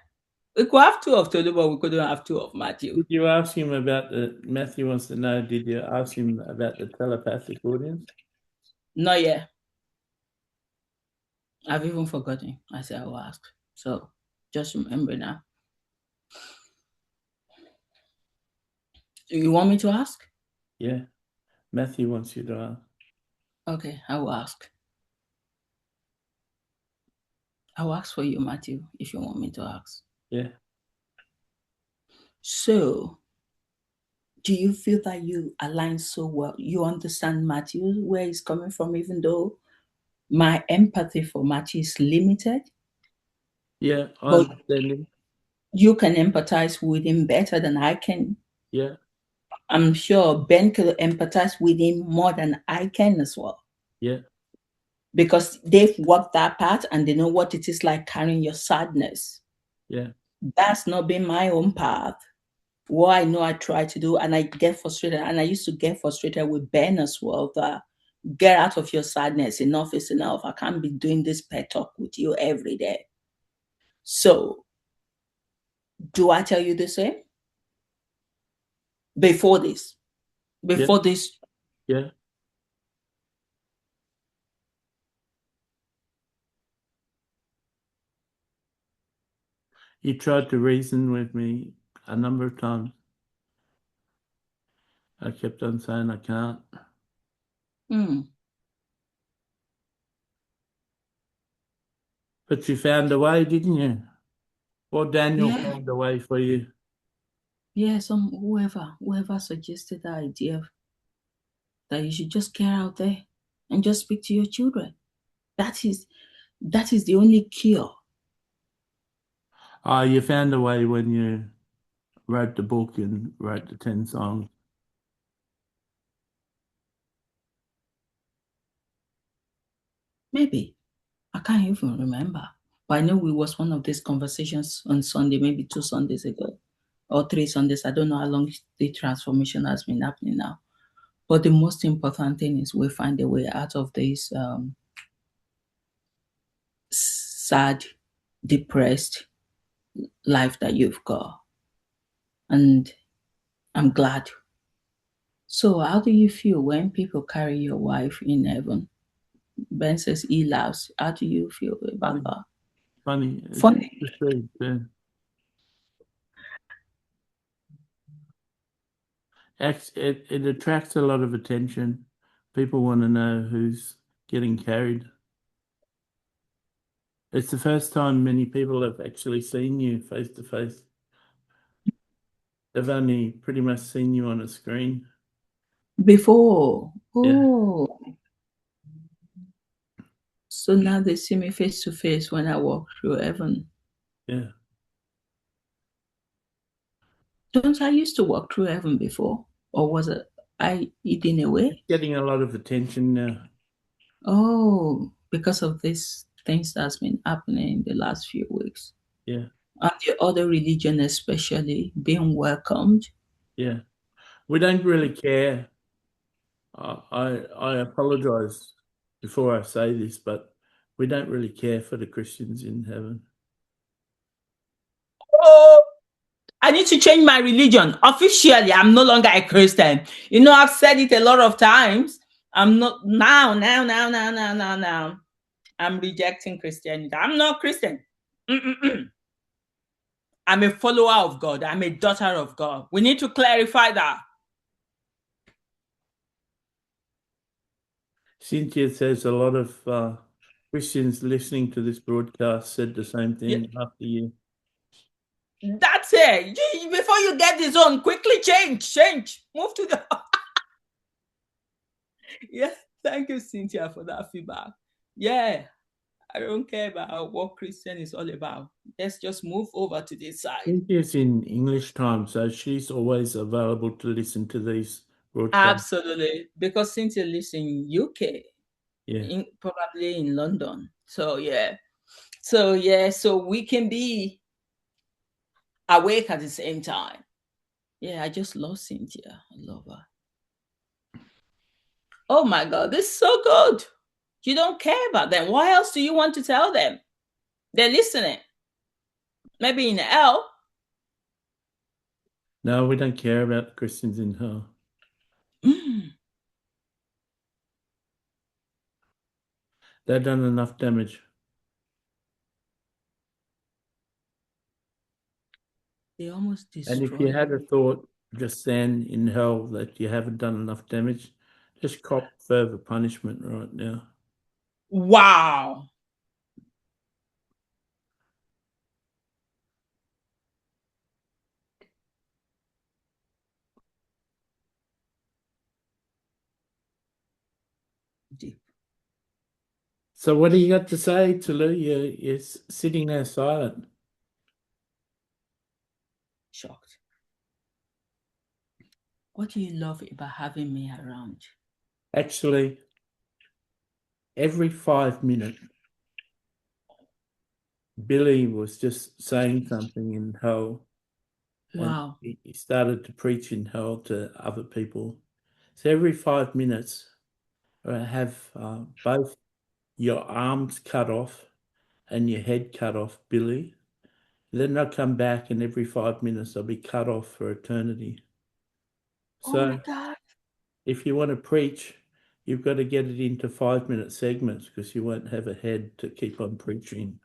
we could have two of Tolu, but we couldn't have two of Matthew. Did you ask him about Matthew wants to know, did you ask him about the telepathic audience? Not yet. I've even forgotten. I said I will ask. So just remember now. You want me to ask? Yeah. Matthew wants you to ask. Okay, I will ask. I'll ask for you, Matthew, if you want me to ask. Yeah. So, do you feel that you align so well? You understand Matthew, where he's coming from, even though my empathy for Matthew is limited? Yeah, I But understand him. you can empathize with him better than I can. Yeah. I'm sure Ben could empathize with him more than I can as well. Yeah. Because they've walked that path and they know what it is like carrying your sadness. Yeah. That's not been my own path. What I know I try to do, and I get frustrated, and I used to get frustrated with Ben as well, that get out of your sadness. Enough is enough. I can't be doing this pet talk with you every day. So, do I tell you the same? Before this? Yeah. Before this? Yeah. You tried to reason with me a number of times. I kept on saying I can't. But you found a way, didn't you? Or Daniel found a way for you. Yeah, whoever suggested the idea that you should just get out there and just speak to your children. That is the only cure. You found a way when you wrote the book and wrote the 10 songs. Maybe. I can't even remember. But I know it was one of these conversations on Sunday, maybe 2 Sundays ago or 3 Sundays. I don't know how long the transformation has been happening now. But the most important thing is we find a way out of this sad, depressed life that you've got. And I'm glad. So how do you feel when people carry your wife in heaven? Ben says he laughs. How do you feel about that? Funny. It attracts a lot of attention. People want to know who's getting carried. It's the first time many people have actually seen you face to face. They've only pretty much seen you on a screen. Before. Yeah. Oh. So now they see me face to face when I walk through heaven. Yeah. Don't I used to walk through heaven before? Or was it I hidden away? Getting a lot of attention now. Oh, because of these things that's been happening in the last few weeks. Yeah. And the other religion especially being welcomed. Yeah. We don't really care. I apologize before I say this, but we don't really care for the Christians in heaven. Oh, I need to change my religion. Officially, I'm no longer a Christian. You know, I've said it a lot of times. I'm not now. I'm rejecting Christianity. I'm not Christian. I'm a follower of God. I'm a daughter of God. We need to clarify that. Cynthia says a lot of Christians listening to this broadcast said the same thing after you. That's it. Before you get this on, quickly change. Move to the. Yeah, thank you, Cynthia, for that feedback. Yeah, I don't care about what Christian is all about. Let's just move over to this side. Cynthia's in English time, so she's always available to listen to these broadcasts. Absolutely, because Cynthia lives in UK, probably in London. So we can be awake at the same time. Yeah, I just love Cynthia. I love her. Oh my God, this is so good. You don't care about them. What else do you want to tell them? They're listening. Maybe in hell. No, we don't care about the Christians in hell. They've done enough damage. They almost destroyed. And if you had a thought just then in hell that you haven't done enough damage, just cop further punishment right now. Wow. Deep. So what do you got to say, Tolu? You're sitting there silent. Shocked. What do you love about having me around? Actually, every 5 minutes, Billy was just saying something in hell. Wow. And he started to preach in hell to other people. So every 5 minutes, I have both your arms cut off and your head cut off, Billy. Then they'll come back, and every 5 minutes they'll be cut off for eternity. Oh my God. If you want to preach, you've got to get it into 5-minute segments because you won't have a head to keep on preaching.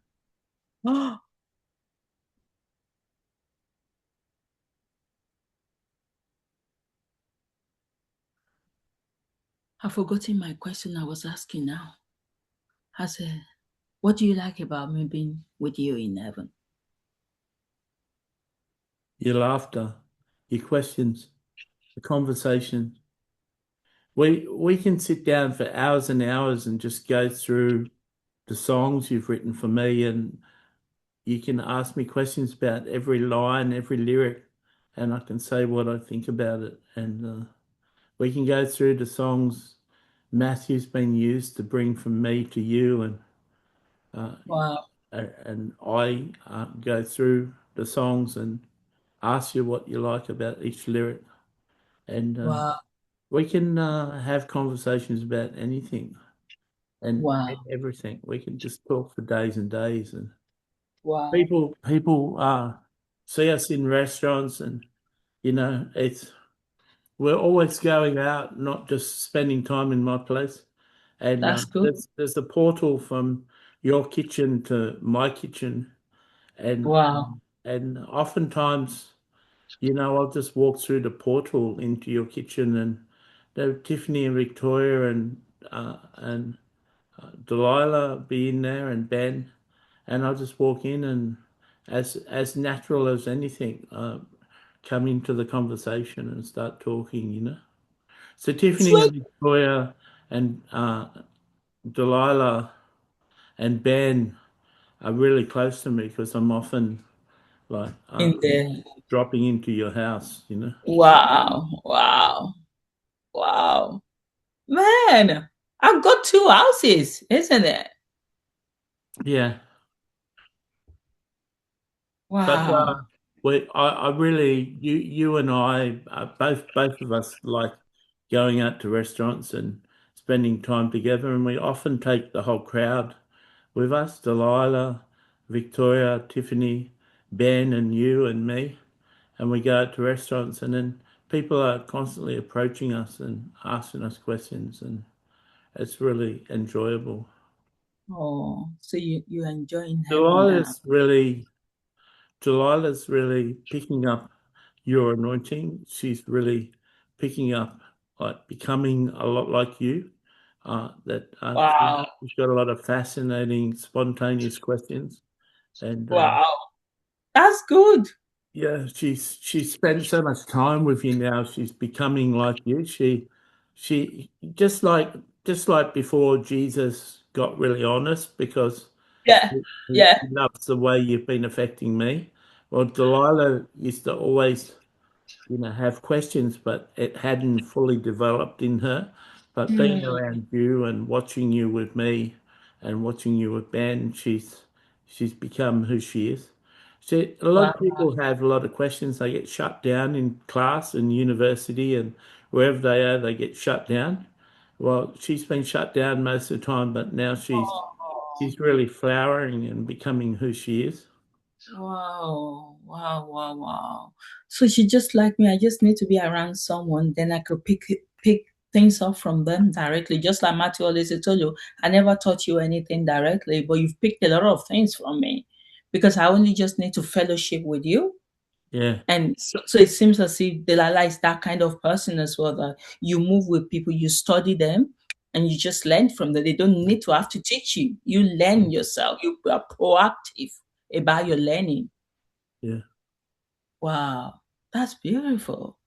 I've forgotten my question I was asking now. I said, what do you like about me being with you in heaven? Your laughter, your questions, the conversation. We can sit down for hours and hours and just go through the songs you've written for me, and you can ask me questions about every line, every lyric, and I can say what I think about it. And we can go through the songs Matthew's been used to bring from me to you, uh, Wow. and I go through the songs and ask you what you like about each lyric, and Wow. we can have conversations about anything and Wow. everything. We can just talk for days and days, and Wow. people see us in restaurants, and it's we're always going out, not just spending time in my place. And That's good. there's a portal from your kitchen to my kitchen, and Wow. and oftentimes, I'll just walk through the portal into your kitchen, and there Tiffany and Victoria and Delilah be in there, and Ben, and I'll just walk in, and as natural as anything, come into the conversation and start talking. So Tiffany Sweet. and Victoria and Delilah and Ben are really close to me because I'm often like In there. dropping into your house. Wow. Wow. Wow. Man, I've got two houses, isn't it? Yeah, but Wow. I really, you and I, both of us like going out to restaurants and spending time together, and we often take the whole crowd with us, Delilah, Victoria, Tiffany, Ben, and you and me, and we go out to restaurants, and then people are constantly approaching us and asking us questions, and it's really enjoyable. Oh, so you're enjoying heaven now. Delilah's really, Delilah's really picking up your anointing. She's really picking up, like becoming a lot like you. That Wow. she's got a lot of fascinating, spontaneous questions, and Wow. That's good. yeah, she's spent so much time with you now. She's becoming like you. She just like before Jesus got really honest because Yeah. he Yeah. loves the way you've been affecting me. Well, Delilah used to always have questions, but it hadn't fully developed in her. But being Hmm. around you and watching you with me and watching you with Ben, she's become who she is. See, a lot of Wow. people have a lot of questions. They get shut down in class and university and wherever they are, they get shut down. Well, she's been shut down most of the time, but now she's really flowering and becoming who she is. Wow. Wow. Wow. Wow. So she just like me. I just need to be around someone, then I could pick things up from them directly. Just like Matthew always told you, I never taught you anything directly, but you've picked a lot of things from me because I only just need to fellowship with you. Yeah, And so it seems as if Delilah is that kind of person as well, that you move with people, you study them, and you just learn from them. They don't need to have to teach you. You learn yourself. You are proactive about your learning. yeah. Wow, that's beautiful.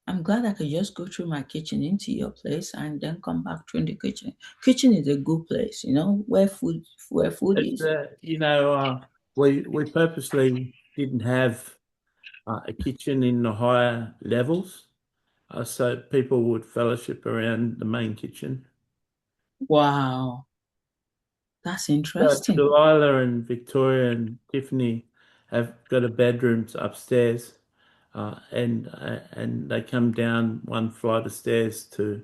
I'm glad I could just go through my kitchen into your place and then come back through the kitchen. Kitchen is a good place, where food It's is. we purposely didn't have a kitchen in the higher levels, so people would fellowship around the main kitchen. Wow, that's So interesting. Delilah and Victoria and Tiffany have got a bedrooms upstairs, and they come down one flight of stairs to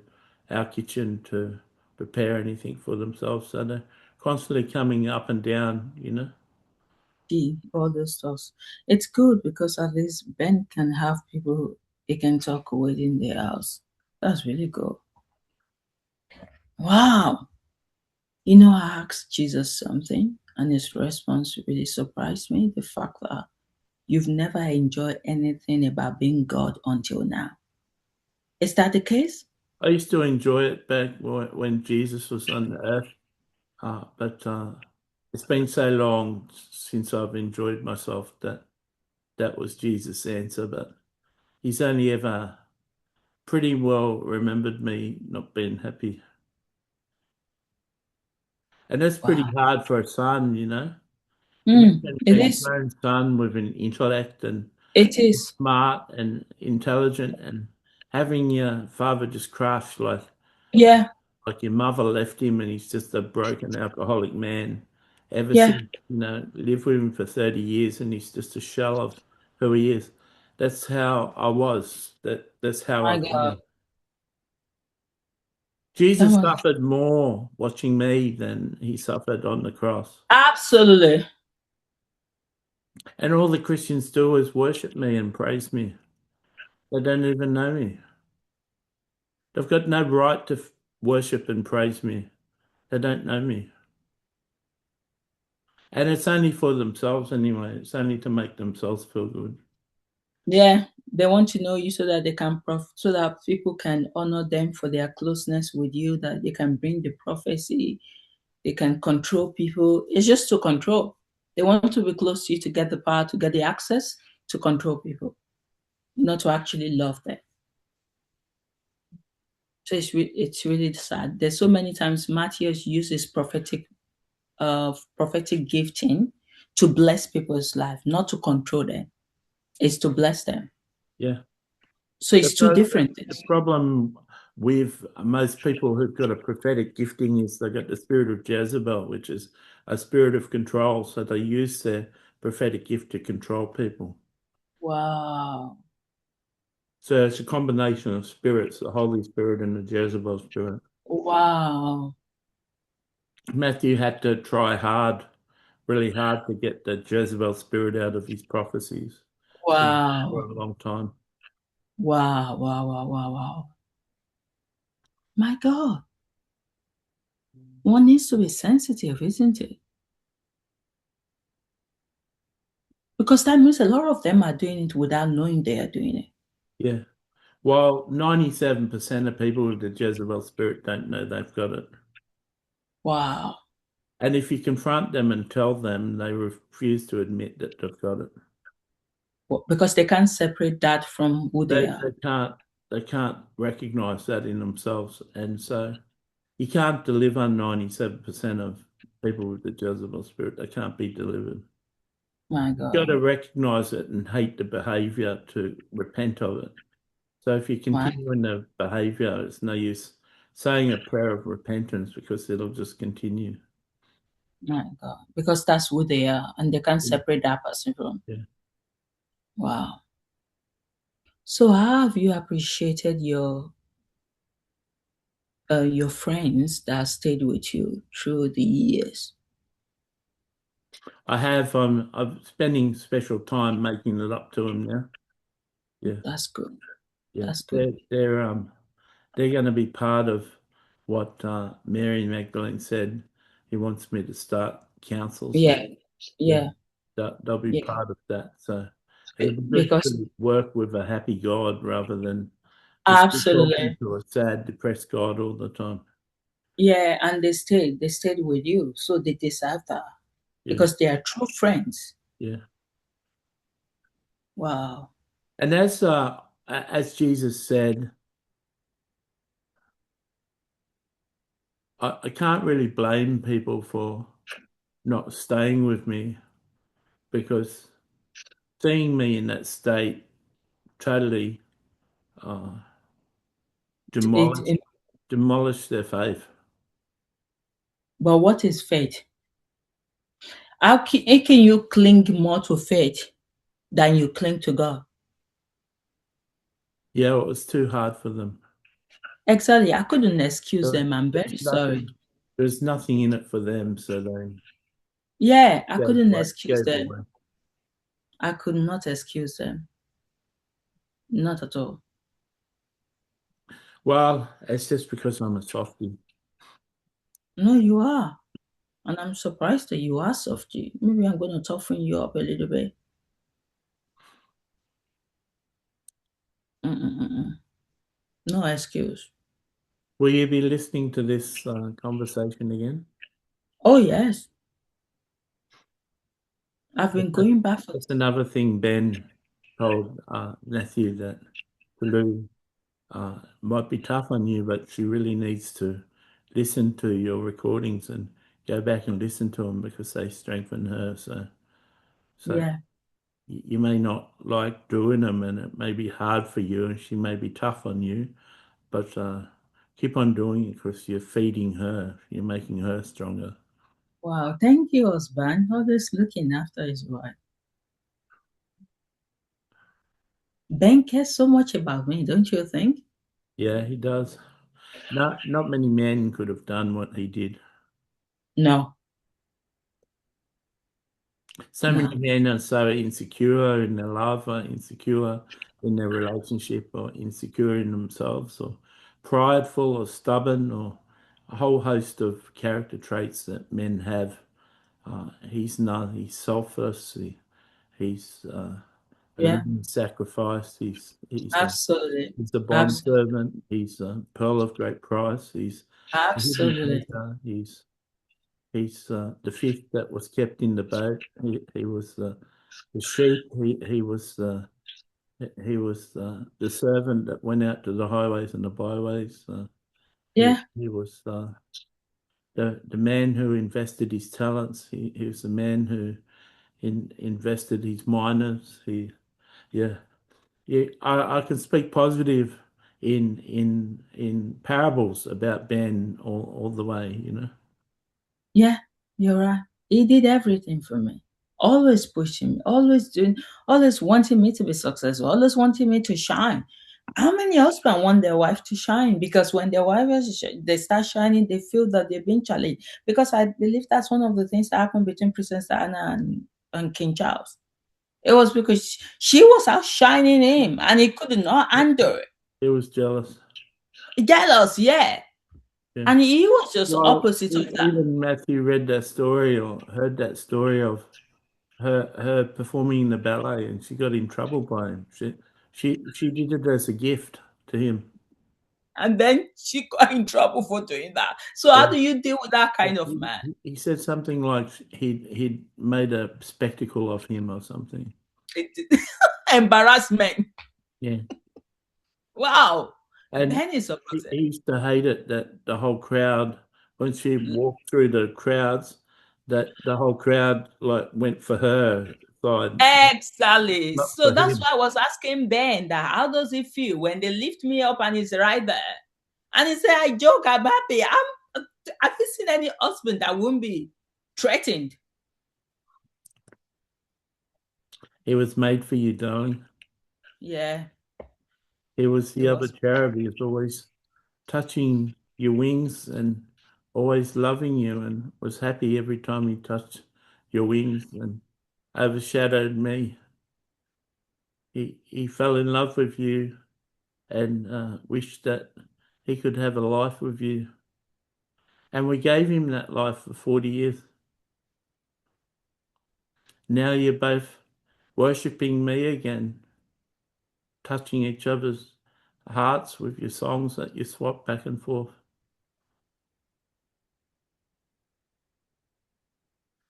our kitchen to prepare anything for themselves. So they're constantly coming up and down. All those stuff. It's good because at least Ben can have people he can talk within the house. That's really good. Wow. I asked Jesus something and his response really surprised me. The fact that you've never enjoyed anything about being God until now. Is that the case? I used to enjoy it back when Jesus was on the earth, but it's been so long since I've enjoyed myself that that was Jesus' answer. But he's only ever pretty well remembered me not being happy. And that's Wow. pretty hard for a son, you know. Imagine It being is. your own son with an intellect and It is. smart and intelligent and having your father just crushed Yeah. like your mother left him and he's just a broken alcoholic man ever Yeah. since, you know, lived with him for 30 years and he's just a shell of who he is. That's how I was. That's how My I've God. been. That Jesus was suffered more watching me than he suffered on the cross. absolutely. And all the Christians do is worship me and praise me. They don't even know me. They've got no right to worship and praise me. They don't know me. And it's only for themselves anyway. It's only to make themselves feel good. Yeah. They want to know you so that they can so that people can honor them for their closeness with you, that they can bring the prophecy, they can control people. It's just to control. They want to be close to you to get the power, to get the access to control people, not to actually love them. So it's really sad. There's so many times Matthias uses prophetic gifting to bless people's life, not to control them. It's to bless them. Yeah. So The, it's two pro- different the things. problem with most people who've got a prophetic gifting is they've got the spirit of Jezebel, which is a spirit of control. So they use their prophetic gift to control people. Wow. So it's a combination of spirits, the Holy Spirit and the Jezebel spirit. Wow. Matthew had to try hard, really hard to get the Jezebel spirit out of his prophecies for Wow. a long time. Wow. Wow. Wow. Wow. Wow. My God. One needs to be sensitive, isn't it? Because that means a lot of them are doing it without knowing they are doing it. Yeah. Well, 97% of people with the Jezebel spirit don't know they've got it. Wow. And if you confront them and tell them, they refuse to admit that they've got it. Well, because they can't separate that from who they They, are. they can't they can't recognize that in themselves. And so you can't deliver 97% of people with the Jezebel spirit. They can't be delivered. My You've got God. to recognize it and hate the behavior to repent of it. So if you My, continue in the behavior, it's no use saying a prayer of repentance because it'll just continue. my God. Because that's who they are and they can't Yeah. separate that person from. Yeah. Wow. So how have you appreciated your friends that stayed with you through the years? I'm spending special time making it up to them now. Yeah. That's good. Yeah. That's good. They're going to be part of what Mary Magdalene said. He wants me to start councils. Yeah. Yeah. Yeah. They'll be Yeah. part of that. So it'll be good Because to work with a happy God rather than just be talking absolutely. to a sad, depressed God all the time. Yeah, and they stayed with you. So they deserve that. Yeah. Because they are true friends. Yeah. Wow. And as Jesus said, I can't really blame people for not staying with me because seeing me in that state totally uh, It, demolished it demolished their faith. but what is faith? How can you cling more to faith than you cling to God? Yeah, it was too hard for them. Exactly. I couldn't excuse There- them. I'm There's very sorry. nothing. There's nothing in it for them, so Yeah, I gave couldn't away. excuse Gave them. away. I could not excuse them. Not at all. Well, it's just because I'm a softie. No, you are. And I'm surprised that you are softy. Maybe I'm going to toughen you up a little bit. Mm-mm-mm. No excuse. Will you be listening to this conversation again? Oh, yes. I've been going back for. That's another thing Ben told Matthew, that Tolu might be tough on you, but she really needs to listen to your recordings and go back and listen to them because they strengthen her. So Yeah. you may not like doing them, and it may be hard for you, and she may be tough on you, but keep on doing it because you're feeding her, you're making her stronger. Wow. Thank you, husband. Always looking after his wife. Ben cares so much about me, don't you think? Yeah, he does. Not many men could have done what he did. No, So many no. men are so insecure in their love, or insecure in their relationship, or insecure in themselves, or prideful, or stubborn, or a whole host of character traits that men have. He's not. He's selfless. He's a Yeah, living sacrifice. absolutely. He's a bond Absolutely. servant. He's a pearl of great price. He's a hidden Absolutely. treasure. He's the fish that was kept in the boat. He was the sheep. He was the servant that went out to the highways and the byways. Yeah, He was the man who invested his talents. He was the man who invested his miners. Yeah, yeah. I can speak positive in parables about Ben all the way. You know. yeah, you're right. He did everything for me. Always pushing me, always doing, always wanting me to be successful, always wanting me to shine. How many husbands want their wife to shine? Because when their wives they start shining, they feel that they've been challenged. Because I believe that's one of the things that happened between Princess Diana and King Charles. It was because she was outshining him and he could not handle it. He was jealous. Jealous, yeah. Yeah. And he was just Well, opposite of that. even Matthew read that story or heard that story of her performing in the ballet, and she got in trouble by him. She did it as a gift to him. And then she got in trouble for doing that. So Yeah. how do you deal with that kind of man? He said something like he'd made a spectacle of him or something. Embarrassment. Yeah, Wow. and Ben is he opposite. used to hate it that the whole crowd, when she walked through the crowds, that the whole crowd like went for her side, Exactly. not So for that's him. why I was asking Ben that how does he feel when they lift me up and he's right there? And he said, I joke, I'm happy. Have you seen any husband that won't be threatened? He was made for you, darling. Yeah, He was it the other was. cherub. He was always touching your wings and always loving you, and was happy every time he touched your wings and overshadowed me. He fell in love with you and wished that he could have a life with you. And we gave him that life for 40 years. Now you're both worshipping me again, touching each other's hearts with your songs that you swap back and forth.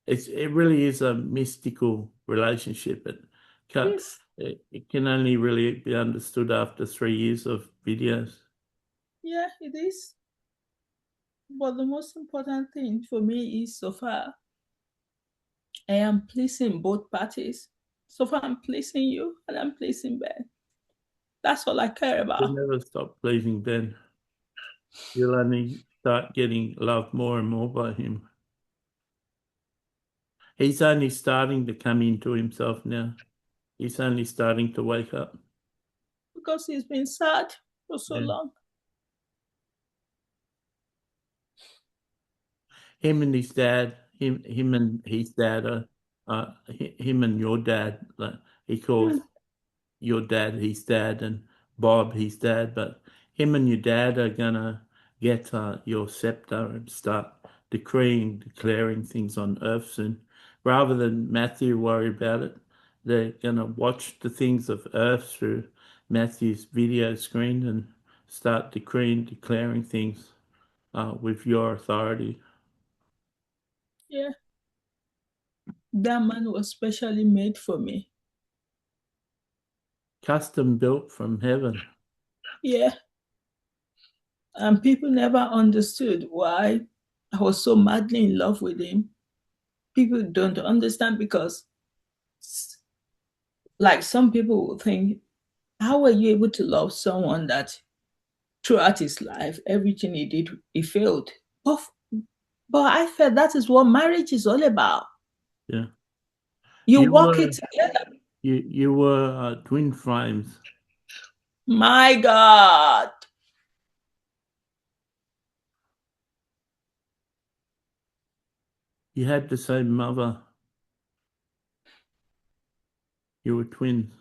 It really is a mystical relationship. Yes. It can only really be understood after 3 years of videos. Yeah, it is. But the most important thing for me is so far I am pleasing both parties. So far I'm pleasing you and I'm pleasing Ben. That's all I care You'll about. never stop pleasing Ben. You'll only start getting loved more and more by him. He's only starting to come into himself now. He's only starting to wake up. Because he's been sad for so Yeah. long. Him and his dad, him and his dad are, him and your dad. Like, he calls Mm. your dad his dad and Bob his dad, but him and your dad are gonna get your scepter and start declaring things on earth soon. Rather than Matthew worry about it, they're gonna watch the things of earth through Matthew's video screen and start decreeing, declaring things with your authority. Yeah. That man was specially made for me. Custom built from heaven. Yeah. And people never understood why I was so madly in love with him. People don't understand because, like, some people will think, how were you able to love someone that throughout his life, everything he did, he failed? But, but I felt that is what marriage is all about. Yeah. You You work were it together. you were twin flames. My God. You had the same mother. You were twins.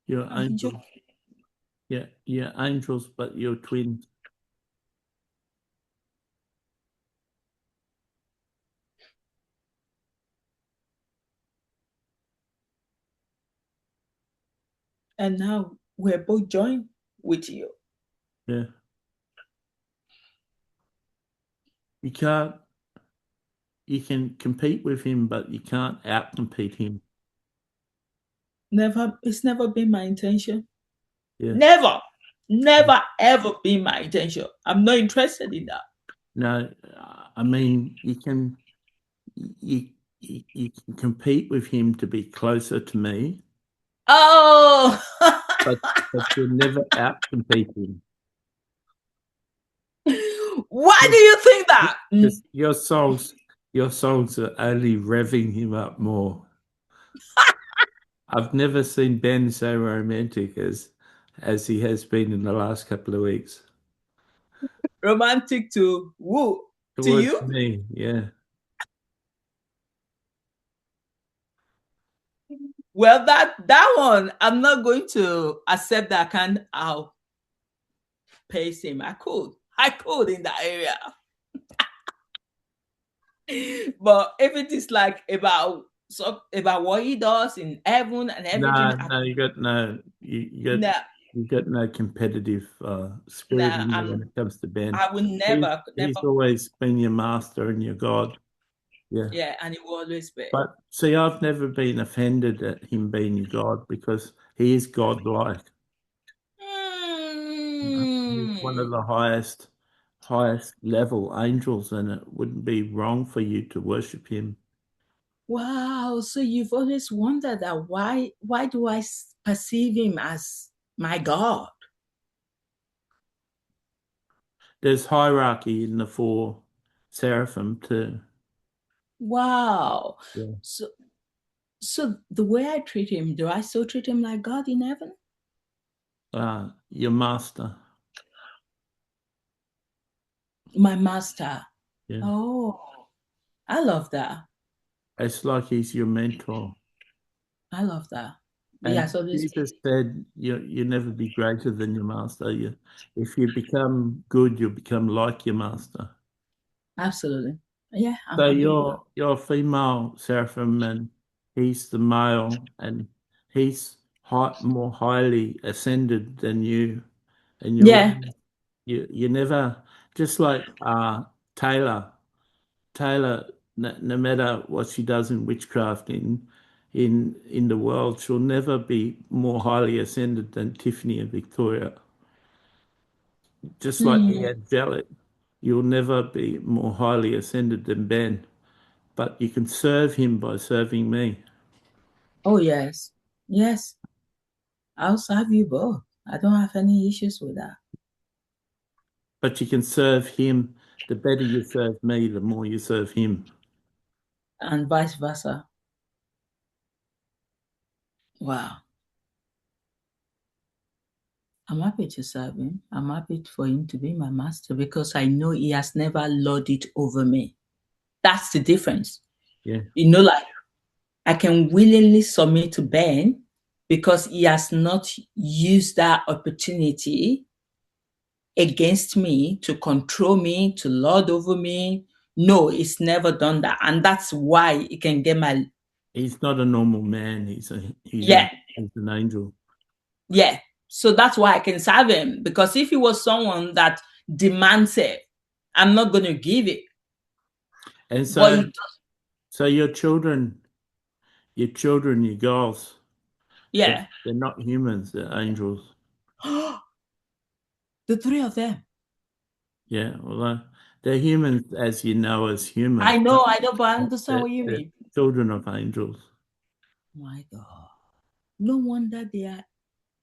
You're angels. Yeah, you're angels, but you're twins. And now we're both joined with you. Yeah. You can't. You can compete with him, but you can't outcompete him. Never, it's never been my intention. Yeah. Never, never, ever been my intention. I'm not interested in that. No, I mean you you can compete with him to be closer to me, Oh, but you'll never outcompete him. why do you think that? Just your songs are only revving him up more. I've never seen Ben so romantic as he has been in the last couple of weeks. Romantic to who? To Towards you? me, yeah. Well, that one, I'm not going to accept that I can't outpace him. I could in that area. But if it is like about what he does in heaven and everything, No, you got no no, you got no competitive spirit no, in you when it comes to Ben. I will never, He's never, always been your master and your God. Yeah. yeah, and it will always be. But see, I've never been offended at him being your God because he is God-like. He's one of Mm. the highest level angels, and it wouldn't be wrong for you to worship him. Wow, so you've always wondered that why do I perceive him as my God? There's hierarchy in the four seraphim too. Wow. Yeah. So the way I treat him, do I still treat him like God in heaven? Your master. My master. Yeah. Oh, I love that. It's like he's your mentor. I love that. He And has always Jesus said, you never be greater than your master. If you become good, you'll become like your master. absolutely. Yeah, I'm So happy with that. you're a female seraphim, and he's the male, and he's more highly ascended than you, and Yeah. you never just like Taylor. Taylor, no matter what she does in witchcraft in the world, she'll never be more highly ascended than Tiffany and Victoria. Just like the Mm. angelic, you'll never be more highly ascended than Ben, but you can serve him by serving me. Oh yes. Yes. I'll serve you both. I don't have any issues with that. But you can serve him. The better you serve me, the more you serve him. And vice versa. Wow. I'm happy to serve him. I'm happy for him to be my master because I know he has never lorded over me. That's the difference. Yeah. Like I can willingly submit to Ben because he has not used that opportunity against me to control me, to lord over me. No, it's never done that. And that's why he can get He's not a normal man. He's Yeah. an angel. Yeah. So that's why I can serve him. Because if he was someone that demands it, I'm not going to give it. And But so your children, your Golls, yeah. they're not humans. They're angels. The three of them. Yeah. Well, they're humans as you know as humans. I know, but I understand what you They're mean. children of angels. My God. No wonder they are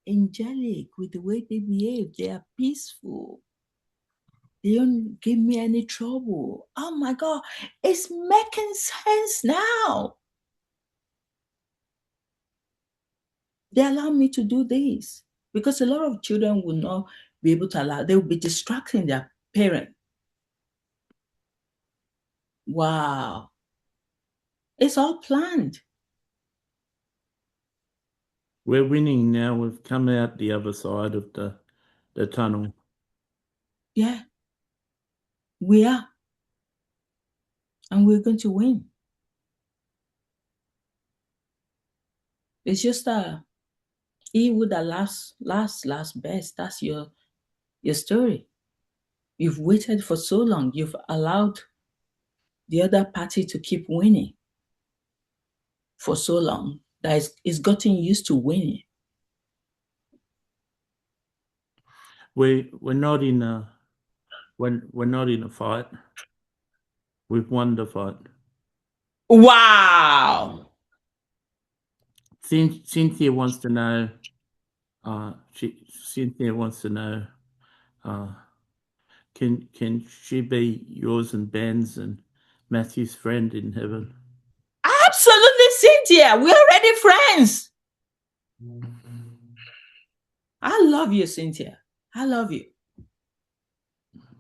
angelic with the way they behave. They are peaceful. They don't give me any trouble. Oh my God. It's making sense now. They allow me to do this because a lot of children will not be able to allow, they will be distracting their parent. Wow. It's all planned. We're winning now. We've come out the other side of the tunnel. Yeah, we are. And we're going to win. It's just he would that last best. That's your story. You've waited for so long. You've allowed the other party to keep winning for so long that it's gotten used to winning. We're not in a we're not in a fight. We've won the fight. Wow. Cynthia wants to know. Cynthia wants to know. Can she be yours and Ben's and Matthew's friend in heaven? Absolutely, Cynthia. We're already friends. I love you, Cynthia. I love you.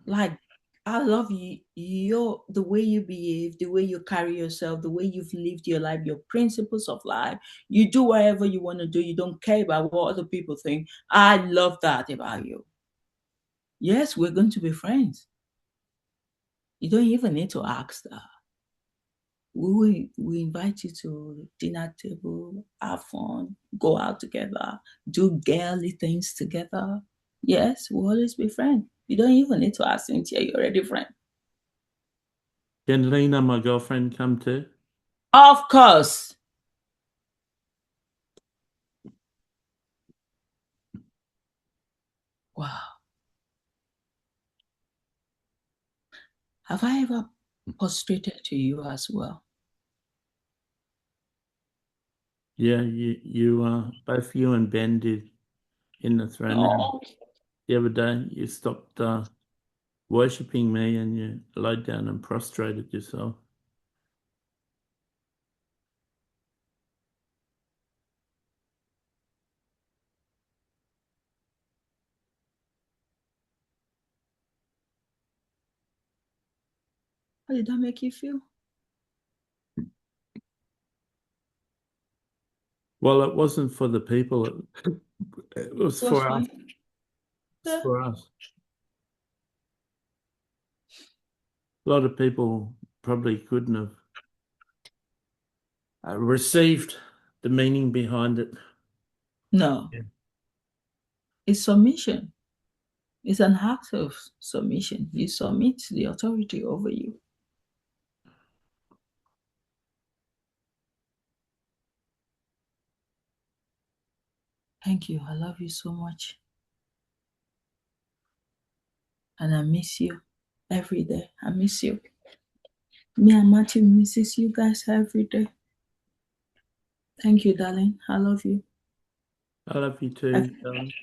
Like, I love you. The way you behave, the way you carry yourself, the way you've lived your life, your principles of life. You do whatever you want to do. You don't care about what other people think. I love that about you. Yes, we're going to be friends. You don't even need to ask that. We invite you to dinner table, have fun, go out together, do girly things together. Yes, we'll always be friends. You don't even need to ask Cynthia, you're already friend. Can Lena, my girlfriend, come too? Of course. Wow. Have I ever prostrated to you as well? Yeah, both you and Ben did in the throne room Oh, the other day. You stopped worshipping me and you laid down and prostrated yourself. how did that make you feel? Well, it wasn't for the people. It was It was for us. fine. It's Yeah. for us. A lot of people probably couldn't have received the meaning behind it. No, Yeah. it's submission. It's an act of submission. You submit to the authority over you. Thank you. I love you so much. And I miss you every day. I miss you. Me and Matthew misses you guys every day. Thank you, darling. I love you. I love you too, darling.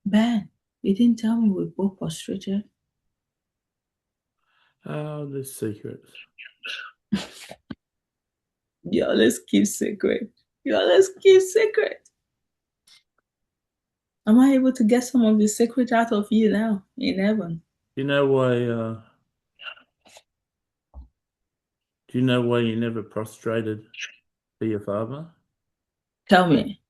Ben, you didn't tell me we both prostrated. Oh, the secrets. You always keep secret. You always keep secret. Am I able to get some of the secret out of you now in heaven? You know why? Do you know why you never prostrated for your father? Tell me.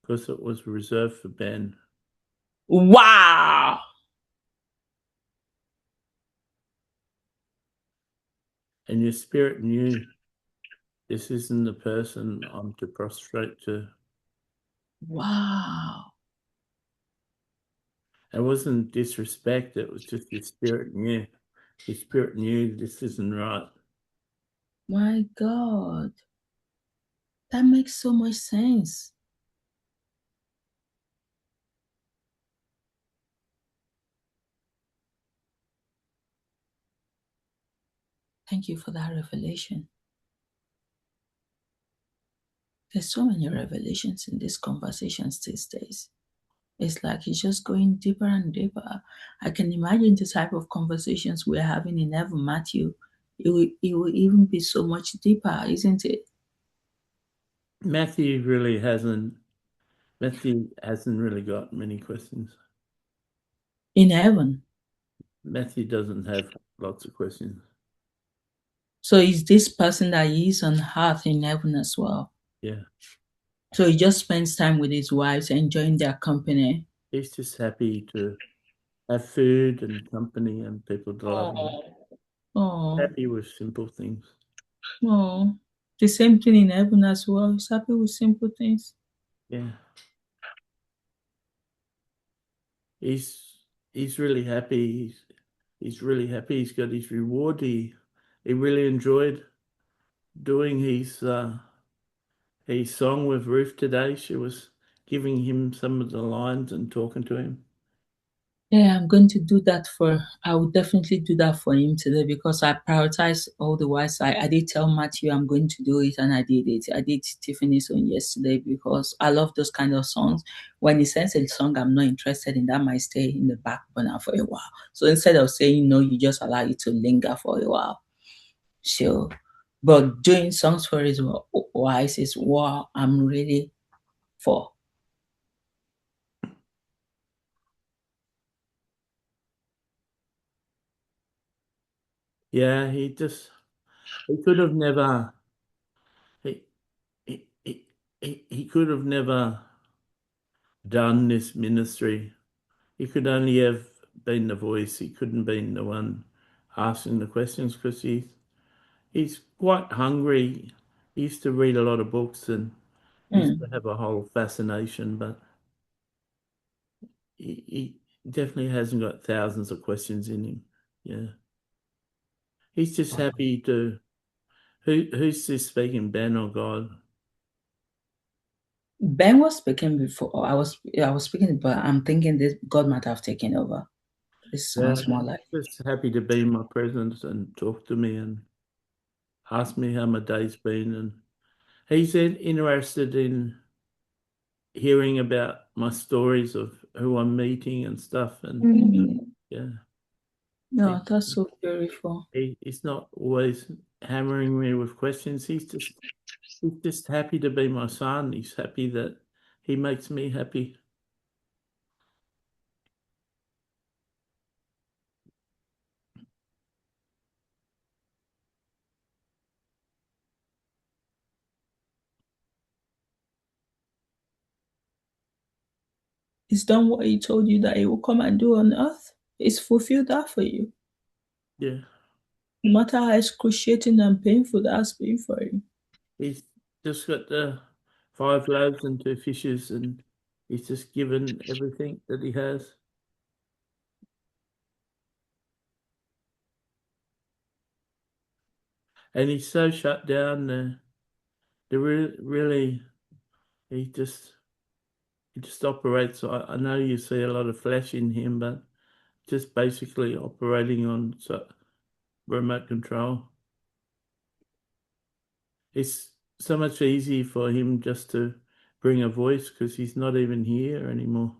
Because it was reserved for Ben. Wow. And your spirit knew this isn't the person I'm to prostrate to. Wow. It wasn't disrespect, it was just your spirit knew. Your spirit knew this isn't right. My God. That makes so much sense. Thank you for that revelation. There's so many revelations in this conversation these days. It's like it's just going deeper and deeper. I can imagine the type of conversations we're having in heaven, Matthew. It will even be so much deeper, isn't it? Matthew hasn't really got many questions. In heaven. Matthew doesn't have lots of questions. So is this person that he is on earth in heaven as well? Yeah. So he just spends time with his wives, enjoying their company. He's just happy to have food and company and people to love him. Oh, Happy with simple things. oh. The same thing in heaven as well. He's happy with simple things. Yeah. He's really happy. He's really happy. He's got his reward. He really enjoyed doing his song with Ruth today. She was giving him some of the lines and talking to him. Yeah, I'm going to do that I will definitely do that for him today because I prioritize all the while. I did tell Matthew I'm going to do it and I did it. I did Tiffany's song yesterday because I love those kind of songs. When he sends a song I'm not interested in, that might stay in the back burner for a while. So instead of saying no, you just allow it to linger for a while. Sure. But doing songs for his wife is what I'm really for. Yeah, he could have never he he he, he could have never done this ministry. He could only have been the voice. He couldn't been the one asking the questions because he's quite hungry. He used to read a lot of books and used to Mm. have a whole fascination, but he definitely hasn't got thousands of questions in him. Yeah. He's just happy to who's this speaking, Ben or God? Ben was speaking before. I was speaking, but I'm thinking this God might have taken over. This Yeah, sounds more like he's just happy to be in my presence and talk to me and ask me how my day's been. And he's interested in hearing about my stories of who I'm meeting and stuff. And yeah, he, no, that's so beautiful. he's not always hammering me with questions. He's just happy to be my son. He's happy that he makes me happy. He's done what he told you that he will come and do on earth. He's fulfilled that for you. Yeah, No matter how excruciating and painful that's been for you. he's just got the 5 loaves and 2 fishes, and he's just given everything that he has. And he's so shut down. Really, he just operates. I know you see a lot of flesh in him, but just basically operating on remote control. It's so much easier for him just to bring a voice because he's not even here anymore.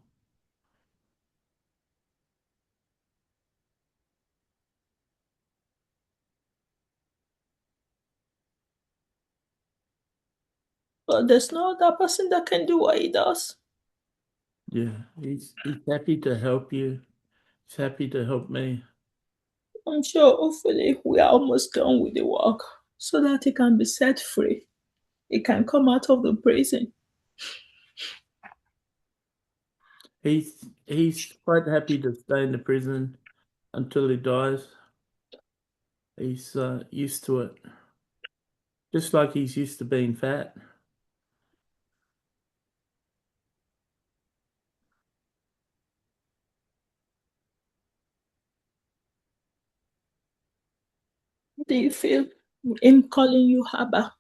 But there's no other person that can do what he does. Yeah, he's happy to help you. He's happy to help me. I'm sure hopefully we are almost done with the work so that he can be set free. He can come out of the prison. He's quite happy to stay in the prison until he dies. He's used to it, just like he's used to being fat. Do you feel him calling you Haba?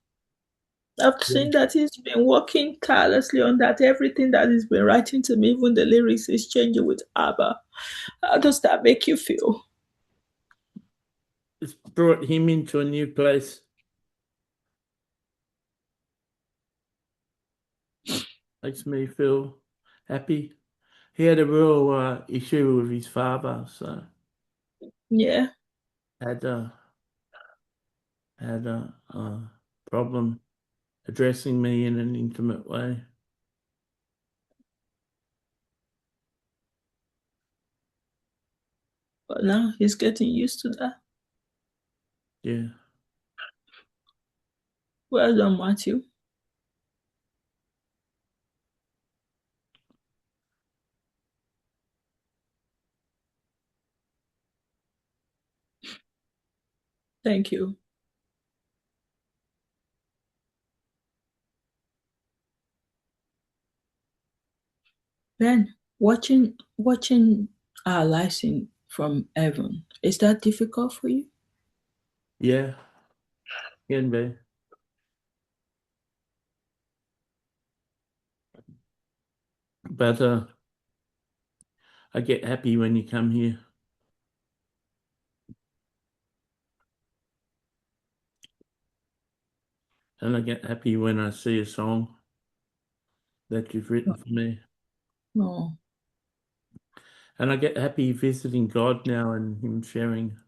I've Yeah. seen that he's been working tirelessly on that. Everything that he's been writing to me, even the lyrics, is changing with Abba. How does that make you feel? It's brought him into a new place. Makes me feel happy. He had a real issue with his father, so Yeah, had a problem addressing me in an intimate way. but now he's getting used to that. Yeah. Well done, Matthew. Thank you. Ben, watching our lives from heaven, is that difficult for you? Yeah, can be. But I get happy when you come here. And I get happy when I see a song that you've written for me. No. And I get happy visiting God now and Him sharing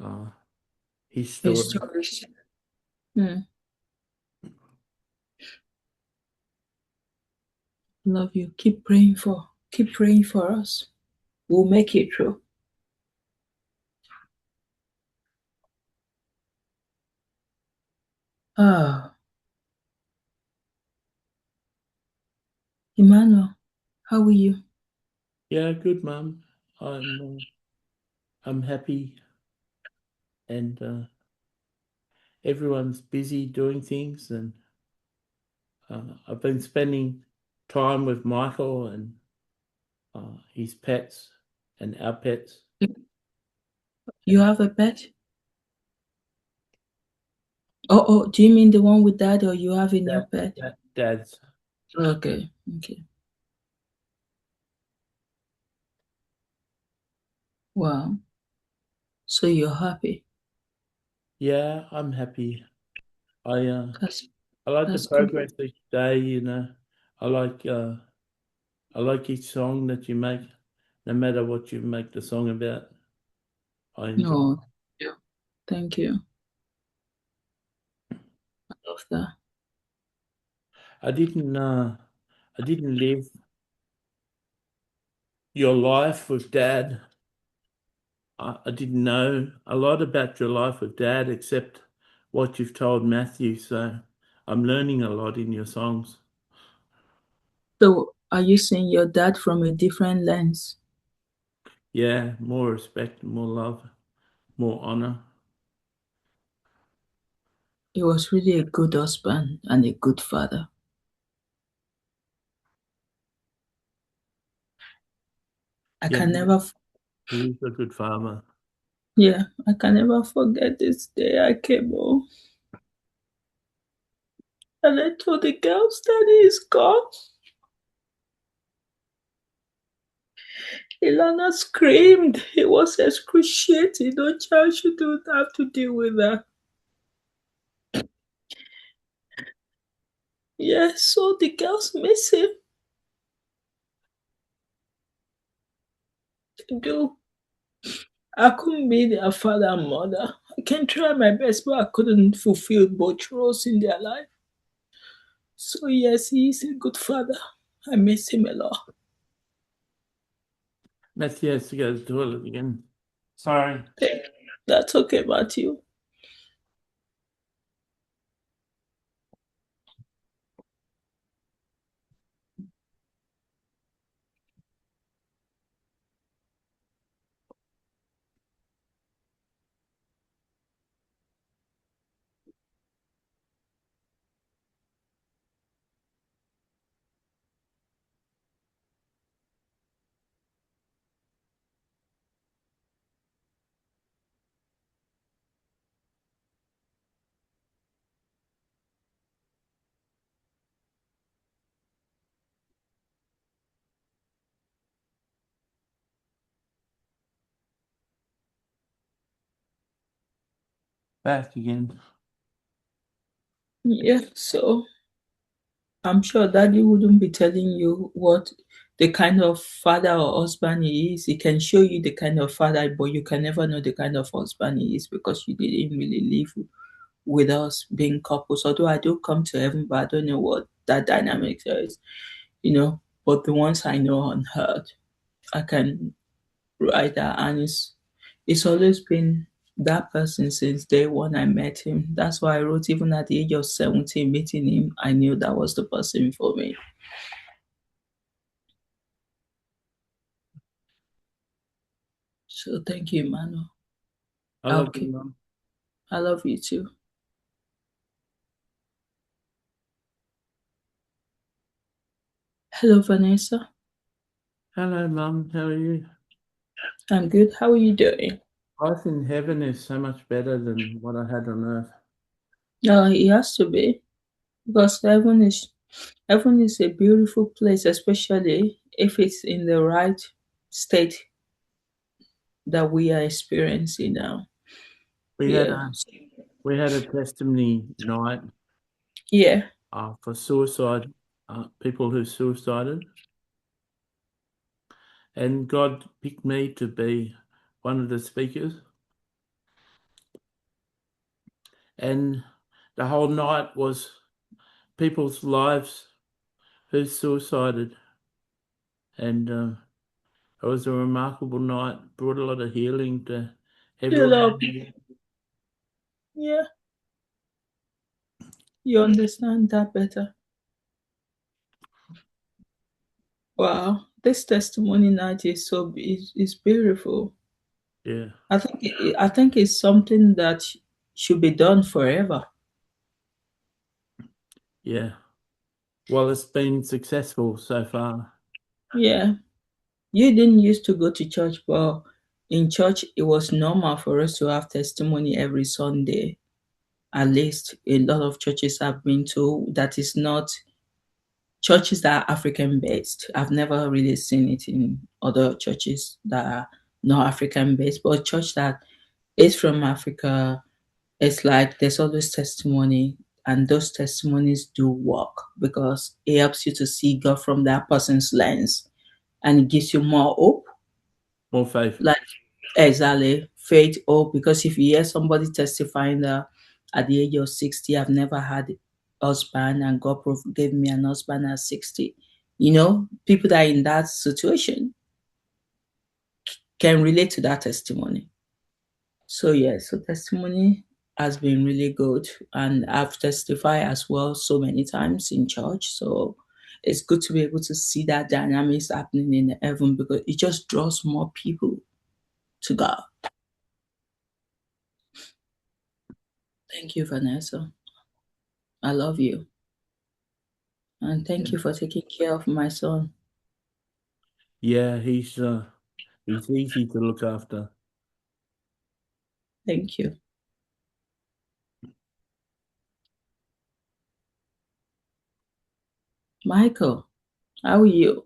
uh, His His story. stories. Mm, love you. Keep praying for us. We'll make it through. Ah, Emmanuel, how are you? Yeah, good, Mum. I'm happy, and everyone's busy doing things, and I've been spending time with Michael and his pets and our pets. You have a pet? Oh, do you mean the one with dad, or you have a new Dad, pet? Dad's. Okay, okay. Wow. So you're happy. Yeah, I'm happy. I uh, That's I like the that's good. progress each day. I like uh, I like each song that you make, no matter what you make the song about. I enjoy. No, yeah. Thank you. I love that. I didn't I didn't live your life with Dad. I didn't know a lot about your life with Dad except what you've told Matthew. So I'm learning a lot in your songs. So are you seeing your dad from a different lens? Yeah, more respect, more love, more honor. He was really a good husband and a good father. I Yeah, can never, he is a good farmer. yeah, I can never forget this day I came home and I told the girls that he's gone. Ilana screamed. It was excruciating. No child should have to deal with that. Yeah, so the girls miss him. They do. I couldn't be their father and mother. I can try my best, but I couldn't fulfill both roles in their life. So yes, he is a good father. I miss him a lot. Matthew has to go to the toilet again. Sorry. That's okay, Matthew. back again. Yeah, so I'm sure daddy wouldn't be telling you what the kind of father or husband he is. He can show you the kind of father, but you can never know the kind of husband he is because you didn't really live with us being couples. Although I do come to heaven, but I don't know what that dynamic is, But the ones I know on earth, I can write that, and it's always been that person since day one I met him. That's why I wrote, even at the age of 17, meeting him, I knew that was the person for me. So thank you, Emmanuel. I love you, Okay. Mum. I love you too. Hello, Vanessa. Hello, Mum. How are you? I'm good. How are you doing? Life in heaven is so much better than what I had on earth. No, it has to be because heaven is a beautiful place, especially if it's in the right state that we are experiencing now. We had Yeah. a we had a testimony night Yeah. for suicide, people who suicided, and God picked me to be one of the speakers. And the whole night was people's lives who suicided, and it was a remarkable night. Brought a lot of healing to You know, everyone. yeah, you understand that better. Wow, this testimony night is beautiful. Yeah, I think it's something that should be done forever. yeah. Well, it's been successful so far. Yeah, you didn't used to go to church, but in church it was normal for us to have testimony every Sunday. At least a lot of churches I've been to that is not churches that are African based. I've never really seen it in other churches that are not African based, but church that is from Africa, it's like there's always testimony, and those testimonies do work because it helps you to see God from that person's lens, and it gives you more hope. More faith. Like, exactly, faith, hope. Because if you hear somebody testifying that at the age of 60, I've never had a husband, and God gave me an husband at 60, people that are in that situation can relate to that testimony. So yeah, so testimony has been really good, and I've testified as well so many times in church. So it's good to be able to see that dynamics happening in heaven because it just draws more people to God. Thank you, Vanessa. I love you, and thank you for taking care of my son. Yeah, he's easy to look after. Thank you, Michael. How are you?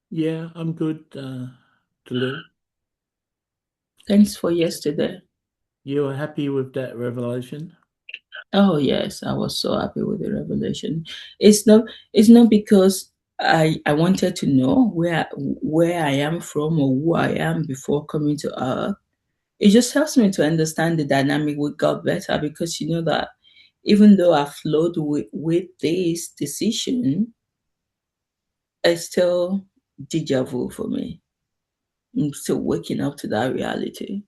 Yeah, I'm good, Tolu. Thanks for yesterday. You were happy with that revelation? Oh yes, I was so happy with the revelation. It's not because I wanted to know where I am from or who I am before coming to Earth. It just helps me to understand the dynamic with God better because you know that even though I flowed with this decision, it's still deja vu for me. I'm still waking up to that reality.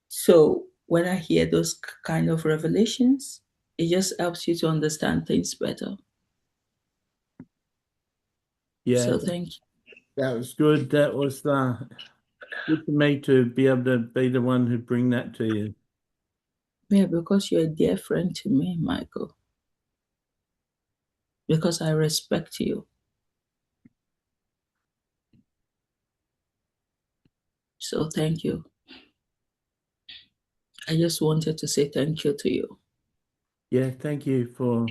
So when I hear those kind of revelations, it just helps you to understand things better. Yeah, So thank you. that was good. That was good for me to be able to be the one who bring that to you. Yeah, because you're a dear friend to me, Michael. Because I respect you. So thank you. I just wanted to say thank you to you. Yeah, thank you for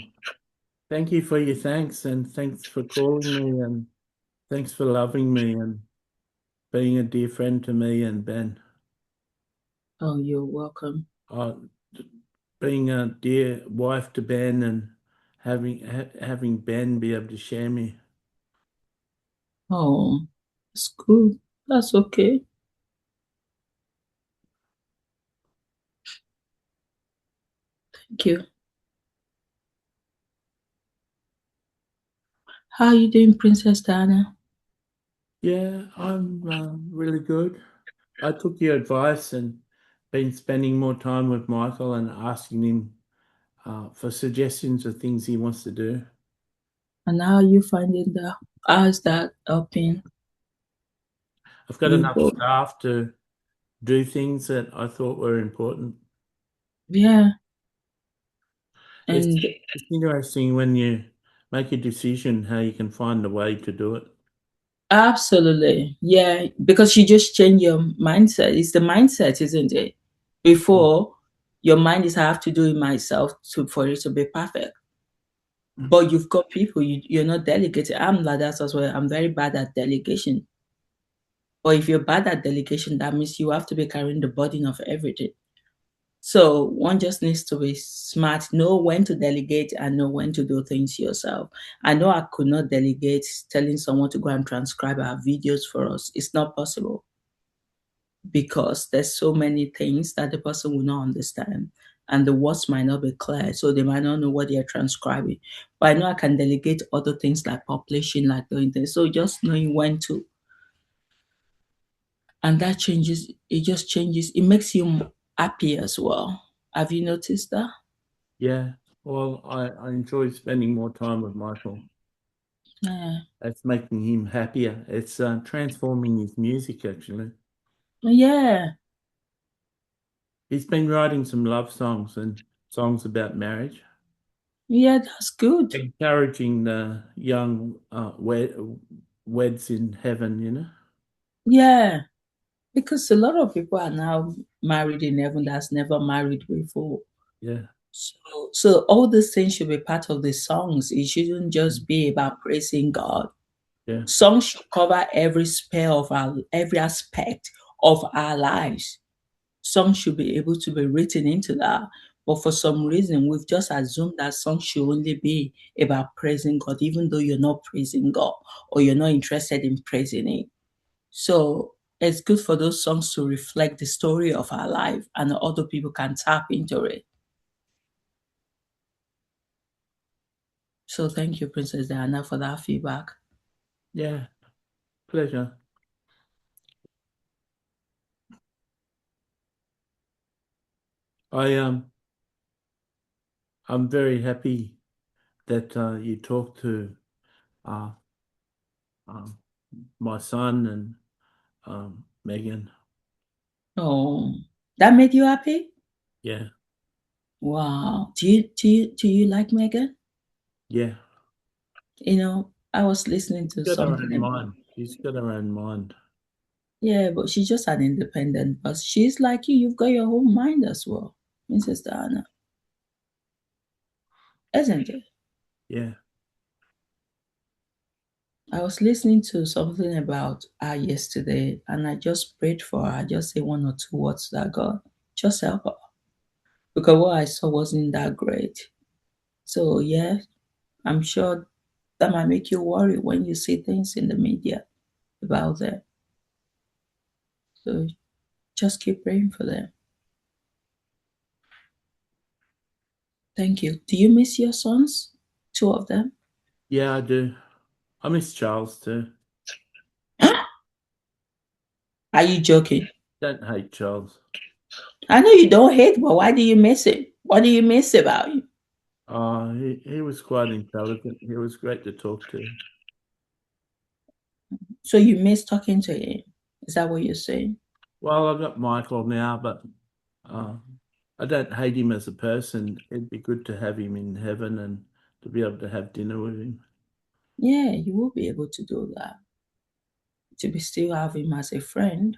your thanks, and thanks for calling me, and thanks for loving me and being a dear friend to me and Ben. Oh, you're welcome. Uh, being a dear wife to Ben and having Ben be able to share me. Oh, that's good. That's okay. Thank you. How are you doing, Princess Diana? Yeah, I'm really good. I took your advice and been spending more time with Michael and asking him for suggestions of things he wants to do. And how are you finding that? How is that helping I've got you enough both? staff to do things that I thought were important. Yeah. It's, And it's interesting when you make a decision how you can find a way to do it. absolutely. Yeah. Because you just change your mindset. It's the mindset, isn't it? Before your mind is I have to do it myself for it to be perfect. But you've got people, you're not delegating. I'm like that as well. I'm very bad at delegation. But if you're bad at delegation, that means you have to be carrying the burden of everything. So one just needs to be smart, know when to delegate and know when to do things yourself. I know I could not delegate telling someone to go and transcribe our videos for us. It's not possible because there's so many things that the person will not understand and the words might not be clear. So they might not know what they're transcribing. But I know I can delegate other things like publishing, like doing things. So just knowing when to, and that changes, it just changes, it makes you happy as well. Have you noticed that? Yeah, well, I enjoy spending more time with Michael. Yeah. It's making him happier. It's transforming his music, actually. Yeah. He's been writing some love songs and songs about marriage, Yeah, that's good. encouraging the young weds in heaven. Yeah. Because a lot of people are now married in heaven that's never married before. Yeah, So all these things should be part of the songs. It shouldn't just be about praising God. yeah, Songs should cover every spell of our every aspect of our lives. Songs should be able to be written into that. But for some reason, we've just assumed that songs should only be about praising God, even though you're not praising God or you're not interested in praising Him. So it's good for those songs to reflect the story of our life and other people can tap into it. So thank you, Princess Diana, for that feedback. yeah. Pleasure. I I'm very happy that you talked to uh, um, my son and Megan. Oh, that made you happy? Yeah, Wow. Do you like Megan? yeah. I was listening She's to got her something own about, mind. She's got her own mind. yeah, but she's just an independent, but she's like you've got your own mind as well, Mrs. Diana, isn't it? Yeah, I was listening to something about her yesterday and I just prayed for her. I just say one or two words that God just help her. Because what I saw wasn't that great. So yeah, I'm sure that might make you worry when you see things in the media about them. So just keep praying for them. Thank you. Do you miss your sons? Two of them? yeah. I do. I miss Charles too. Are you joking? Don't hate Charles. I know you don't hate, but why do you miss him? What do you miss about him? He was quite intelligent. He was great to talk to. So you miss talking to him? Is that what you're saying? Well, I've got Michael now, but uh, I don't hate him as a person. It'd be good to have him in heaven and to be able to have dinner with him. Yeah, you will be able to do that. To be still have him as a friend.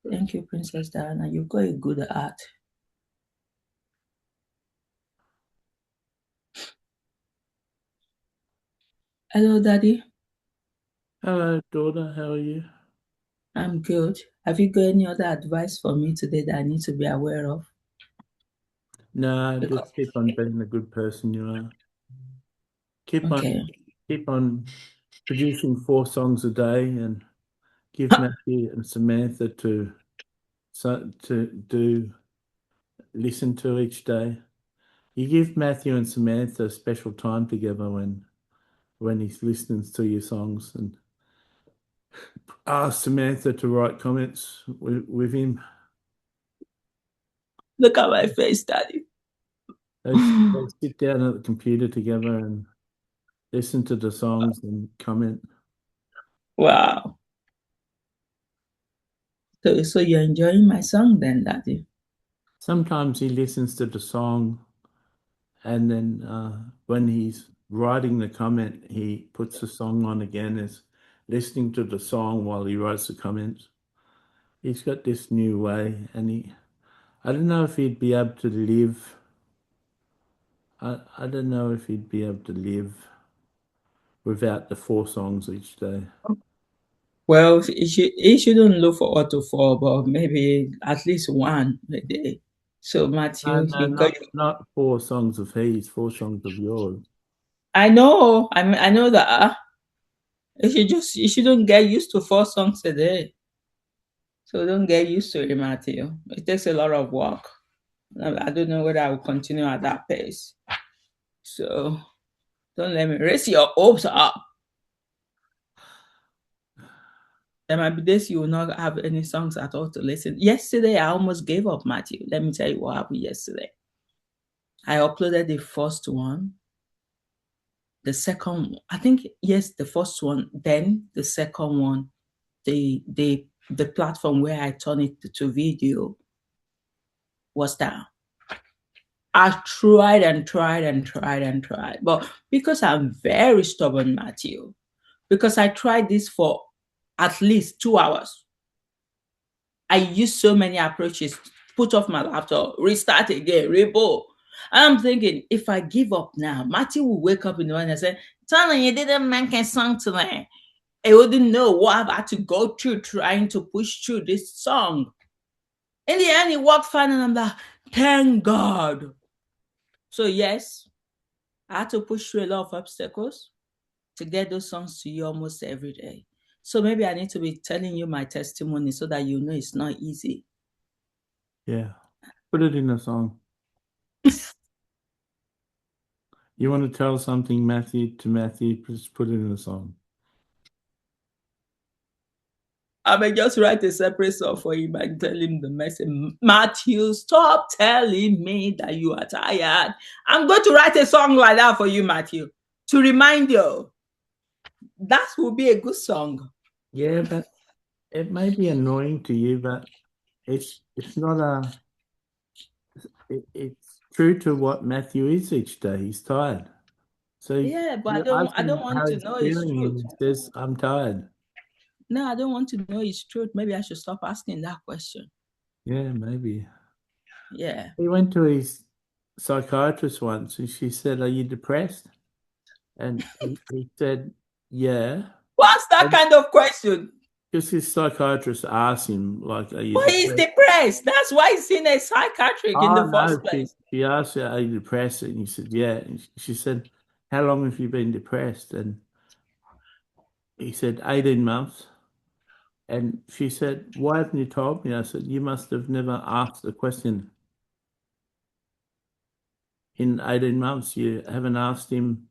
Thank you, Princess Diana. You've got a good heart. Hello, Daddy. Hello, daughter. How are you? I'm good. Have you got any other advice for me today that I need to be aware of? No, Because just keep on being the good person you are. Keep on, okay. keep on producing 4 songs a day, and give Matthew and Samantha to do listen to each day. You give Matthew and Samantha special time together when he's listening to your songs, and ask Samantha to write comments with him. Look at my face, Daddy. They sit down at the computer together and listen to the songs and comment. Wow. So you're enjoying my song then, Daddy? Sometimes he listens to the song, and then when he's writing the comment, he puts the song on again as listening to the song while he writes the comments. He's got this new way, and I don't know if he'd be able to live. I don't know if he'd be able to live without the 4 songs each day. Well, he shouldn't look for auto four, but maybe at least one a day. So No, Matthew, no, you got. not 4 songs of his, 4 songs of yours. I know. I know that. You shouldn't get used to 4 songs a day. So don't get used to it, Matthew. It takes a lot of work. I don't know whether I will continue at that pace. So don't let me raise your hopes up. There might be days you will not have any songs at all to listen. Yesterday, I almost gave up, Matthew. Let me tell you what happened yesterday. I uploaded the first one, the second, I think, yes, the first one, then the second one, the platform where I turn it to video was down. I tried and tried and tried and tried. But because I'm very stubborn, Matthew, because I tried this for at least 2 hours, I used so many approaches, put off my laptop, restart again, reboot. And I'm thinking, if I give up now, Matthew will wake up in the morning and say, Tana, you didn't make a song today. I wouldn't know what I've had to go through trying to push through this song. In the end, it worked fine, and I'm like, thank God. So, yes, I had to push through a lot of obstacles to get those songs to you almost every day. So maybe I need to be telling you my testimony so that you know it's not easy. Yeah, put it in a song. You want to tell something, Matthew, to Matthew, just put it in a song. I may just write a separate song for him and tell him the message. Matthew, stop telling me that you are tired. I'm going to write a song like that for you, Matthew, to remind you. That will be a good song. Yeah, but it may be annoying to you, but it's not it's true to what Matthew is each day. He's tired. So Yeah, but you ask I don't him want how to he's know his feeling, truth. and he says, "I'm tired." No, I don't want to know his truth. Maybe I should stop asking that question. Yeah, maybe. Yeah. He went to his psychiatrist once, and she said, "Are you depressed?" And he said, "Yeah." What's that And kind of question? because his psychiatrist asked him, like, "Are you But he's depressed?" depressed. That's why he's in a psychiatric in Oh the no, first place. she asked her, "Are you depressed?" And he said, "Yeah." And she said, "How long have you been depressed?" And he said, 18 months. And she said, "Why haven't you told me?" I said, "You must have never asked the question. In 18 months, you haven't asked him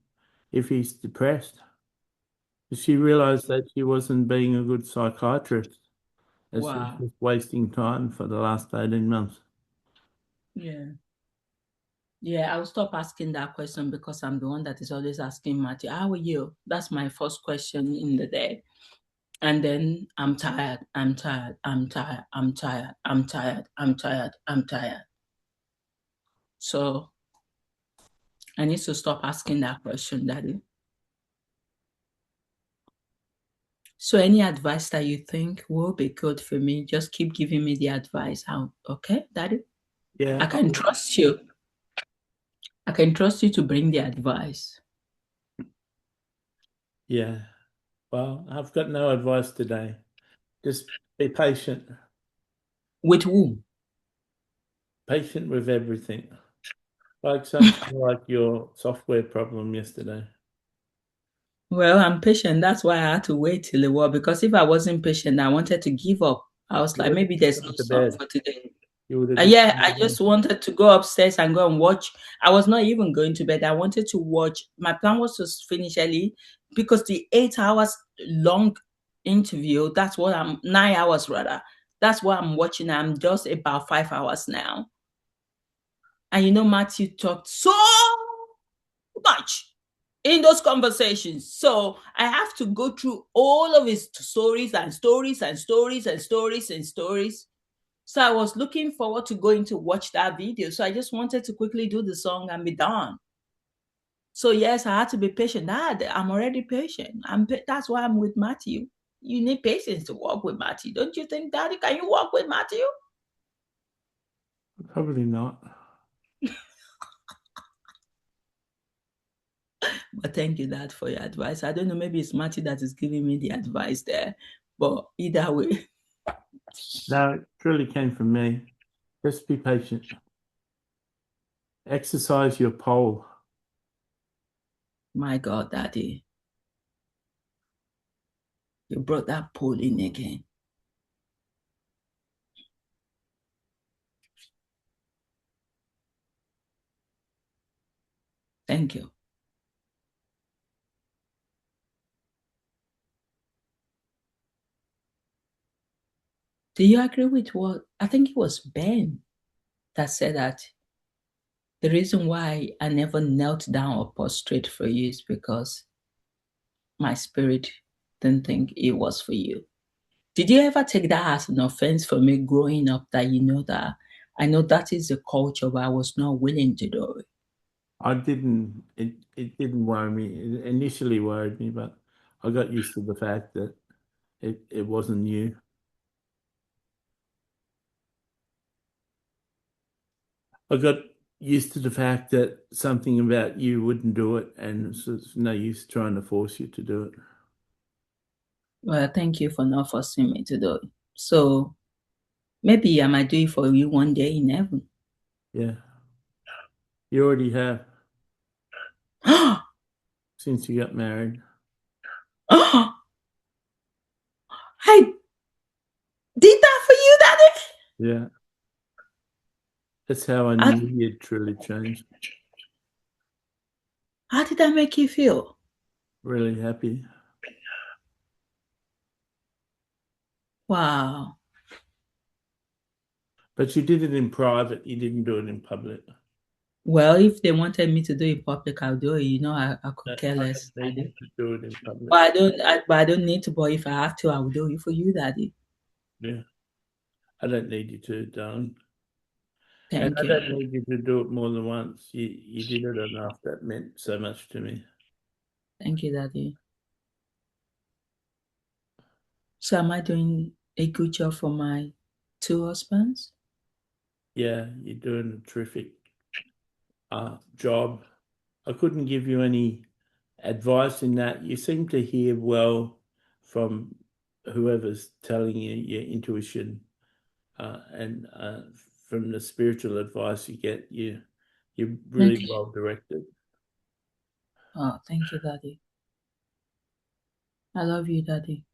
if he's depressed." She realized that she wasn't being a good psychiatrist, as she was Wow. just wasting time for the last 18 months. Yeah. Yeah, I'll stop asking that question because I'm the one that is always asking Matthew, how are you? That's my first question in the day. And then I'm tired, I'm tired, I'm tired, I'm tired, I'm tired, I'm tired, I'm tired. So I need to stop asking that question, Daddy. So any advice that you think will be good for me, just keep giving me the advice. How okay, Daddy? I Yeah, can trust you. I can trust you to bring the advice. yeah. Well, I've got no advice today. Just be patient. With who? Patient with everything. Like something like your software problem yesterday. Well, I'm patient. That's why I had to wait till it was, because if I wasn't patient, I wanted to give up. I was You like, would have maybe just there's no gone to song bed. for today. You would have just Yeah, gone I to bed. just wanted to go upstairs and go and watch. I was not even going to bed. I wanted to watch. My plan was to finish early because the 8 hours long interview, that's what 9 hours rather. That's what I'm watching. I'm just about 5 hours now. And Matthew talked so much in those conversations. So I have to go through all of his stories and stories and stories and stories and stories. So I was looking forward to going to watch that video. So I just wanted to quickly do the song and be done. So yes, I had to be patient. I'm already patient. That's why I'm with Matthew. You need patience to walk with Matthew. Don't you think, Daddy? Can you walk with Matthew? Probably not. But thank you, Dad, for your advice. I don't know, maybe it's Matthew that is giving me the advice there. But either way, No, it truly came from me. Just be patient. Exercise your pole. my God, Daddy, you brought that poll in again. Thank you. Do you agree with what I think it was Ben that said that the reason why I never knelt down or prostrate for you is because my spirit didn't think it was for you? Did you ever take that as an offense for me growing up, that that I know that is the culture, but I was not willing to do it? I didn't. It didn't worry me. It initially worried me, but I got used to the fact that it wasn't you. I got used to the fact that something about you wouldn't do it, and so it's no use trying to force you to do it. Well, thank you for not forcing me to do it. So maybe I might do it for you one day in heaven. Yeah, you already have since you got married. I did that for you, Daddy. Yeah, that's how I knew you'd truly changed. How did that make you feel? Really happy. Wow. But you did it in private. You didn't do it in public. Well, if they wanted me to do it in public, I'll do it. I could I care don't less. need you to do it in public. But I don't need to. But if I have to, I will do it for you, Daddy. Yeah, I don't need you to, darling. And Thank I you. don't need you to do it more than once. You did it enough. That meant so much to me. Thank you, Daddy. So am I doing a good job for my two husbands? Yeah, you're doing a terrific job. I couldn't give you any advice in that. You seem to hear well from whoever's telling you your intuition, and from the spiritual advice you get. You're really Thank you. well directed. Oh, thank you, Daddy. I love you, Daddy.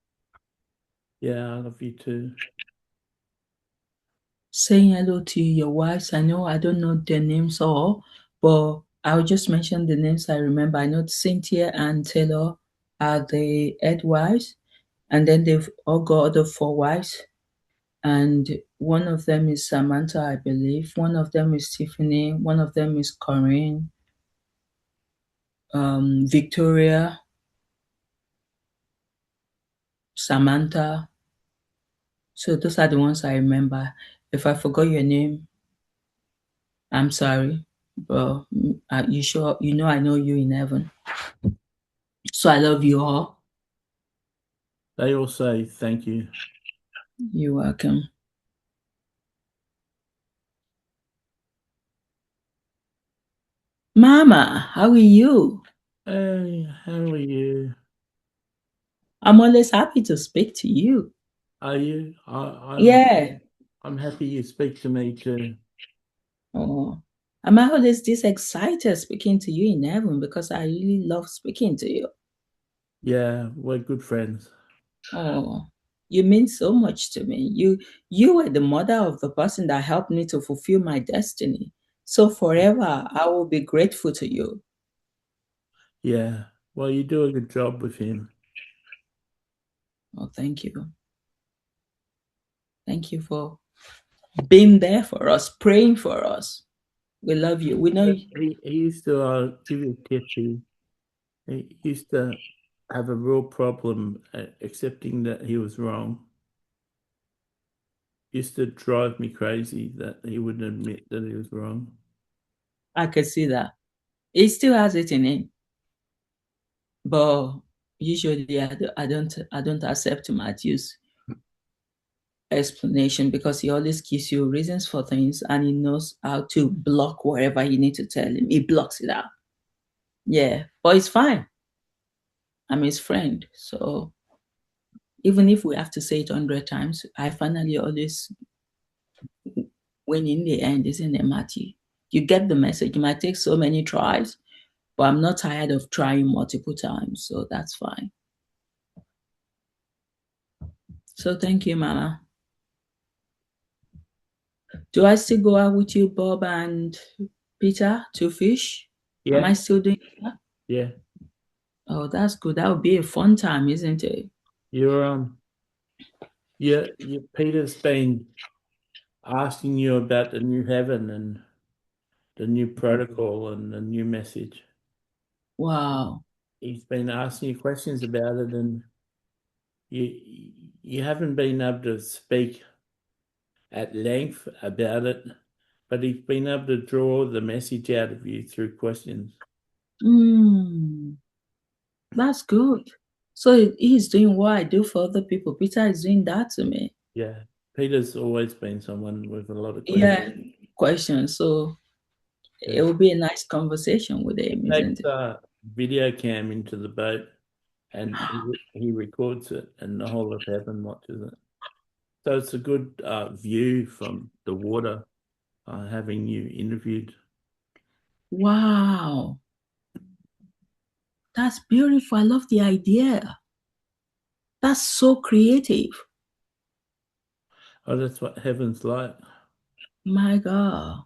Yeah, I love you too. Saying hello to your wives. I know I don't know their names all, but I'll just mention the names I remember. I know Cynthia and Taylor are the head wives, and then they've all got other four wives. And one of them is Samantha, I believe. One of them is Tiffany. One of them is Corinne. Victoria, Samantha. So those are the ones I remember. If I forgot your name, I'm sorry. But you sure I know you in heaven. So I love you all. They all say thank you. You're welcome. Mama, how are you? Hey, how are you? I'm always happy to speak to you. Are you? Yeah. I'm happy you speak to me too. Oh, I'm always this excited speaking to you in heaven because I really love speaking to you. Yeah, we're good friends. Oh, you mean so much to me. You were the mother of the person that helped me to fulfill my destiny. So forever I will be grateful to you. Yeah. Well, you do a good job with him. Oh, thank you. Thank you for being there for us, praying for us. We love you. We know you. He used to give you a tip. He used to have a real problem accepting that he was wrong. Used to drive me crazy that he wouldn't admit that he was wrong. I could see that. He still has it in him. But usually I don't accept Matthew's explanation because he always gives you reasons for things and he knows how to block whatever you need to tell him. He blocks it out. Yeah. But it's fine. I'm his friend. So even if we have to say it 100 times, I finally always win in the end, isn't it, Matthew? You get the message. It might take so many tries, but I'm not tired of trying multiple times. So that's fine. So thank you, Mama. Do I still go out with you, Bob and Peter, to fish? Am Yeah, I still doing that? yeah. Oh, that's good. That would be a fun time, isn't it? You're Peter's been asking you about the new heaven and the new protocol and the new message. Wow. He's been asking you questions about it, and you haven't been able to speak at length about it, but he's been able to draw the message out of you through questions. Mm, that's good. So he's doing what I do for other people. Peter is doing that to me. Yeah, Peter's always been someone with a lot of questions. Yeah. Questions. So Yeah. it will be a nice conversation with He him, isn't takes it? a video cam into the boat and he records it, and the whole of heaven watches it. So it's a good view from the water, having you interviewed. Wow. That's beautiful. I love the idea. That's so creative. Oh, that's what heaven's like. My God.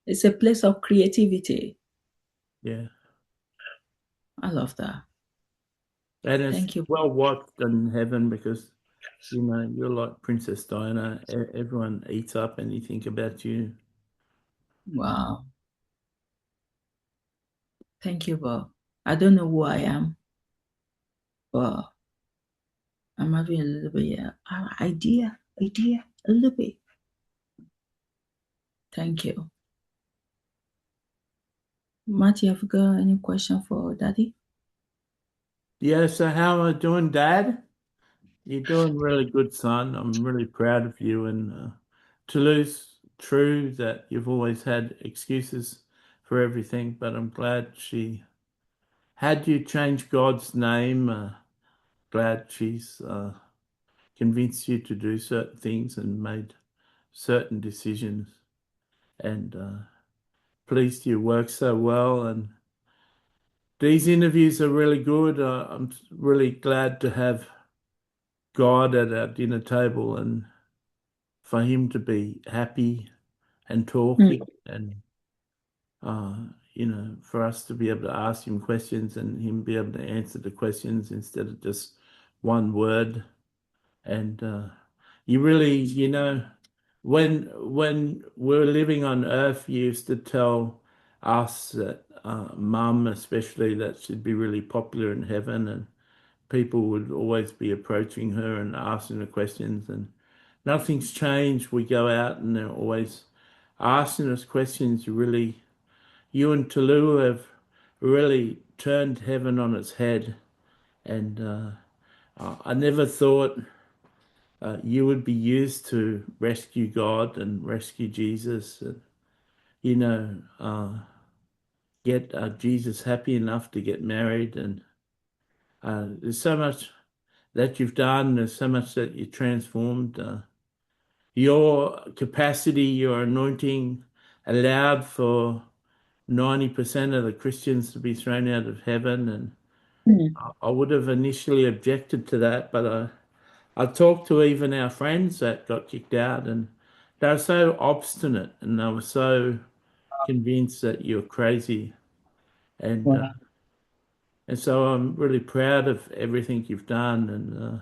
It's a place of creativity. Yeah. I love that. And it's Thank you. well watched in heaven because, you're like Princess Diana. Everyone eats up anything about you. Wow. Thank you, Bob. I don't know who I am, but I'm having a little bit idea, a little bit. Thank you. Matty, have you got any question for Daddy? Yeah, so how am I doing, Dad? You're doing really good, son. I'm really proud of you. And Toulouse, true that you've always had excuses for everything, but I'm glad she had you change God's name. Glad she's convinced you to do certain things and made certain decisions. And pleased you work so well. And these interviews are really good. I'm really glad to have God at our dinner table and for him to be happy and Mm. talking and uh, for us to be able to ask him questions and him be able to answer the questions instead of just one word. And you really, when we were living on Earth, you used to tell us that Mum, especially, that she'd be really popular in heaven, and people would always be approaching her and asking her questions, and nothing's changed. We go out and they're always asking us questions. You and Tolu have really turned heaven on its head, and I never thought you would be used to rescue God and rescue Jesus, and you know, get Jesus happy enough to get married, and there's so much that you've done. There's so much that you transformed. Your capacity, your anointing allowed for 90% of the Christians to be thrown out of heaven. And Mm. I would have initially objected to that, but I talked to even our friends that got kicked out, and they were so obstinate and they were so convinced that you're crazy. And Wow. and so I'm really proud of everything you've done. And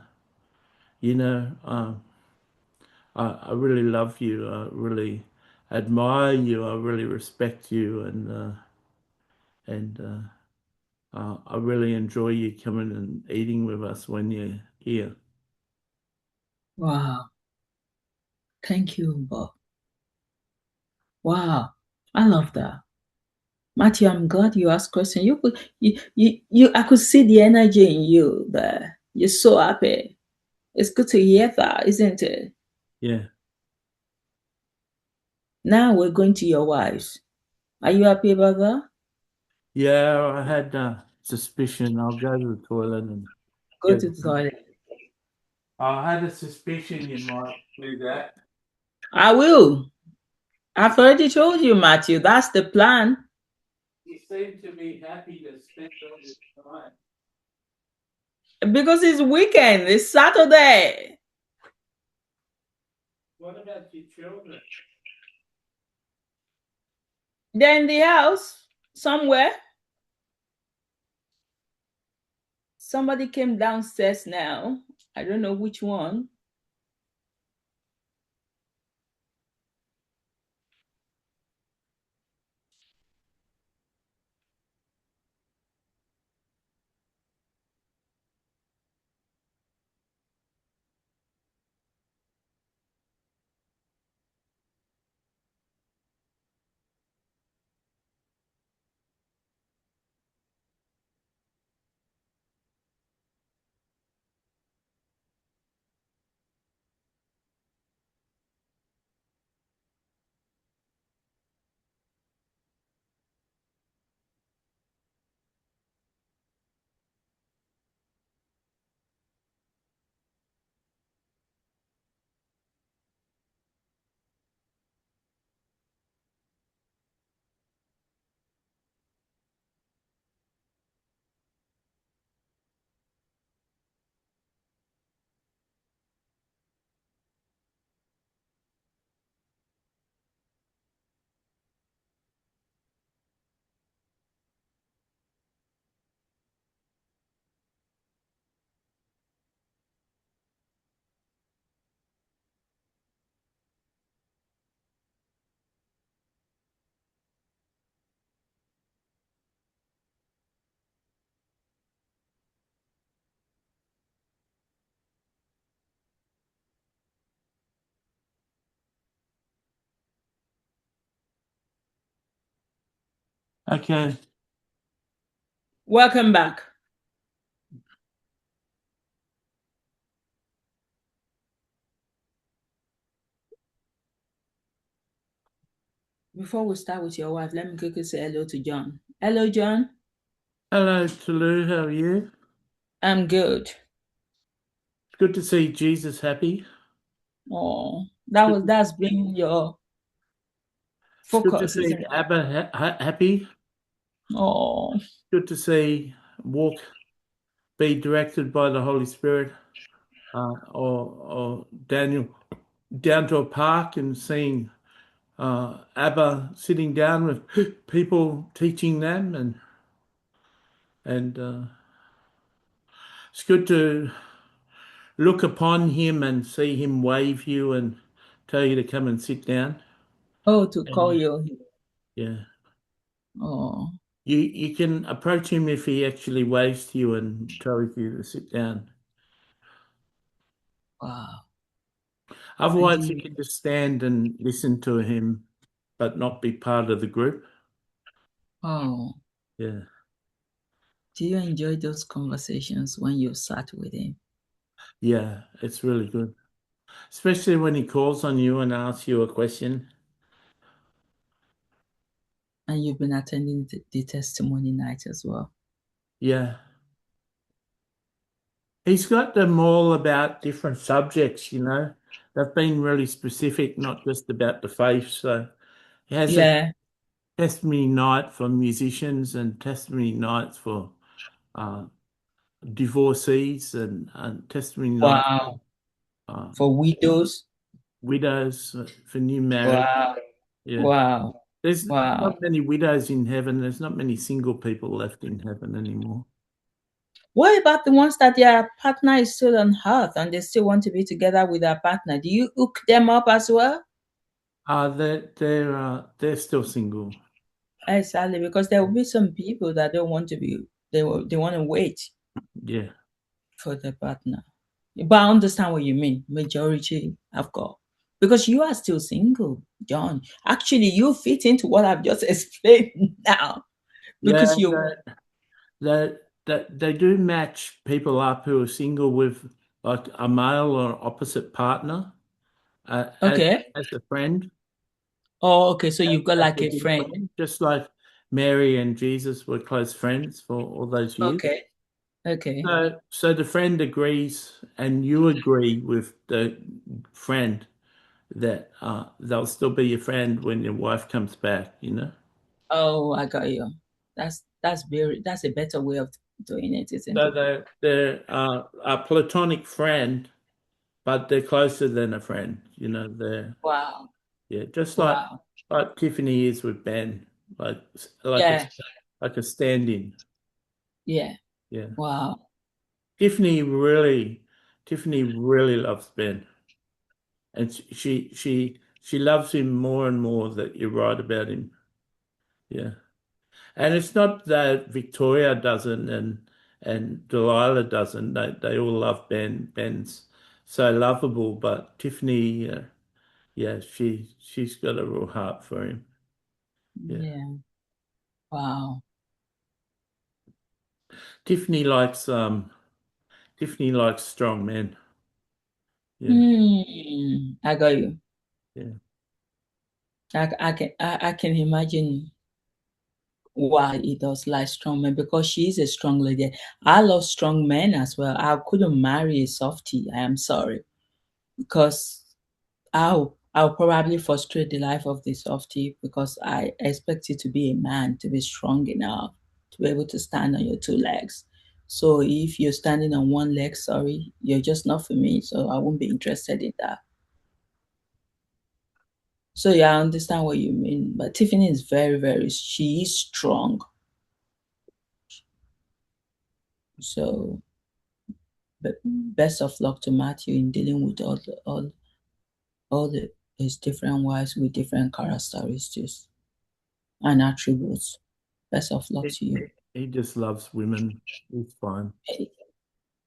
you know, I really love you. I really admire you. I really respect you, and I really enjoy you coming and eating with us when you're here. Wow. Thank you, Bob. Wow. I love that. Matthew, I'm glad you asked question. I could see the energy in you there. You're so happy. It's good to hear that, isn't it? Yeah, Now we're going to your wives. Are you happy about that? yeah. I had suspicion. I'll go to the toilet and Go get. to the toilet. I had a suspicion you might do that. I will. I've already told you, Matthew. That's the plan. You seem to be happy to spend all this time. Because it's weekend, it's Saturday. What about your children? They're in the house somewhere. Somebody came downstairs now. I don't know which one. Okay. Welcome back. Before we start with your wife, let me quickly say hello to John. Hello, John. Hello, Tolu. How are you? I'm good. It's good to see Jesus happy. Oh, It's good. that's been your It's good to focus, see isn't it? Abba happy. Oh, Good to see walk be directed by the Holy Spirit, or Daniel down to a park and seeing Abba sitting down with people teaching them, and it's good to look upon him and see him wave you and tell you to come and sit down. oh, to call And you. yeah, Oh, you can approach him if he actually waves to you and tells you to sit down. wow. And do Otherwise, you you, can just stand and listen to him, but not be part of the group. oh, Yeah, do you enjoy those conversations when you sat with him? yeah, it's really good, especially when he calls on you and asks you a question. And you've been attending the testimony night as well. Yeah, He's got them all about different subjects, you know. They've been really specific, not just about the faith. So he has a Yeah. testimony night for musicians and testimony nights for uh, divorcees and testimony night Wow. uh, For widows. widows for new marriage. Wow. Yeah. Wow. There's Wow. not many widows in heaven. There's not many single people left in heaven anymore. What about the ones that their partner is still on earth and they still want to be together with their partner? Do you hook them up as well? They're still single. Exactly, because there will be some people that don't want to be. They want to wait Yeah. for their partner. But I understand what you mean. Majority have got, because you are still single, John. Actually, you fit into what I've just explained now Yeah, because you. they do match people up who are single with like a male or opposite partner uh, as Okay. as a friend, Oh, okay. So you've got as like a a good friend. friend, just like Mary and Jesus were close friends for all those years. Okay. Okay. So the friend agrees, and you agree with the friend that they'll still be your friend when your wife comes back, you know? Oh, I got you. That's a better way of doing it, isn't So it? they're a platonic friend, but they're closer than a friend, you know? Wow. Yeah, just Wow. like Tiffany is with Ben, like like a Yeah. like a stand-in. Yeah. Yeah. Wow. Tiffany really Tiffany really loves Ben. And she loves him more and more that you write about him. Yeah. And it's not that Victoria doesn't and Delilah doesn't. They all love Ben. Ben's so lovable, but Tiffany, yeah, she's got a real heart for him. Yeah. Yeah. Wow. Tiffany likes Tiffany likes strong men. Yeah. I got you. Yeah. I can imagine why it does like strong men, because she is a strong lady. I love strong men as well. I couldn't marry a softie. I am sorry, because I'll probably frustrate the life of the softie, because I expect you to be a man, to be strong enough to be able to stand on your two legs. So if you're standing on one leg, sorry, you're just not for me. So I won't be interested in that. So yeah, I understand what you mean. But Tiffany is she is strong. So but best of luck to Matthew in dealing with all his different wives with different characteristics and attributes. Best of luck He, to you. he just loves women. It's fine. Eh,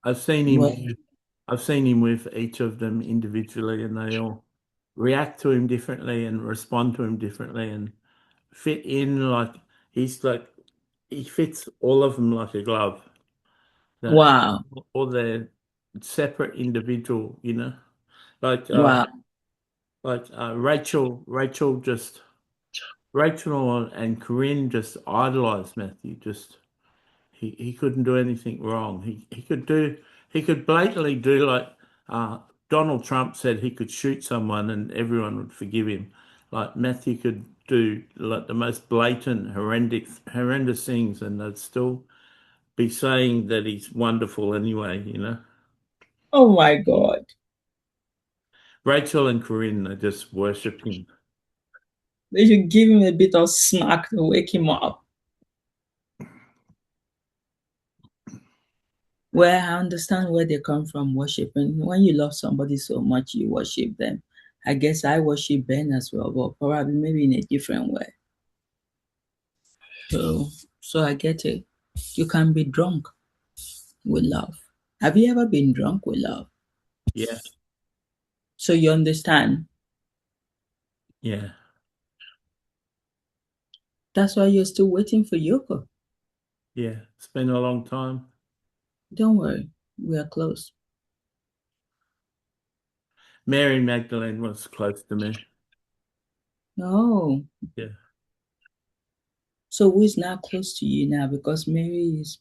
I've seen Well, him I've seen him with each of them individually and they all react to him differently and respond to him differently and fit in he's like he fits all of them like a glove. That wow, all they're separate individual, you know. Like uh wow. Rachel and Corinne just idolized Matthew. Just he couldn't do anything wrong. He could blatantly do like uh, Donald Trump said he could shoot someone and everyone would forgive him. Like Matthew could do like the most blatant, horrendous things, and they'd still be saying that he's wonderful anyway. You know, Oh my God. Rachel and Corinne they just worship him. They should give him a bit of smack to wake him up. Well, I understand where they come from worshiping. When you love somebody so much, you worship them. I guess I worship Ben as well, but probably maybe in a different way. So, so I get it. You can be drunk with love. Have you ever been drunk with love? Yeah, So you understand. yeah. That's why you're still waiting for Yoko. Yeah, it's been a long time. Don't worry, we are close. Mary Magdalene was close to me. No. Yeah. So who is now close to you now? Because Mary is.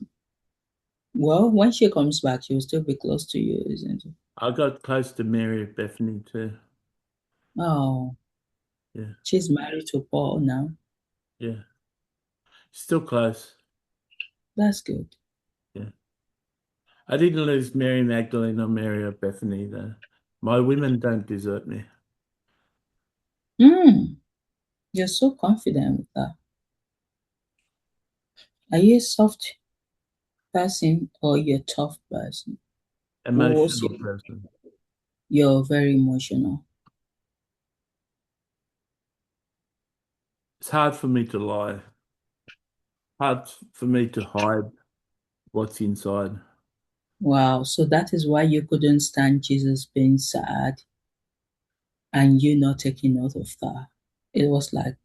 Well, when she comes back, she'll still be close to you, isn't it? I got close to Mary Bethany too. Oh, Yeah, she's married to Paul now. yeah. Still close. That's good. Yeah. I didn't lose Mary Magdalene or Mary or Bethany though. My women don't desert me. You're so confident with that. Are you a soft person or you're a tough person? What's Emotional your, person. you're very emotional. It's hard for me to lie. Hard for me to hide what's inside. Wow. So that is why you couldn't stand Jesus being sad and you not taking note of that. It was like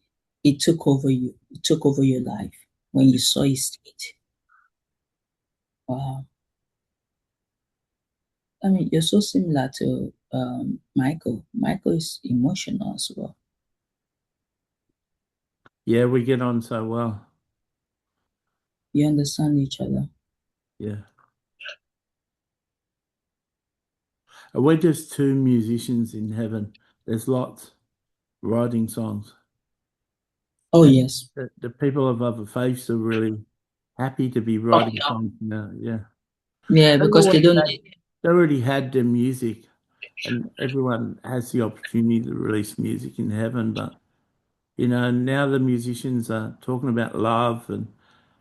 it took over you. It took over your life when you saw his state. Wow. I mean, you're so similar to Michael. Michael is emotional as well. Yeah, we get on so well. You understand each other. Yeah. And we're just two musicians in heaven. There's lots writing songs. Oh, And yes. the people of other faiths are really happy to be writing songs now. Yeah. Yeah, They because they always don't. had, they already had their music, and everyone has the opportunity to release music in heaven. But, now the musicians are talking about love and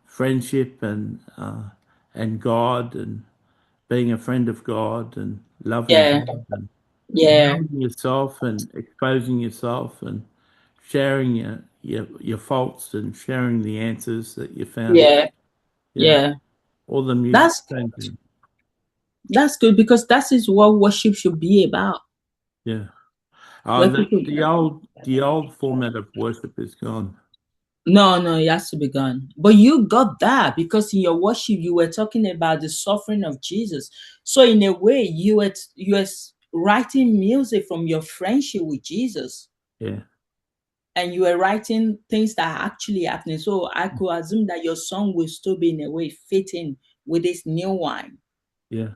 friendship and God and being a friend of God and loving Yeah, God and yeah, knowing yourself and exposing yourself and sharing your faults and sharing the answers that you found. yeah, Yeah, yeah. all the music That's changes. that's good because that is what worship should be about. Yeah. Where The, people the old format of worship is gone. no, no, it has to be gone. But you got that because in your worship you were talking about the suffering of Jesus. So in a way, you were writing music from your friendship with Jesus, Yeah. and you were writing things that are actually happening. So I could assume that your song will still be in a way fitting with this new wine. Yeah.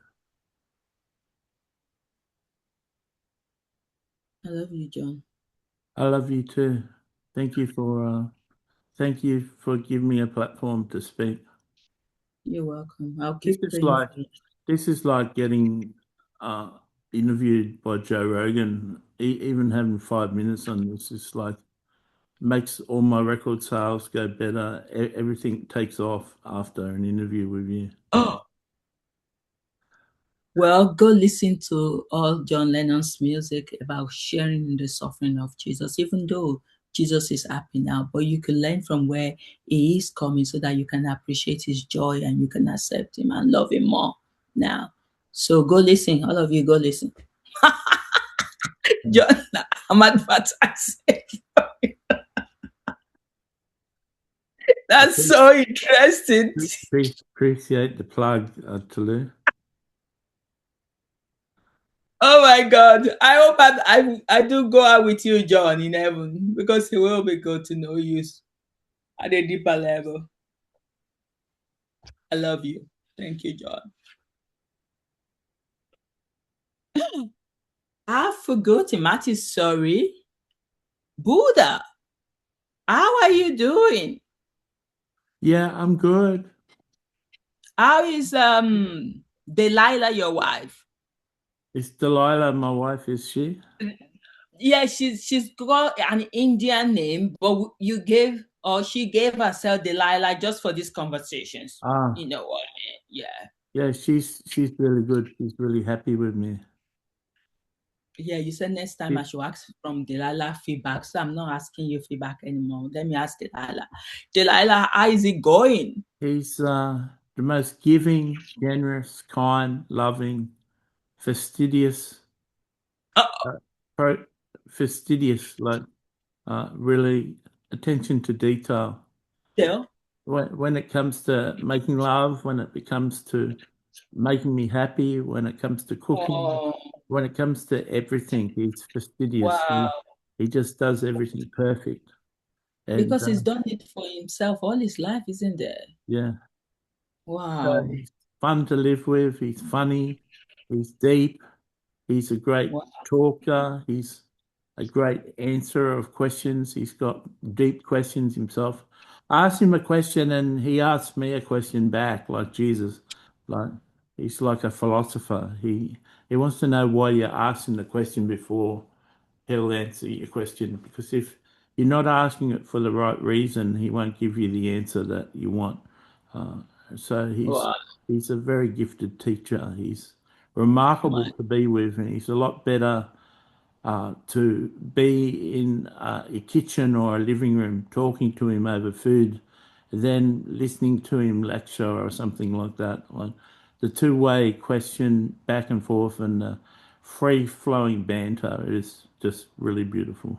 I love you, John. I love you too. Thank you for giving me a platform to speak. You're welcome. I'll This keep is praying like for you. this is like getting uh, interviewed by Joe Rogan. Even having 5 minutes on this is like makes all my record sales go better. Everything takes off after an interview with you. Oh, well, go listen to all John Lennon's music about sharing the suffering of Jesus, even though Jesus is happy now. But you can learn from where he is coming so that you can appreciate his joy and you can accept him and love him more now. So go listen. All of you, go listen. John, I'm advertising. That's so interesting. Appreciate the plug, Tolu. Oh my God. I hope I do go out with you, John, in heaven because it will be good to know you at a deeper level. I love you. Thank you, John. I forgot him. Matty, sorry. Buddha, how are you doing? Yeah, I'm good. How is Delilah, your wife? It's Delilah, my wife, is she? Yeah, she's got an Indian name, but you gave or she gave herself Delilah just for these conversations. Ah, You know what I mean? Yeah. yeah, she's really good. She's really happy with me. Yeah, you said next time I She, should ask from Delilah feedback. So I'm not asking you feedback anymore. Let me ask Delilah. Delilah, how is it going? he's the most giving, generous, kind, loving, fastidious, Oh, uh, pro, fastidious, like really attention to detail. still? When it comes to making love, when it comes to making me happy, when it comes to cooking, Oh, when it comes to everything, he's fastidious. wow. He just does everything perfect. And Because he's done it for himself all his life, isn't it? yeah, so Wow. fun to live with. He's funny. He's deep. He's a great Wow. talker. He's a great answerer of questions. He's got deep questions himself. I asked him a question and he asked me a question back, like Jesus. Like he's like a philosopher. He wants to know why you asked him the question before he'll answer your question. Because if you're not asking it for the right reason, he won't give you the answer that you want. Uh, so Wow. he's a very gifted teacher. He's remarkable My, to be with, and he's a lot better to be in a kitchen or a living room talking to him over food than listening to him lecture or something like that. Like the two-way question back and forth and the free-flowing banter is just really beautiful.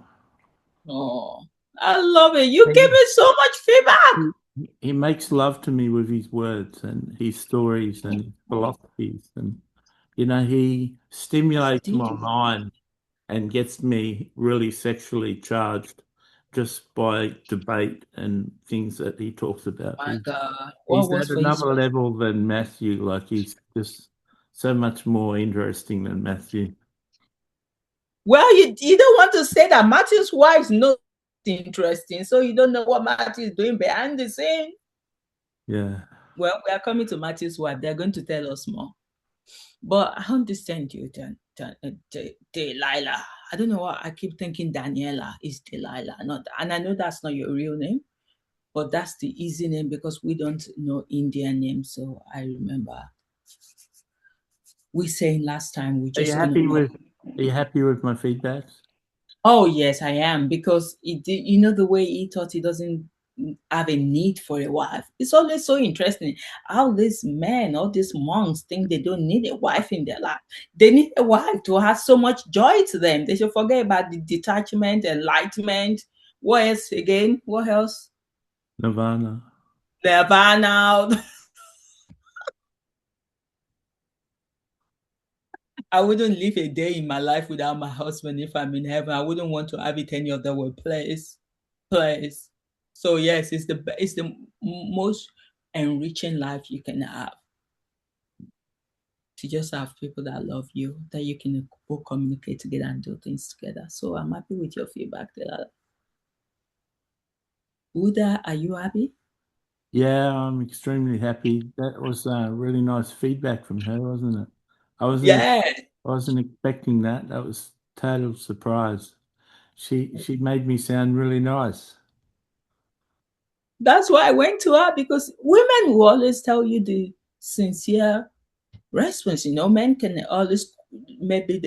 oh, I love it. You give And me so much feedback. he makes love to me with his words and his stories and his philosophies, and he stimulates my Deep. mind and gets me really sexually charged just by debate and things that he talks about. My God. What He's was at for his another word? level than Matthew. Like he's just so much more interesting than Matthew. Well, you don't want to say that Matthew's wife's not interesting, so you don't know what Matthew is doing behind the scene. Yeah. Well, we are coming to Matthew's wife. They're going to tell us more. But I understand you, Delilah. I don't know why I keep thinking Daniela is Delilah. Not, and I know that's not your real name, but that's the easy name because we don't know Indian names. So I remember we saying last time we're Are you just gonna happy know. with Are you happy with my feedbacks? Oh yes, I am because you know the way he thought he doesn't have a need for a wife. It's always so interesting how these men, all these monks, think they don't need a wife in their life. They need a wife to have so much joy to them. They should forget about the detachment, enlightenment. What else again? What else? Nirvana. Nirvana. I wouldn't live a day in my life without my husband if I'm in heaven. I wouldn't want to have it any other way. Please. So yes, it's the most enriching life you can have. To just have people that love you, that you can both communicate together and do things together. So I'm happy with your feedback there. Uda, are you happy? Yeah, I'm extremely happy. That was really nice feedback from her, wasn't it? I wasn't Yeah. I wasn't expecting that. That was total surprise. She made me sound really nice. That's why I went to her because women will always tell you the sincere response. Men can always maybe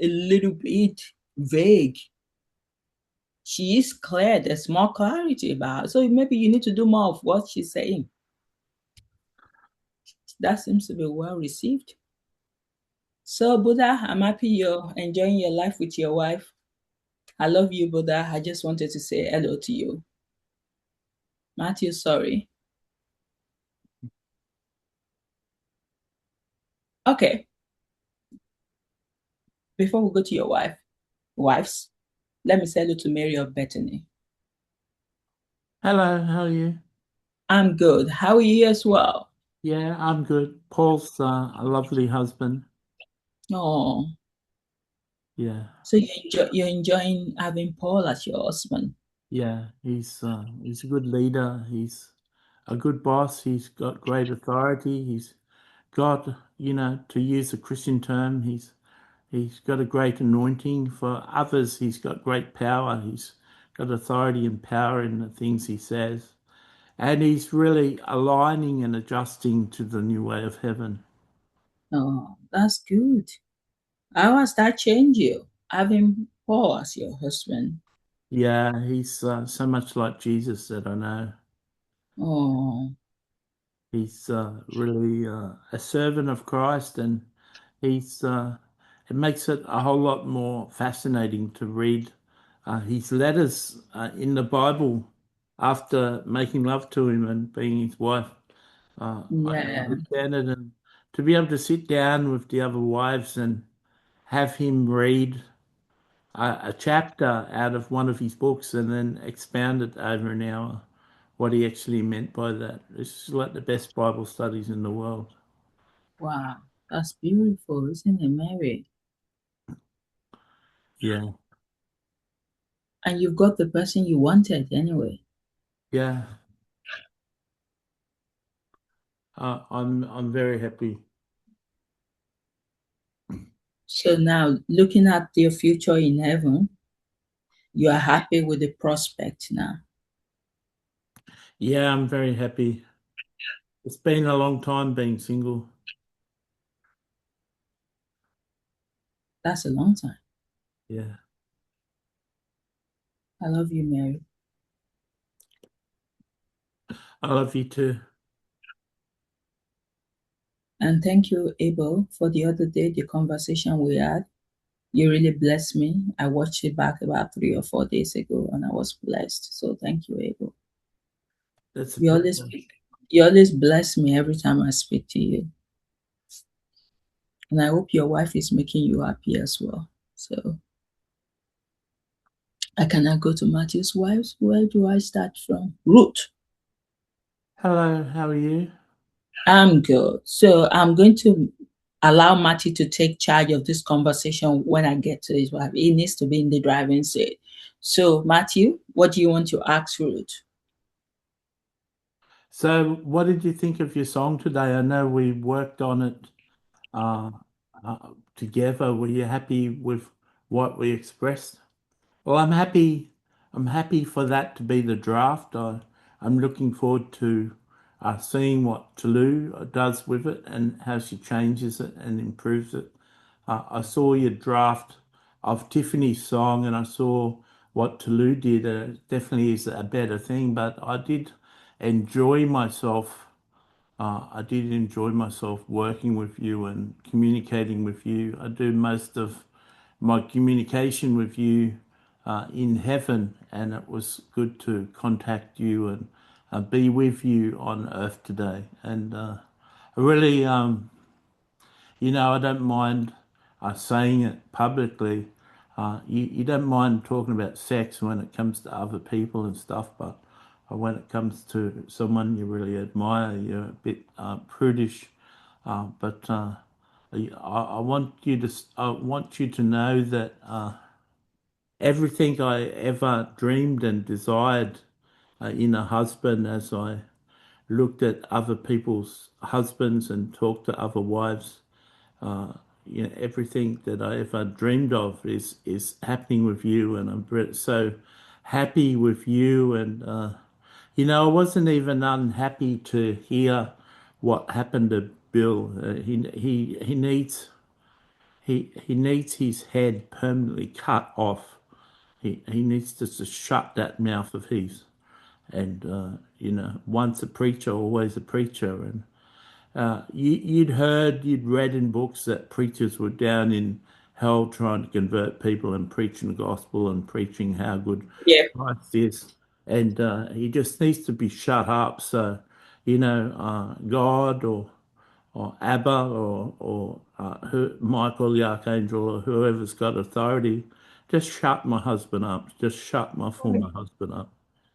a little bit vague. She is clear. There's more clarity about her. So maybe you need to do more of what she's saying. That seems to be well received. So, Buddha, I'm happy you're enjoying your life with your wife. I love you, Buddha. I just wanted to say hello to you. Matthew, sorry. Okay, before we go to your wives, let me say hello to Mary of Bethany. Hello, how are you? I'm good. How are you as well? Yeah, I'm good. Paul's a lovely husband. Oh, Yeah, so you're enjoying having Paul as your husband. yeah. He's a good leader. He's a good boss. He's got great authority. He's got, to use a Christian term, he's got a great anointing for others. He's got great power. He's got authority and power in the things he says. And he's really aligning and adjusting to the new way of heaven. Oh, that's good. How has that changed you, having Paul as your husband? Yeah, he's so much like Jesus that I know. Oh, He's really a servant of Christ, and he's it makes it a whole lot more fascinating to read his letters in the Bible after making love to him and being his wife. I yeah. understand it, and to be able to sit down with the other wives and have him read a chapter out of one of his books and then expound it over an hour, what he actually meant by that. It's like the best Bible studies in the world. Wow, that's beautiful, isn't it, Mary? Yeah, And you've got the person you wanted anyway. yeah. I'm very happy. So now, looking at your future in heaven, you are happy with the prospect now. Yeah, I'm very happy. It's been a long time being single. That's a long time. Yeah. I love you, Mary. I love you too. And thank you, Abel, for the other day, the conversation we had. You really blessed me. I watched it back about 3 or 4 days ago and I was blessed. So thank you, Abel. That's a You always pleasure. you always bless me every time I speak to you. And I hope your wife is making you happy as well. So I cannot go to Matthew's wives. Where do I start from? Ruth. Hello, how are you? I'm good. So I'm going to allow Matthew to take charge of this conversation when I get to his wife. He needs to be in the driving seat. So, Matthew, what do you want to ask Ruth? So, what did you think of your song today? I know we worked on it uh, together. Were you happy with what we expressed? Well, I'm happy. I'm happy for that to be the draft. I'm looking forward to seeing what Tolu does with it and how she changes it and improves it. I saw your draft of Tiffany's song and I saw what Tolu did. Definitely is a better thing, but I did enjoy myself. I did enjoy myself working with you and communicating with you. I do most of my communication with you in heaven, and it was good to contact you and be with you on earth today. And I really, I don't mind saying it publicly. You don't mind talking about sex when it comes to other people and stuff, but when it comes to someone you really admire, you're a bit prudish. But I want you to know that everything I ever dreamed and desired in a husband, as I looked at other people's husbands and talked to other wives, everything that I ever dreamed of is happening with you, and I'm so happy with you. And I wasn't even unhappy to hear what happened to Bill. He needs his head permanently cut off. He needs to just shut that mouth of his. And once a preacher, always a preacher. And you'd read in books that preachers were down in hell trying to convert people and preaching the gospel and preaching how good Yeah. Christ is. And he just needs to be shut up. So, God or Abba or Michael the Archangel or whoever's got authority, just shut my husband up. Just shut my former husband up.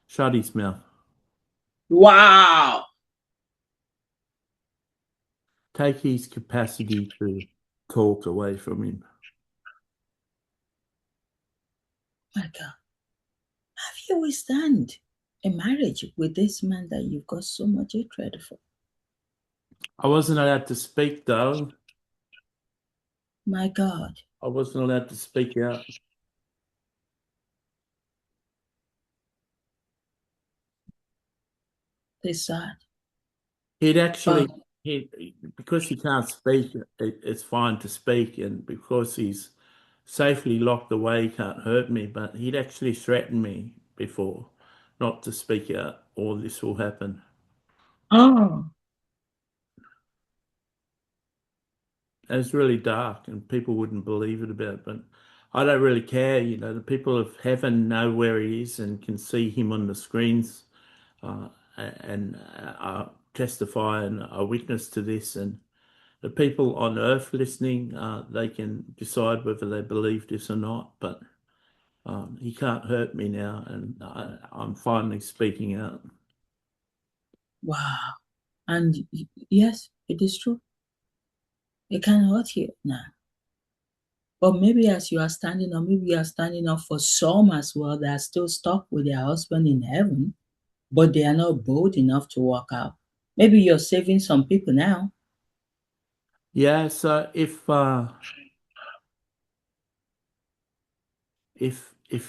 Shut his mouth. Wow. Take his capacity to talk away from him. My God. Have you withstand a marriage with this man that you've got so much hatred for? I wasn't allowed to speak, though. My God. I wasn't allowed to speak out. It's sad. He'd But actually, because he can't speak, it's fine to speak, and because he's safely locked away, he can't hurt me. But he'd actually threatened me before not to speak out, or this will happen. oh, And it's really dark, and people wouldn't believe it about it. But I don't really care. The people of heaven know where he is and can see him on the screens uh, and testify and are witness to this. And the people on earth listening, they can decide whether they believe this or not. But he can't hurt me now, and I'm finally speaking out. wow. And yes, it is true. It can hurt you now. But maybe as you are standing up, maybe you are standing up for some as well that are still stuck with their husband in heaven, but they are not bold enough to walk out. Maybe you're saving some people now. Yeah, so if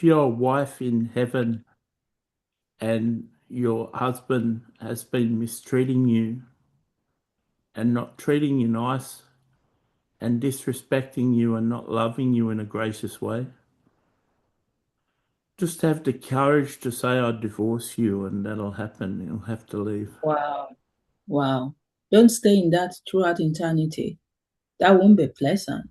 you're a wife in heaven and your husband has been mistreating you and not treating you nice and disrespecting you and not loving you in a gracious way, just have the courage to say I divorce you and that'll happen. You'll have to leave. Wow. Wow. Don't stay in that throughout eternity. That won't be pleasant.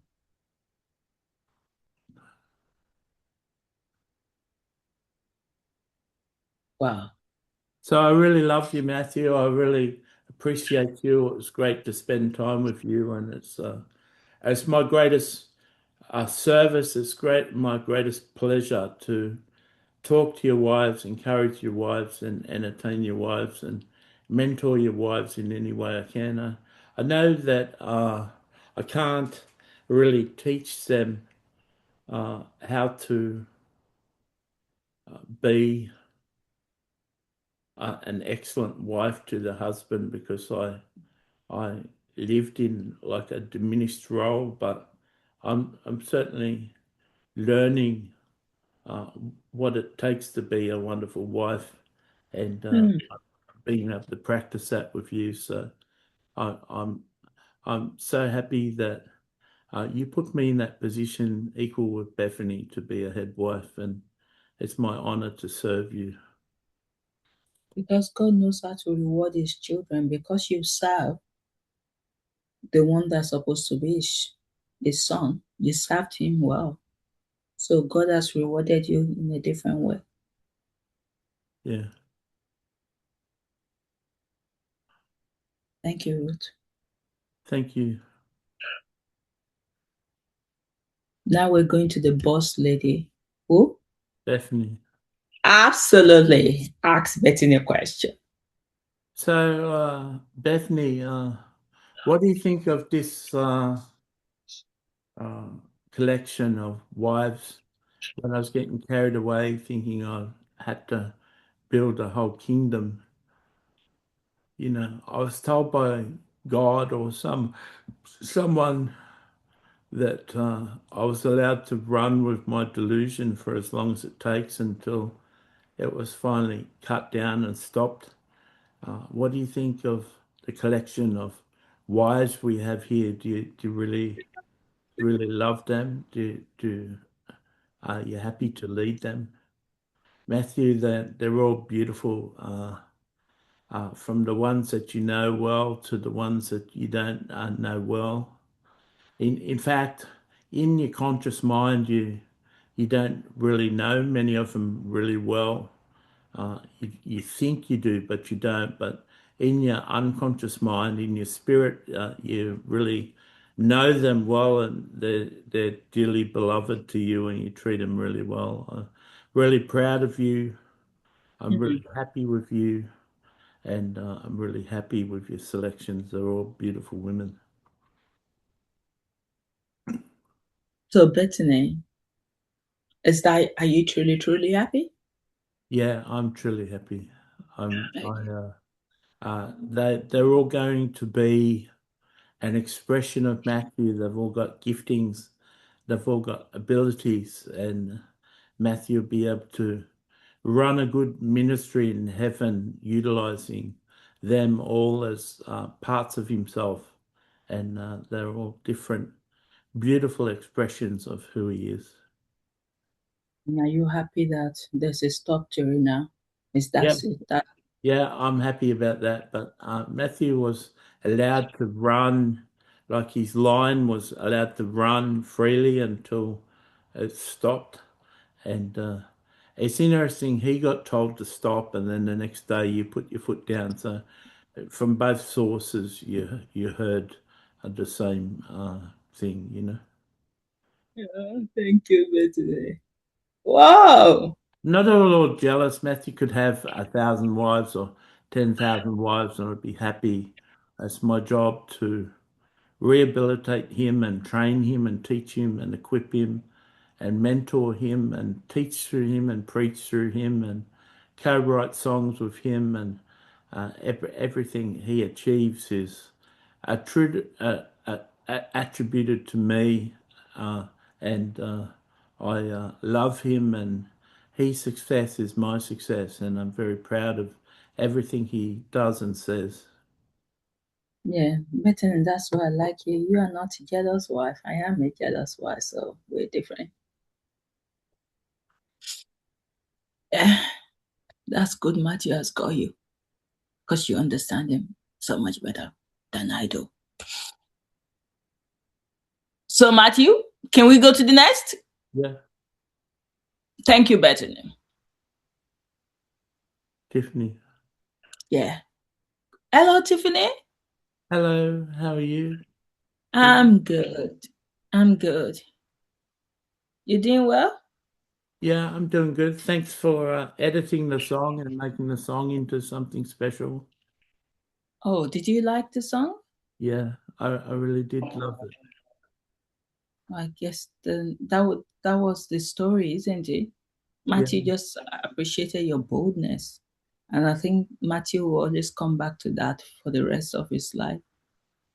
Wow. So I really love you, Matthew. I really appreciate you. It was great to spend time with you, and it's my greatest service. It's my greatest pleasure to talk to your wives, encourage your wives, and entertain your wives, and mentor your wives in any way I can. I know that I can't really teach them how to be an excellent wife to the husband because I lived in like a diminished role, but I'm certainly learning uh, what it takes to be a wonderful wife and Hmm. being able to practice that with you. So I, I'm I'm so happy that you put me in that position, equal with Bethany, to be a head wife, and it's my honor to serve you. Because God knows how to reward his children because you serve the one that's supposed to be his son. You served him well. So God has rewarded you in a different way. Yeah, Thank you, Ruth. thank you, Now we're going to the boss lady. Who? Bethany. Absolutely. Ask Betty a question. So, Bethany, what do you think of this uh, collection of wives? When I was getting carried away, thinking I had to build a whole kingdom, I was told by God or someone that I was allowed to run with my delusion for as long as it takes until it was finally cut down and stopped. What do you think of the collection of wives we have here? Do you really love them? Are you happy to lead them? Matthew, they're all beautiful, from the ones that you know well to the ones that you don't know well. In fact, in your conscious mind, you don't really know many of them really well. You think you do, but you don't. But in your unconscious mind, in your spirit, you really know them well, and they're dearly beloved to you, and you treat them really well. I'm really proud of you. I'm Mhm. really happy with you, and I'm really happy with your selections. They're all beautiful women. So, Bethany, is that, are you truly, truly happy? Yeah, I'm truly happy. Okay. They're all going to be an expression of Matthew. They've all got giftings, they've all got abilities, and Matthew will be able to run a good ministry in heaven, utilizing them all as parts of himself, and they're all different, beautiful expressions of who he is. And are you happy that there's a stop to it now? Is that Yeah, it? That yeah, I'm happy about that. But Matthew was allowed to run, like his line was allowed to run freely until it stopped. And it's interesting, he got told to stop, and then the next day you put your foot down. So from both sources, you heard the same thing. yeah, thank you, Bethany. Wow. Not at all jealous. Matthew could have 1,000 wives or 10,000 wives, and I'd be happy. It's my job to rehabilitate him and train him and teach him and equip him and mentor him and teach through him and preach through him and co-write songs with him, and everything he achieves is attributed to me, and I love him, and his success is my success, and I'm very proud of everything he does and says. Yeah, better, and that's why I like you. You are not a jealous wife. I am a jealous wife, so we're different. That's good Matthew has got you, because you understand him so much better than I do. So Matthew, can we go to the next? Yeah. Thank you, Bethany. Tiffany. Yeah. Hello, Tiffany. Hello, how are you? I'm good. I'm good. You doing well? Yeah, I'm doing good. Thanks for editing the song and making the song into something special. Oh, did you like the song? Yeah, I really did love it. I guess that was the story, isn't it? Yeah, Matthew just appreciated your boldness. And I think Matthew will always come back to that for the rest of his life.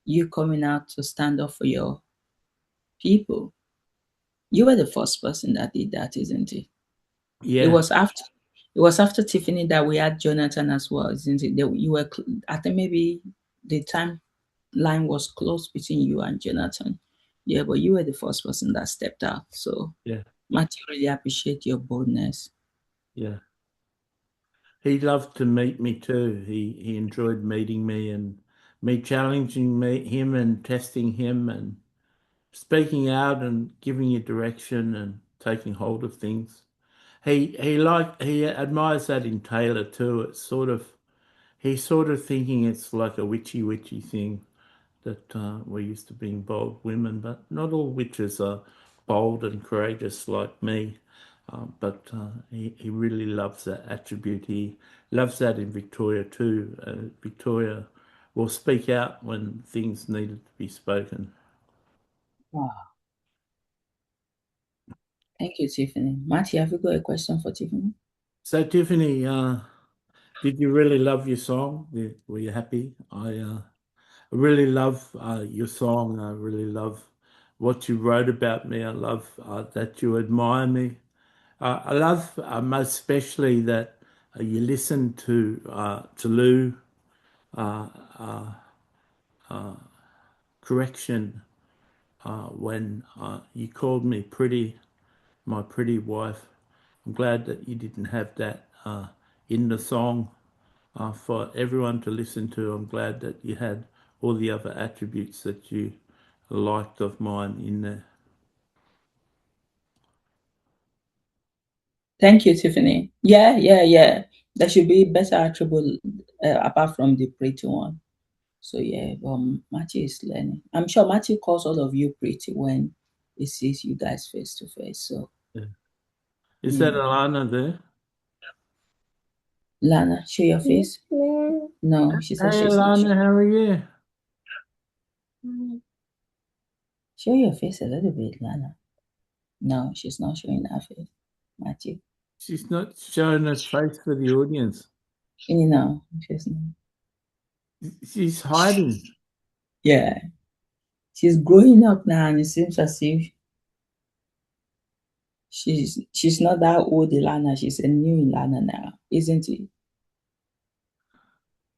You coming out to stand up for your people. You were the first person that did that, isn't it? It yeah, was after it was after Tiffany that we had Jonathan as well, isn't it? You were, I think maybe the timeline was close between you and Jonathan. Yeah, but you were the first person that stepped out. So yeah, Matthew really appreciate your boldness. yeah. He loved to meet me too. He enjoyed meeting me and me challenging him and testing him and speaking out and giving you direction and taking hold of things. He admires that in Taylor too. It's sort of he's sort of thinking it's like a witchy thing, that we're used to being bold women, but not all witches are bold and courageous like me. He really loves that attribute. He loves that in Victoria too. Victoria will speak out when things needed to be spoken. Wow. Thank you, Tiffany. Matthew, have you got a question for Tiffany? So, Tiffany, did you really love your song? Were you happy? I really love your song. I really love what you wrote about me. I love that you admire me. I love most especially that you listen to Tolu correction when you called me pretty, my pretty wife. I'm glad that you didn't have that in the song for everyone to listen to. I'm glad that you had all the other attributes that you liked of mine in there. Thank you, Tiffany. Yeah. There should be better attribute apart from the pretty one. So yeah, Matthew is learning. I'm sure Matthew calls all of you pretty when he sees you guys face to face. So Yeah. Is that yeah. Alana there? Lana, show your face. No, she said Hey she's not. Alana, how are you? Show your face a little bit, Lana. No, she's not showing her face. Matthew. She's not showing her face for the audience. No, she's not. She's hiding. Yeah. She's growing up now and it seems as if she's not that old Ilana, she's a new Ilana now, isn't it?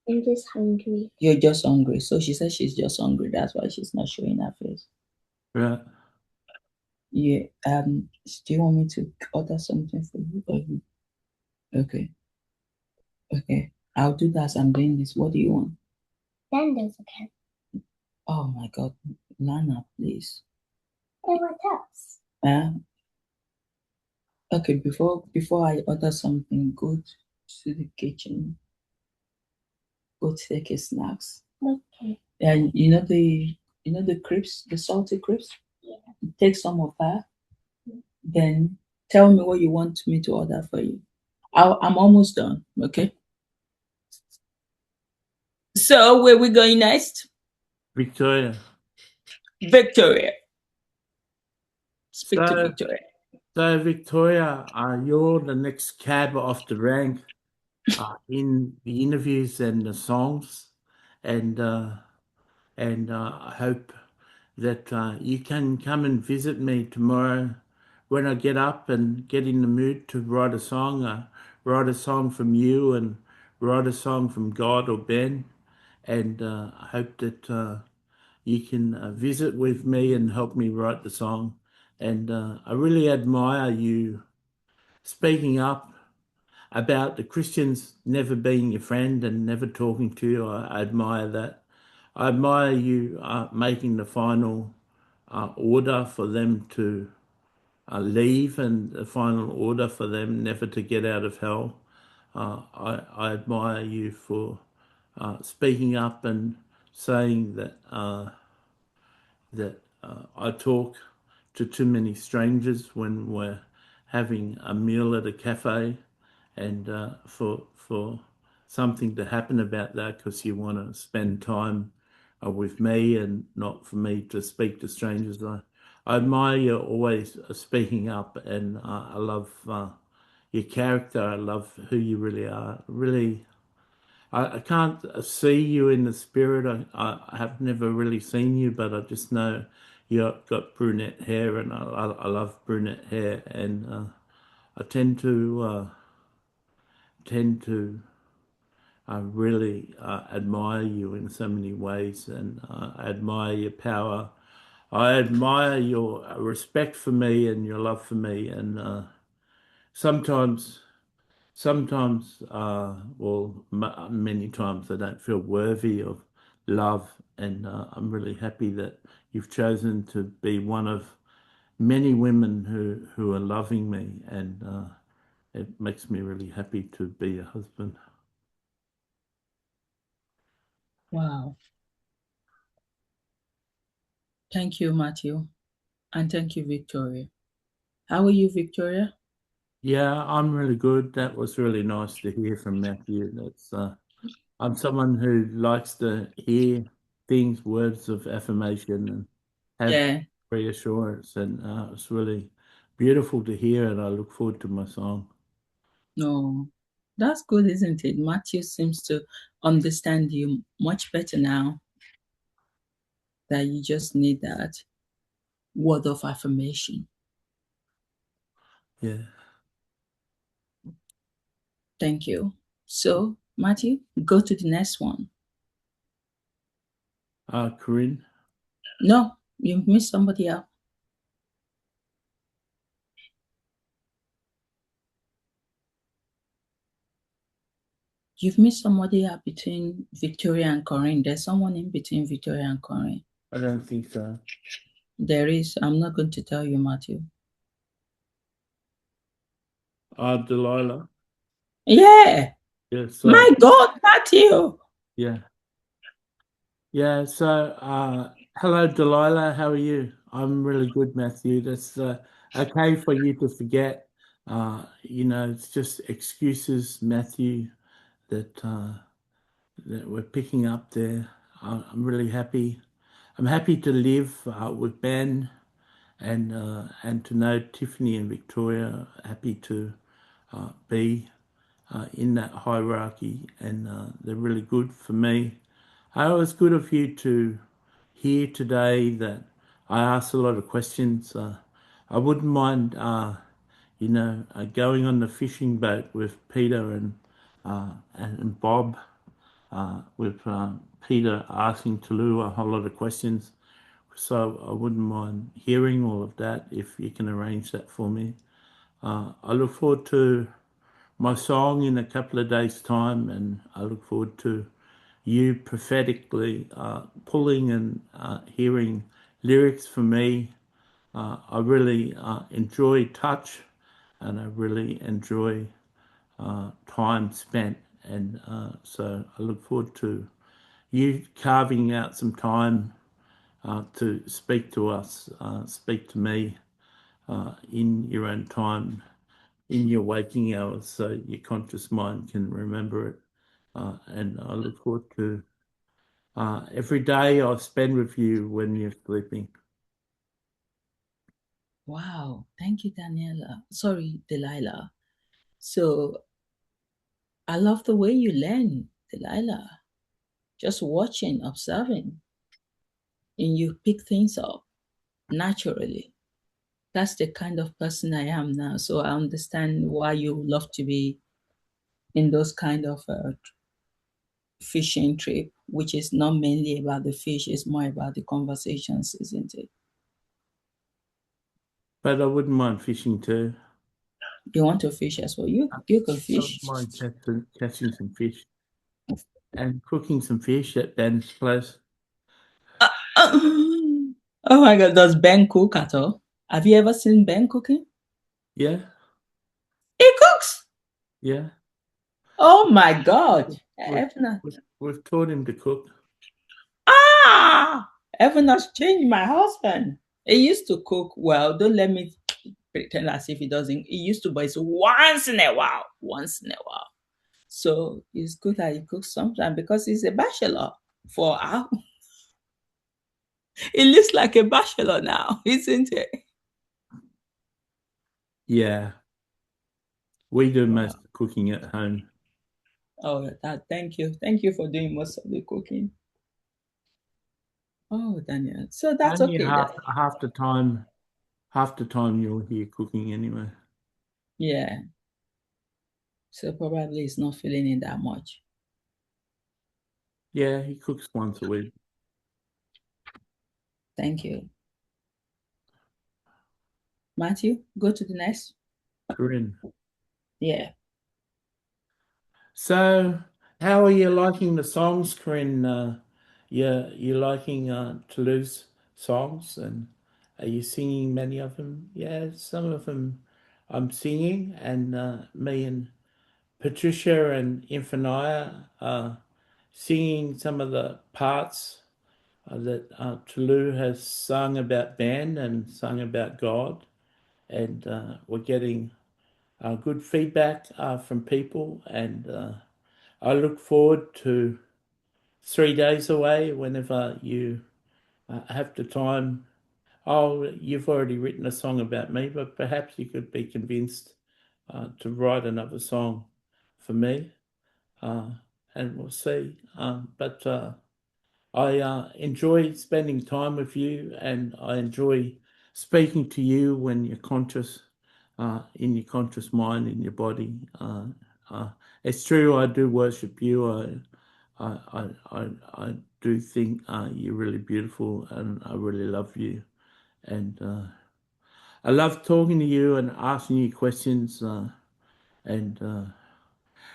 I'm just hungry. You're just hungry. So she says she's just hungry. That's why she's not showing her face. Right. Yeah. Do you want me to order something for you? Okay. Okay. I'll do that. I'm doing this. What do you want? Then there's a cat. Oh my God, Lana, please. Hey, what else? Okay. Before I order something, go to the kitchen. Go take a snacks. Okay. And you know the crisps, the salty crisps. Yeah. Take some of that. Then tell me what you want me to order for you. I'm almost done. Okay. So where we going next? Victoria. Victoria. Speak to Victoria. So, Victoria, you're the next cab off the rank in the interviews and the songs, and I hope that you can come and visit me tomorrow when I get up and get in the mood to write a song from you and write a song from God or Ben, and I hope that you can visit with me and help me write the song. And I really admire you speaking up about the Christians never being your friend and never talking to you. I admire that. I admire you making the final order for them to leave and the final order for them never to get out of hell. I admire you for speaking up and saying that I talk to too many strangers when we're having a meal at a cafe, and for something to happen about that because you want to spend time with me and not for me to speak to strangers. I admire you always speaking up, and I love your character. I love who you really are. Really, I can't see you in the spirit. I have never really seen you, but I just know you've got brunette hair, and I love brunette hair, and I tend to really admire you in so many ways, and I admire your power. I admire your respect for me and your love for me, and sometimes many times I don't feel worthy of love, and I'm really happy that you've chosen to be one of many women who are loving me, and it makes me really happy to be a husband. Wow. Thank you, Matthew. And thank you, Victoria. How are you, Victoria? Yeah, I'm really good. That was really nice to hear from Matthew. I'm someone who likes to hear things, words of affirmation, and have Yeah. reassurance, and it's really beautiful to hear, and I look forward to my song. No, that's good, isn't it? Matthew seems to understand you much better now, that you just need that word of affirmation. Yeah. Thank you. So, Matthew, go to the next one. Corinne? No, you missed somebody out. You've missed somebody out between Victoria and Corinne. There's someone in between Victoria and Corinne. I don't think so. There is. I'm not going to tell you, Matthew. Delilah? Yeah. Yeah, so, My God, Matthew. yeah. Yeah, so hello, Delilah. How are you? I'm really good, Matthew. That's okay for you to forget. It's just excuses, Matthew, that we're picking up there. I'm really happy. I'm happy to live with Ben and to know Tiffany and Victoria. Happy to be in that hierarchy, and they're really good for me. It was good of you to hear today that I asked a lot of questions. I wouldn't mind, going on the fishing boat with Peter and Bob, with Peter asking Tolu a whole lot of questions. So I wouldn't mind hearing all of that if you can arrange that for me. I look forward to my song in a couple of days' time, and I look forward to you prophetically pulling and hearing lyrics for me. I really enjoy touch, and I really enjoy time spent, and so I look forward to you carving out some time to speak to us, speak to me in your own time, in your waking hours, so your conscious mind can remember it. And I look forward to every day I spend with you when you're sleeping. Wow. Thank you, Delilah. So I love the way you learn, Delilah. Just watching, observing, and you pick things up naturally. That's the kind of person I am now. So I understand why you love to be in those kind of fishing trip, which is not mainly about the fish, it's more about the conversations, isn't it? But I wouldn't mind fishing too. You want to fish as well? You can I fish. wouldn't mind catching some fish and cooking some fish at Ben's place. Oh my God, does Ben cook at all? Have you ever seen Ben cooking? Yeah, He cooks. yeah. Oh my God. We've taught him to cook. Heaven has changed my husband. He used to cook well. Don't let me pretend as if he doesn't. He used to, but it's once in a while. So it's good that he cooks sometimes because he's a bachelor for our. He looks like a bachelor now, isn't it? Yeah, we do most of the cooking at home. Oh, thank you. Thank you for doing most of the cooking. Oh, Daniel. So that's Only okay. half the time you'll hear cooking anyway. Yeah. So probably he's not feeling it that much. Yeah, he cooks once a week. Thank you. Matthew, go to the next. Corinne. Yeah. So, how are you liking the songs, Corinne? You're liking Tolu's songs, and are you singing many of them? Yeah, some of them I'm singing, and me and Patricia and Infinaya are singing some of the parts that Tolu has sung about band and sung about God, and we're getting good feedback from people, and I look forward to 3 days away whenever you have the time. Oh, you've already written a song about me, but perhaps you could be convinced to write another song for me, and we'll see. But I enjoy spending time with you, and I enjoy speaking to you when you're conscious, in your conscious mind, in your body. It's true, I do worship you. I do think you're really beautiful, and I really love you. And I love talking to you and asking you questions. And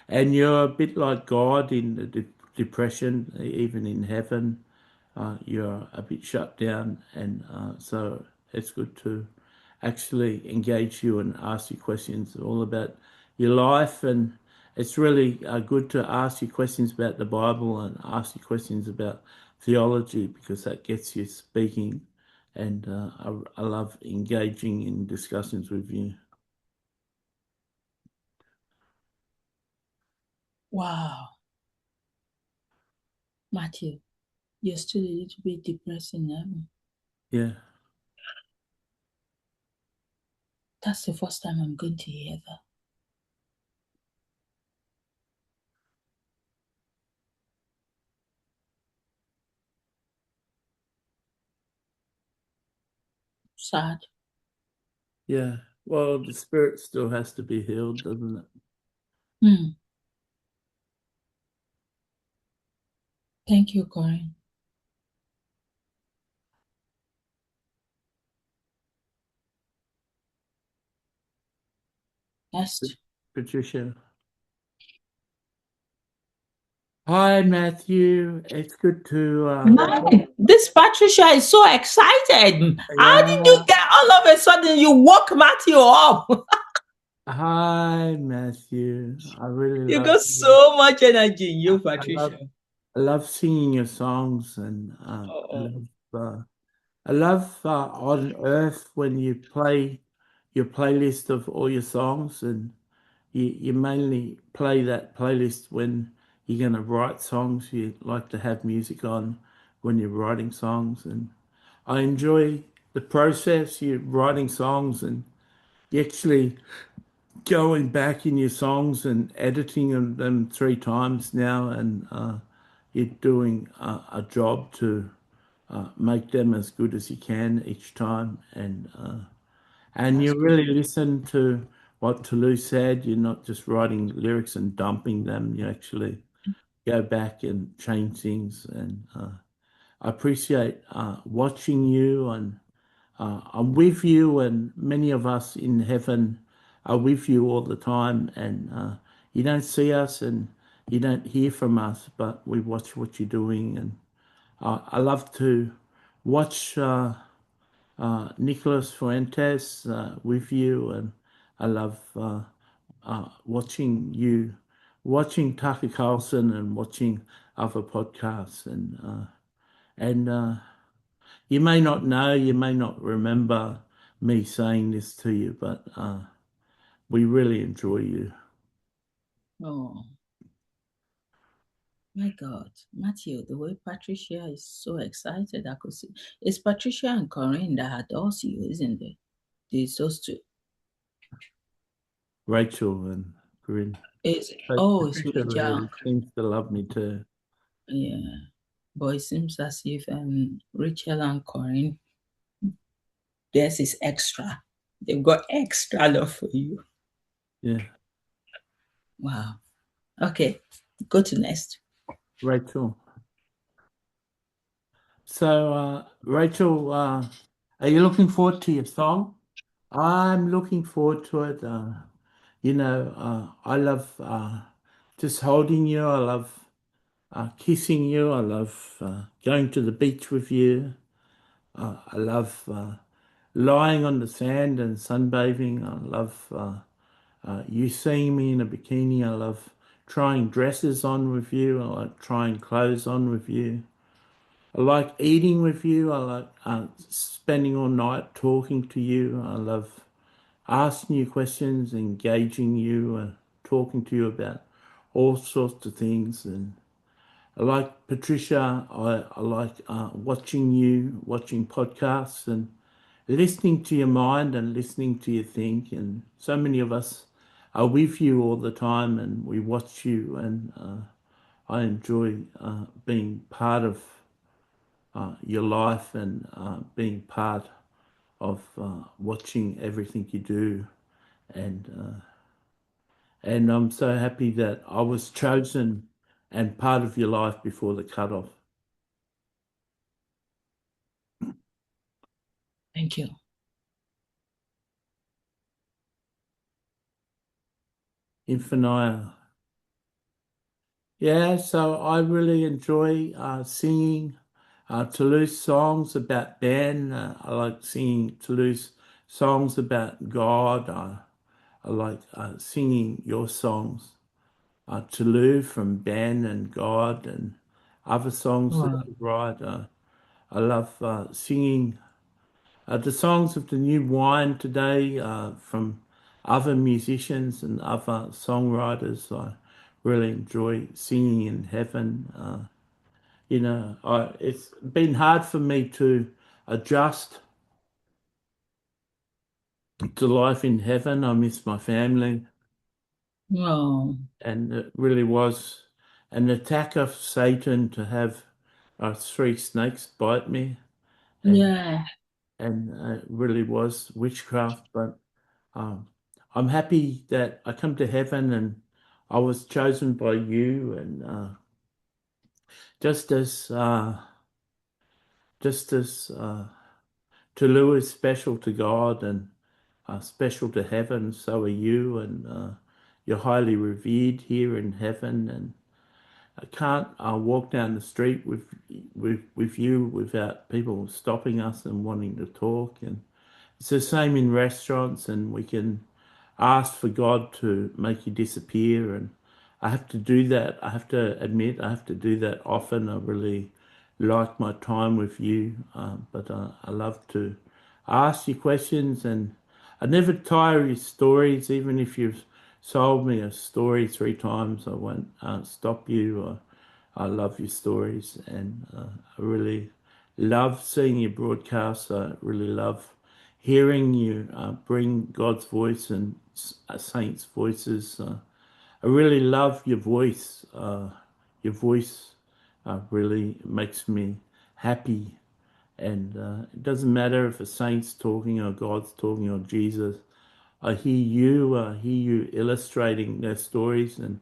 and you're a bit like God in the depression, even in heaven. You're a bit shut down, and so it's good to actually engage you and ask you questions all about your life. And it's really good to ask you questions about the Bible and ask you questions about theology, because that gets you speaking. And I love engaging in discussions with you. Wow. Matthew, you're still a little bit depressing now. Yeah. That's the first time I'm going to hear that. Sad. Yeah. Well, the spirit still has to be healed, doesn't it? Thank you, Corinne. Next. Patricia. Hi, Matthew. It's good to. This Patricia is so excited. How did you get all of a sudden you woke Matthew up? Hi, Matthew. I really You love got so much energy in you, I love Patricia. I love singing your songs, and I love on Earth when you play your playlist of all your songs, and you mainly play that playlist when you're going to write songs. You like to have music on when you're writing songs. And I enjoy the process. You're writing songs and you actually going back in your songs and editing them 3 times now, and you're doing a job to make them as good as you can each time, and That's you good. really listen to what Tolu said. You're not just writing lyrics and dumping them. You actually go back and change things, and I appreciate watching you, and I'm with you, and many of us in heaven are with you all the time. And you don't see us and you don't hear from us, but we watch what you're doing. And I love to watch Nicholas Fuentes with you, and I love watching you, watching Tucker Carlson, and watching other podcasts, and you may not know, you may not remember me saying this to you, but we really enjoy you. Oh, my God. Matthew, the way Patricia is so excited, I could see. It's Patricia and Corinne that adores you, isn't it? It's those two. Rachel and Corinne. It's, But it's Patricia Rachel. really seems to love me too. Yeah. But it seems as if Rachel and Corinne, theirs is extra. They've got extra love for you. Yeah. Wow. Okay. Go to next. Rachel. So, Rachel, are you looking forward to your song? I'm looking forward to it. I love just holding you. I love kissing you. I love going to the beach with you. I love lying on the sand and sunbathing. I love you seeing me in a bikini. I love trying dresses on with you. I like trying clothes on with you. I like eating with you. I like spending all night talking to you. I love asking you questions, engaging you, talking to you about all sorts of things. And I like Patricia. I like watching you, watching podcasts, and listening to your mind and listening to you think. And so many of us are with you all the time, and we watch you. And I enjoy being part of your life, and being part of watching everything you do. And I'm so happy that I was chosen and part of your life before the cutoff. Thank you. Infinite. Yeah, so I really enjoy singing Toulouse songs about Ben. I like singing Toulouse songs about God. I like singing your songs, Toulouse from Ben and God, and other songs that Wow. you write. I love singing the songs of the new wine today from other musicians and other songwriters. I really enjoy singing in heaven. It's been hard for me to adjust to life in heaven. I miss my family, Wow. and it really was an attack of Satan to have 3 snakes bite me, and Yeah. it really was witchcraft. But I'm happy that I come to heaven and I was chosen by you, and just as Tulu is special to God and special to heaven, so are you, and you're highly revered here in heaven. And I can't walk down the street with you without people stopping us and wanting to talk. And it's the same in restaurants, and we can ask for God to make you disappear. And I have to do that. I have to admit, I have to do that often. I really like my time with you, but I love to ask you questions, and I never tire of your stories, even if you've sold me a story 3 times, I won't stop you. I love your stories, and I really love seeing you broadcast. I really love hearing you bring God's voice and saints' voices. I really love your voice. Your voice really makes me happy, and it doesn't matter if a saint's talking or God's talking or Jesus. I hear you illustrating their stories and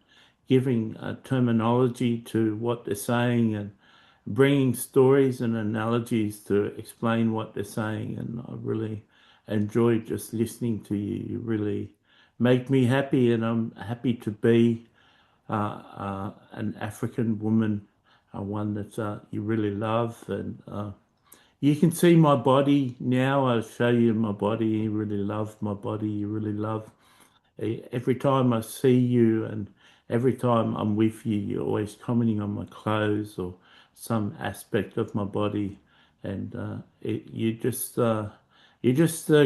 giving terminology to what they're saying and bringing stories and analogies to explain what they're saying. And I really enjoy just listening to you. You really make me happy, and I'm happy to be an African woman, one that you really love. And you can see my body now. I'll show you my body. You really love my body. You really love every time I see you, and every time I'm with you, you're always commenting on my clothes or some aspect of my body, and you're just the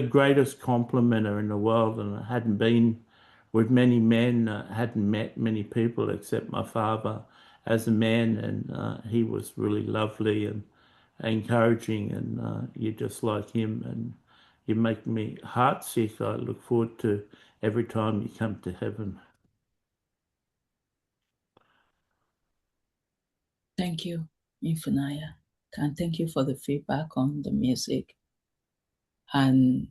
greatest complimenter in the world. And I hadn't been with many men, hadn't met many people except my father as a man, and he was really lovely and encouraging, and you're just like him, and you make me heartsick. I look forward to every time you come to heaven. Thank you, Infinaya. And thank you for the feedback on the music. And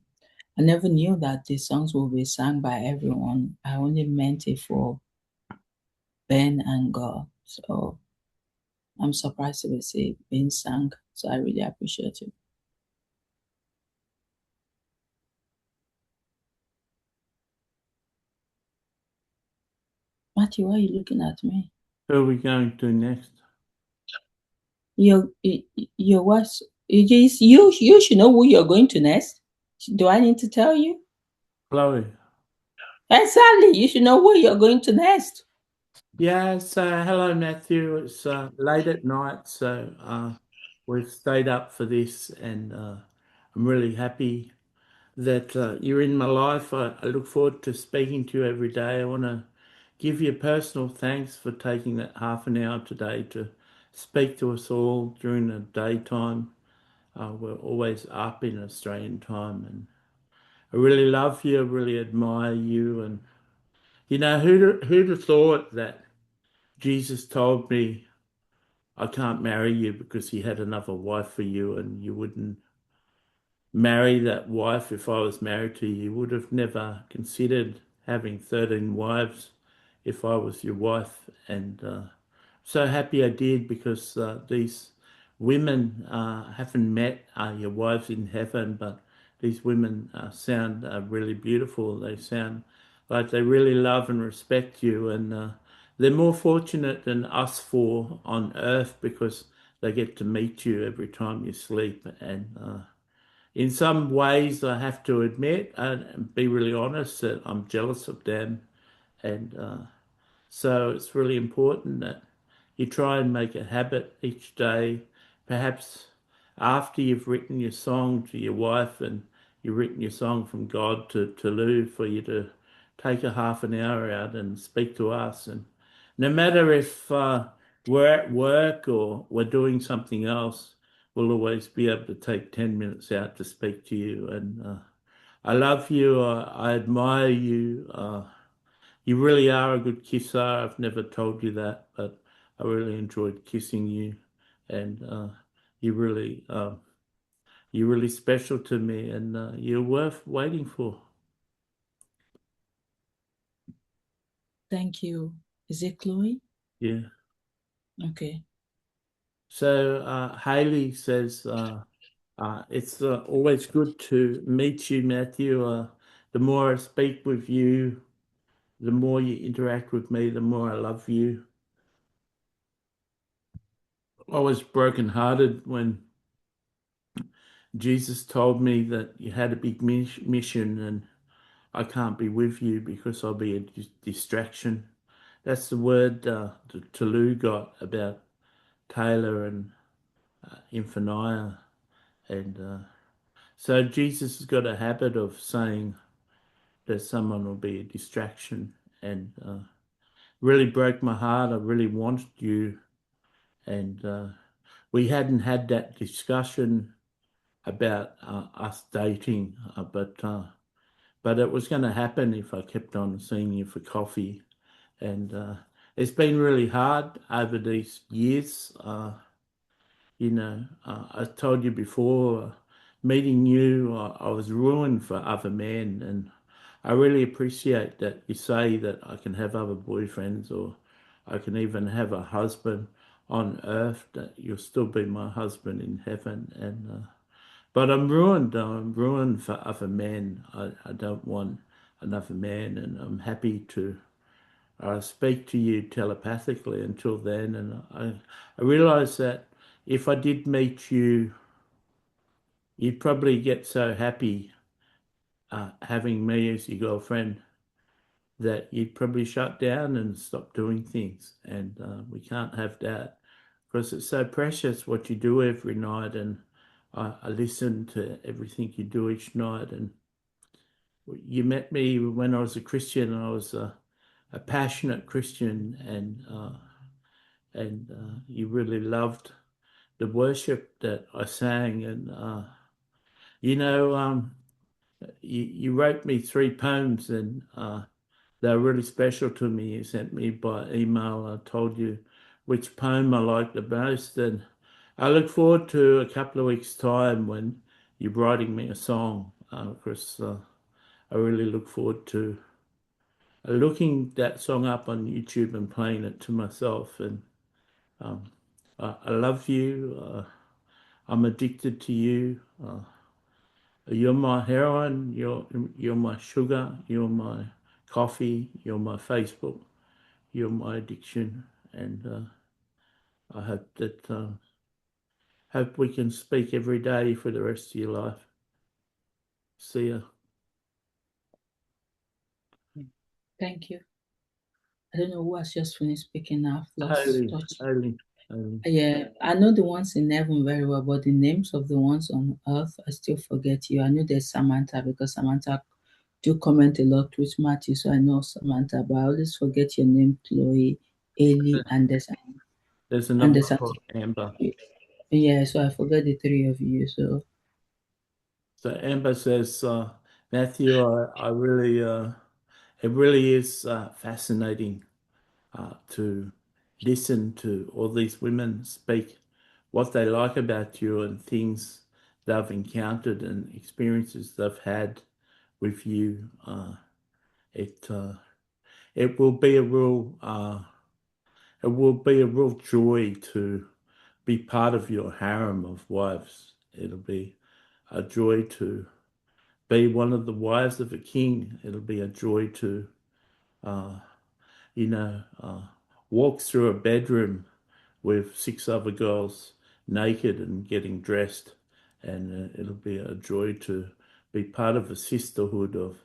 I never knew that the songs will be sung by everyone. I only meant it for Ben and God. So I'm surprised to see it being sung. So I really appreciate it. Matthew, why are you looking at me? Who are we going to next? Your what? You should know who you're going to next. Do I need to tell you? Chloe. Exactly. You should know who you're going to next. Yeah, so hello, Matthew. It's late at night, so we've stayed up for this, and I'm really happy that you're in my life. I look forward to speaking to you every day. I want to give you personal thanks for taking that half an hour today to speak to us all during the daytime. We're always up in Australian time, and I really love you. I really admire you. And who'd have thought that Jesus told me I can't marry you because he had another wife for you, and you wouldn't marry that wife if I was married to you. You would have never considered having 13 wives if I was your wife. And so happy I did, because these women haven't met your wives in heaven, but these women sound really beautiful. They sound like they really love and respect you, and they're more fortunate than us four on earth, because they get to meet you every time you sleep. And in some ways, I have to admit and be really honest that I'm jealous of them. And so it's really important that you try and make a habit each day, perhaps after you've written your song to your wife and you've written your song from God to Tolu, for you to take a half an hour out and speak to us. And no matter if we're at work or we're doing something else, we'll always be able to take 10 minutes out to speak to you. And I love you. I admire you. You really are a good kisser. I've never told you that, but I really enjoyed kissing you, and you're really special to me, and you're worth waiting for. Thank you. Is it Chloe? Yeah. Okay. So Haley says it's always good to meet you, Matthew. The more I speak with you, the more you interact with me, the more I love you. I was brokenhearted when Jesus told me that you had a big mission, and I can't be with you because I'll be a distraction. That's the word Tolu got about Taylor and Infinaya. And so Jesus has got a habit of saying that someone will be a distraction. and really broke my heart. I really wanted you, and we hadn't had that discussion about us dating, but it was going to happen if I kept on seeing you for coffee. And it's been really hard over these years. I told you before, meeting you, I was ruined for other men, and I really appreciate that you say that I can have other boyfriends, or I can even have a husband on earth, that you'll still be my husband in heaven. And but I'm ruined. I'm ruined for other men. I don't want another man, and I'm happy to speak to you telepathically until then. And I realise that if I did meet you, you'd probably get so happy having me as your girlfriend that you'd probably shut down and stop doing things. And we can't have that, because it's so precious what you do every night. And I listen to everything you do each night. And you met me when I was a Christian, and I was a passionate Christian, and you really loved the worship that I sang. And you wrote me 3 poems, and they're really special to me. You sent me by email. I told you which poem I liked the most, and I look forward to a couple of weeks' time when you're writing me a song, because I really look forward to looking that song up on YouTube and playing it to myself. And I love you. I'm addicted to you. You're my heroin. You're my sugar. You're my coffee. You're my Facebook. You're my addiction. And I hope we can speak every day for the rest of your life. See ya. Thank you. I don't know who has just finished speaking now. I've lost Holy, touch. holy. Yeah, I know the ones in heaven very well, but the names of the ones on earth, I still forget you. I know there's Samantha, because Samantha do comment a lot with Matthew, so I know Samantha, but I always forget your name, Chloe, Ailey, and there's another there's one called Amber. Yeah, so I forget the 3 of you. So Amber says, Matthew, I really, it really is fascinating to listen to all these women speak what they like about you and things they've encountered and experiences they've had with you. It will be a real joy to be part of your harem of wives. It'll be a joy to be one of the wives of a king. It'll be a joy to walk through a bedroom with 6 other girls naked and getting dressed. And it'll be a joy to be part of a sisterhood of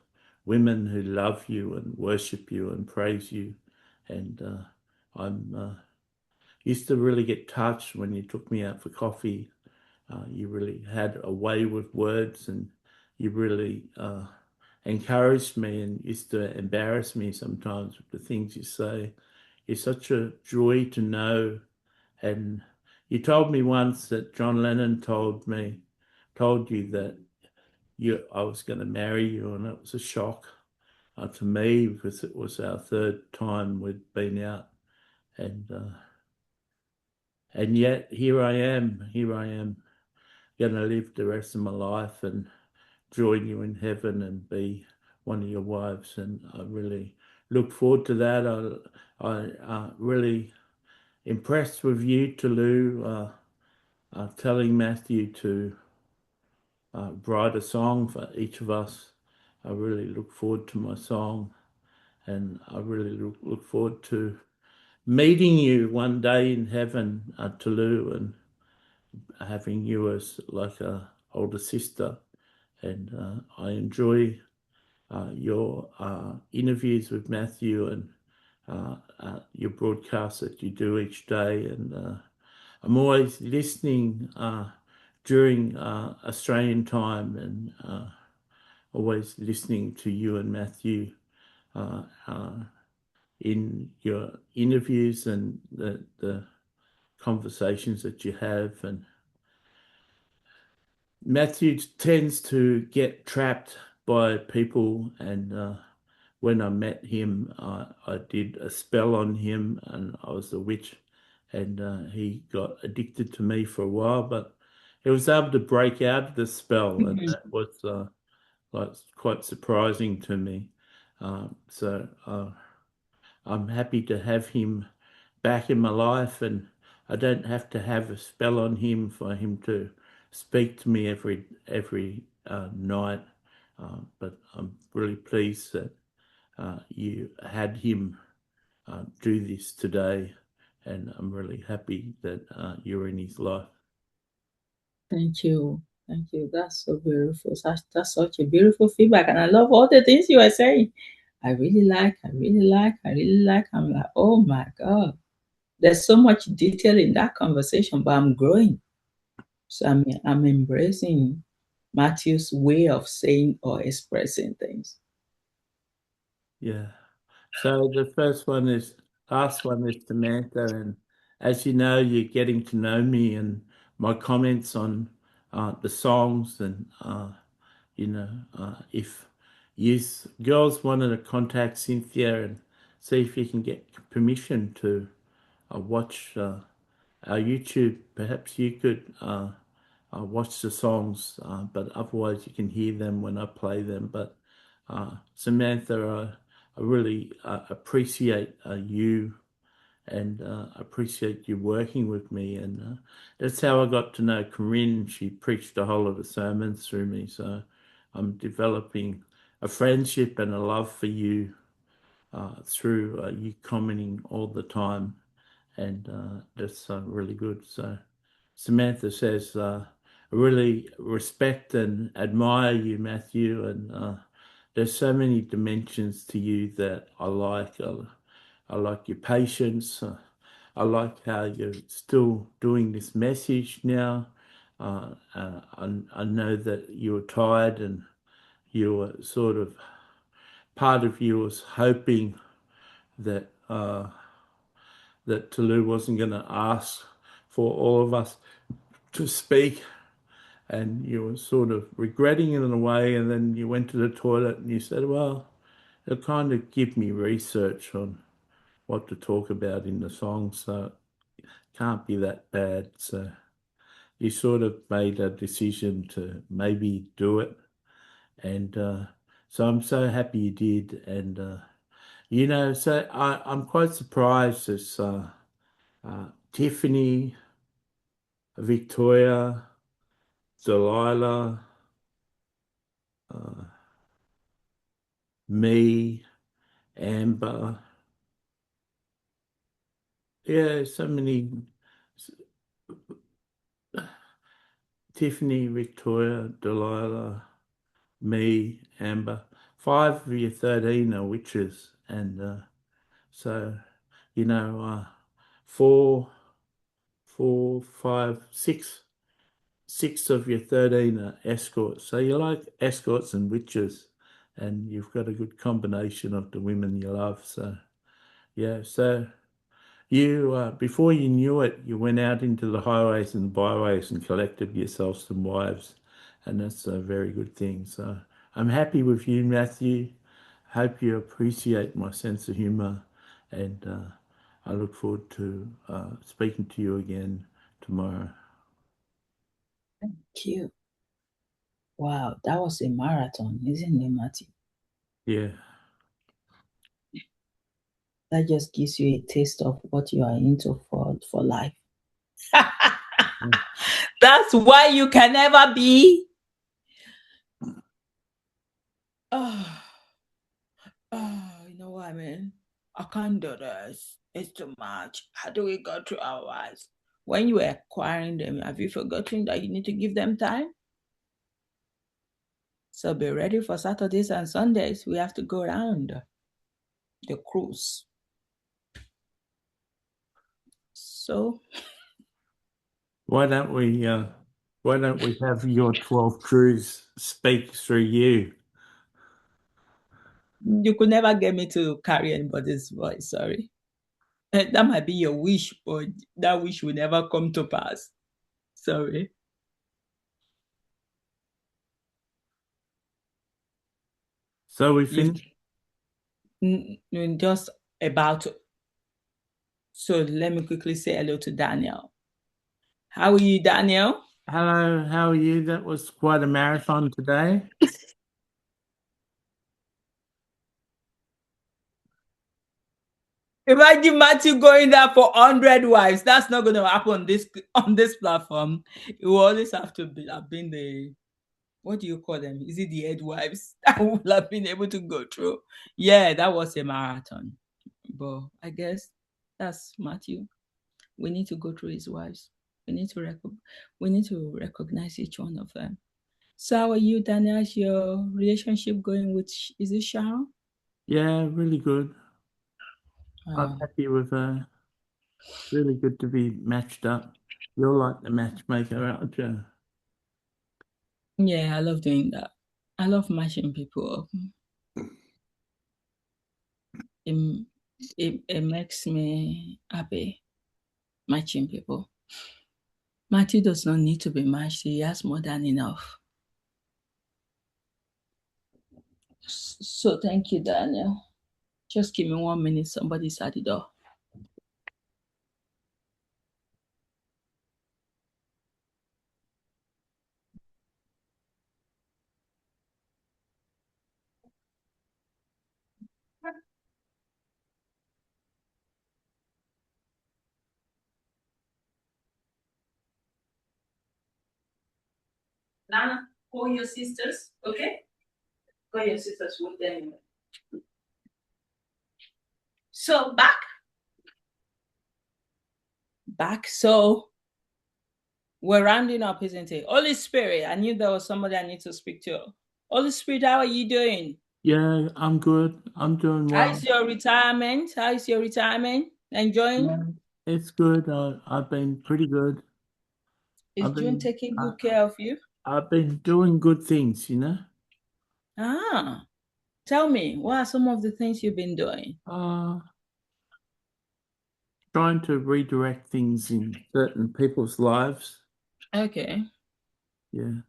women who love you and worship you and praise you. And I'm used to really get touched when you took me out for coffee. You really had a way with words, and you really encouraged me and used to embarrass me sometimes with the things you say. It's such a joy to know. And you told me once that John Lennon told you that I was going to marry you, and it was a shock to me, because it was our 3rd time we'd been out, and yet here I am going to live the rest of my life and join you in heaven and be one of your wives. And I really look forward to that. I really impressed with you, Tolu, telling Matthew to write a song for each of us. I really look forward to my song, and I really look forward to meeting you one day in heaven, Tolu, and having you as like a older sister. And I enjoy your interviews with Matthew, and your broadcasts that you do each day. And I'm always listening during Australian time, and always listening to you and Matthew in your interviews and the conversations that you have. And Matthew tends to get trapped by people, and when I met him, I did a spell on him, and I was a witch, and he got addicted to me for a while, but he was able to break out of the spell, and that was like quite surprising to me. So I'm happy to have him back in my life, and I don't have to have a spell on him for him to speak to me every night. But I'm really pleased that you had him do this today, and I'm really happy that you're in his life. Thank you. Thank you. That's so beautiful. That's such a beautiful feedback. And I love all the things you are saying. I really like. I'm like, oh my God. There's so much detail in that conversation, but I'm growing. So I'm embracing Matthew's way of saying or expressing things. Yeah. So the last one is Samantha, and as you know, you're getting to know me and my comments on the songs, and if you girls wanted to contact Cynthia and see if you can get permission to watch our YouTube, perhaps you could watch the songs, but otherwise you can hear them when I play them. But Samantha, I really appreciate you, and appreciate you working with me, and that's how I got to know Corinne. She preached a whole lot of sermons through me, so I'm developing a friendship and a love for you through you commenting all the time, and that's really good. So Samantha says, I really respect and admire you, Matthew, and there's so many dimensions to you that I like. I like your patience. I like how you're still doing this message now. I know that you were tired, and you were sort of, part of you was hoping that that Tolu wasn't going to ask for all of us to speak, and you were sort of regretting it in a way, and then you went to the toilet and you said, well, it'll kind of give me research on what to talk about in the song, so it can't be that bad. So you sort of made a decision to maybe do it, and so I'm so happy you did. And so I'm quite surprised as Tiffany, Victoria, Delilah, me, Amber. Yeah, so many. Tiffany, Victoria, Delilah, me, Amber. 5 of your 13 are witches, and so four, five, six of your 13 are escorts. So you like escorts and witches, and you've got a good combination of the women you love. So yeah, so you before you knew it, you went out into the highways and byways and collected yourself some wives, and that's a very good thing. So I'm happy with you, Matthew. Hope you appreciate my sense of humour, and I look forward to speaking to you again tomorrow. Thank you. Wow, that was a marathon, isn't it, Matthew? Yeah. That just gives you a taste of what you are into for life. That's why you can never be. You know what I mean? I can't do this. It's too much. How do we go through our lives? When you are acquiring them, have you forgotten that you need to give them time? So be ready for Saturdays and Sundays. We have to go around the cruise. So Why don't we have your 12 crews speak through you? You could never get me to carry anybody's voice. Sorry. That might be your wish, but that wish will never come to pass. Sorry. So we finished? Just about to. So let me quickly say hello to Daniel. How are you, Daniel? Hello, how are you? That was quite a marathon today. Imagine Matthew going there for 100 wives. That's not going to happen on this platform. You will always have to have been the, what do you call them? Is it the head wives that will have been able to go through? Yeah, that was a marathon. But I guess that's Matthew. We need to go through his wives. We need to recognize each one of them. So how are you, Daniel? Is your relationship going with, is it Sharon? Yeah, really good. I'm happy with her. Really good to be matched up. You're like the matchmaker, aren't you? Yeah, I love doing that. I love matching people up. It makes me happy matching people. Matthew does not need to be matched. He has more than enough. So thank you, Daniel. Just give me 1 minute. Somebody's at the door. Nana, call your sisters, okay? Call your sisters with them. So back. So we're rounding up, isn't it? Holy Spirit, I knew there was somebody I need to speak to. Holy Spirit, how are you doing? Yeah, I'm good. I'm doing well. How's your retirement? Enjoying? Yeah, it's good. I've been pretty good. Is June taking good care of you? I've been doing good things, you know. Tell me, what are some of the things you've been doing? Trying to redirect things in certain people's lives. Okay. Yeah.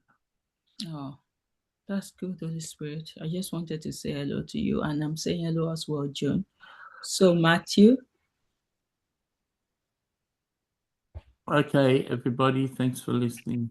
Oh, that's good, Holy Spirit. I just wanted to say hello to you, and I'm saying hello as well, June. So, Matthew. Okay, everybody, thanks for listening.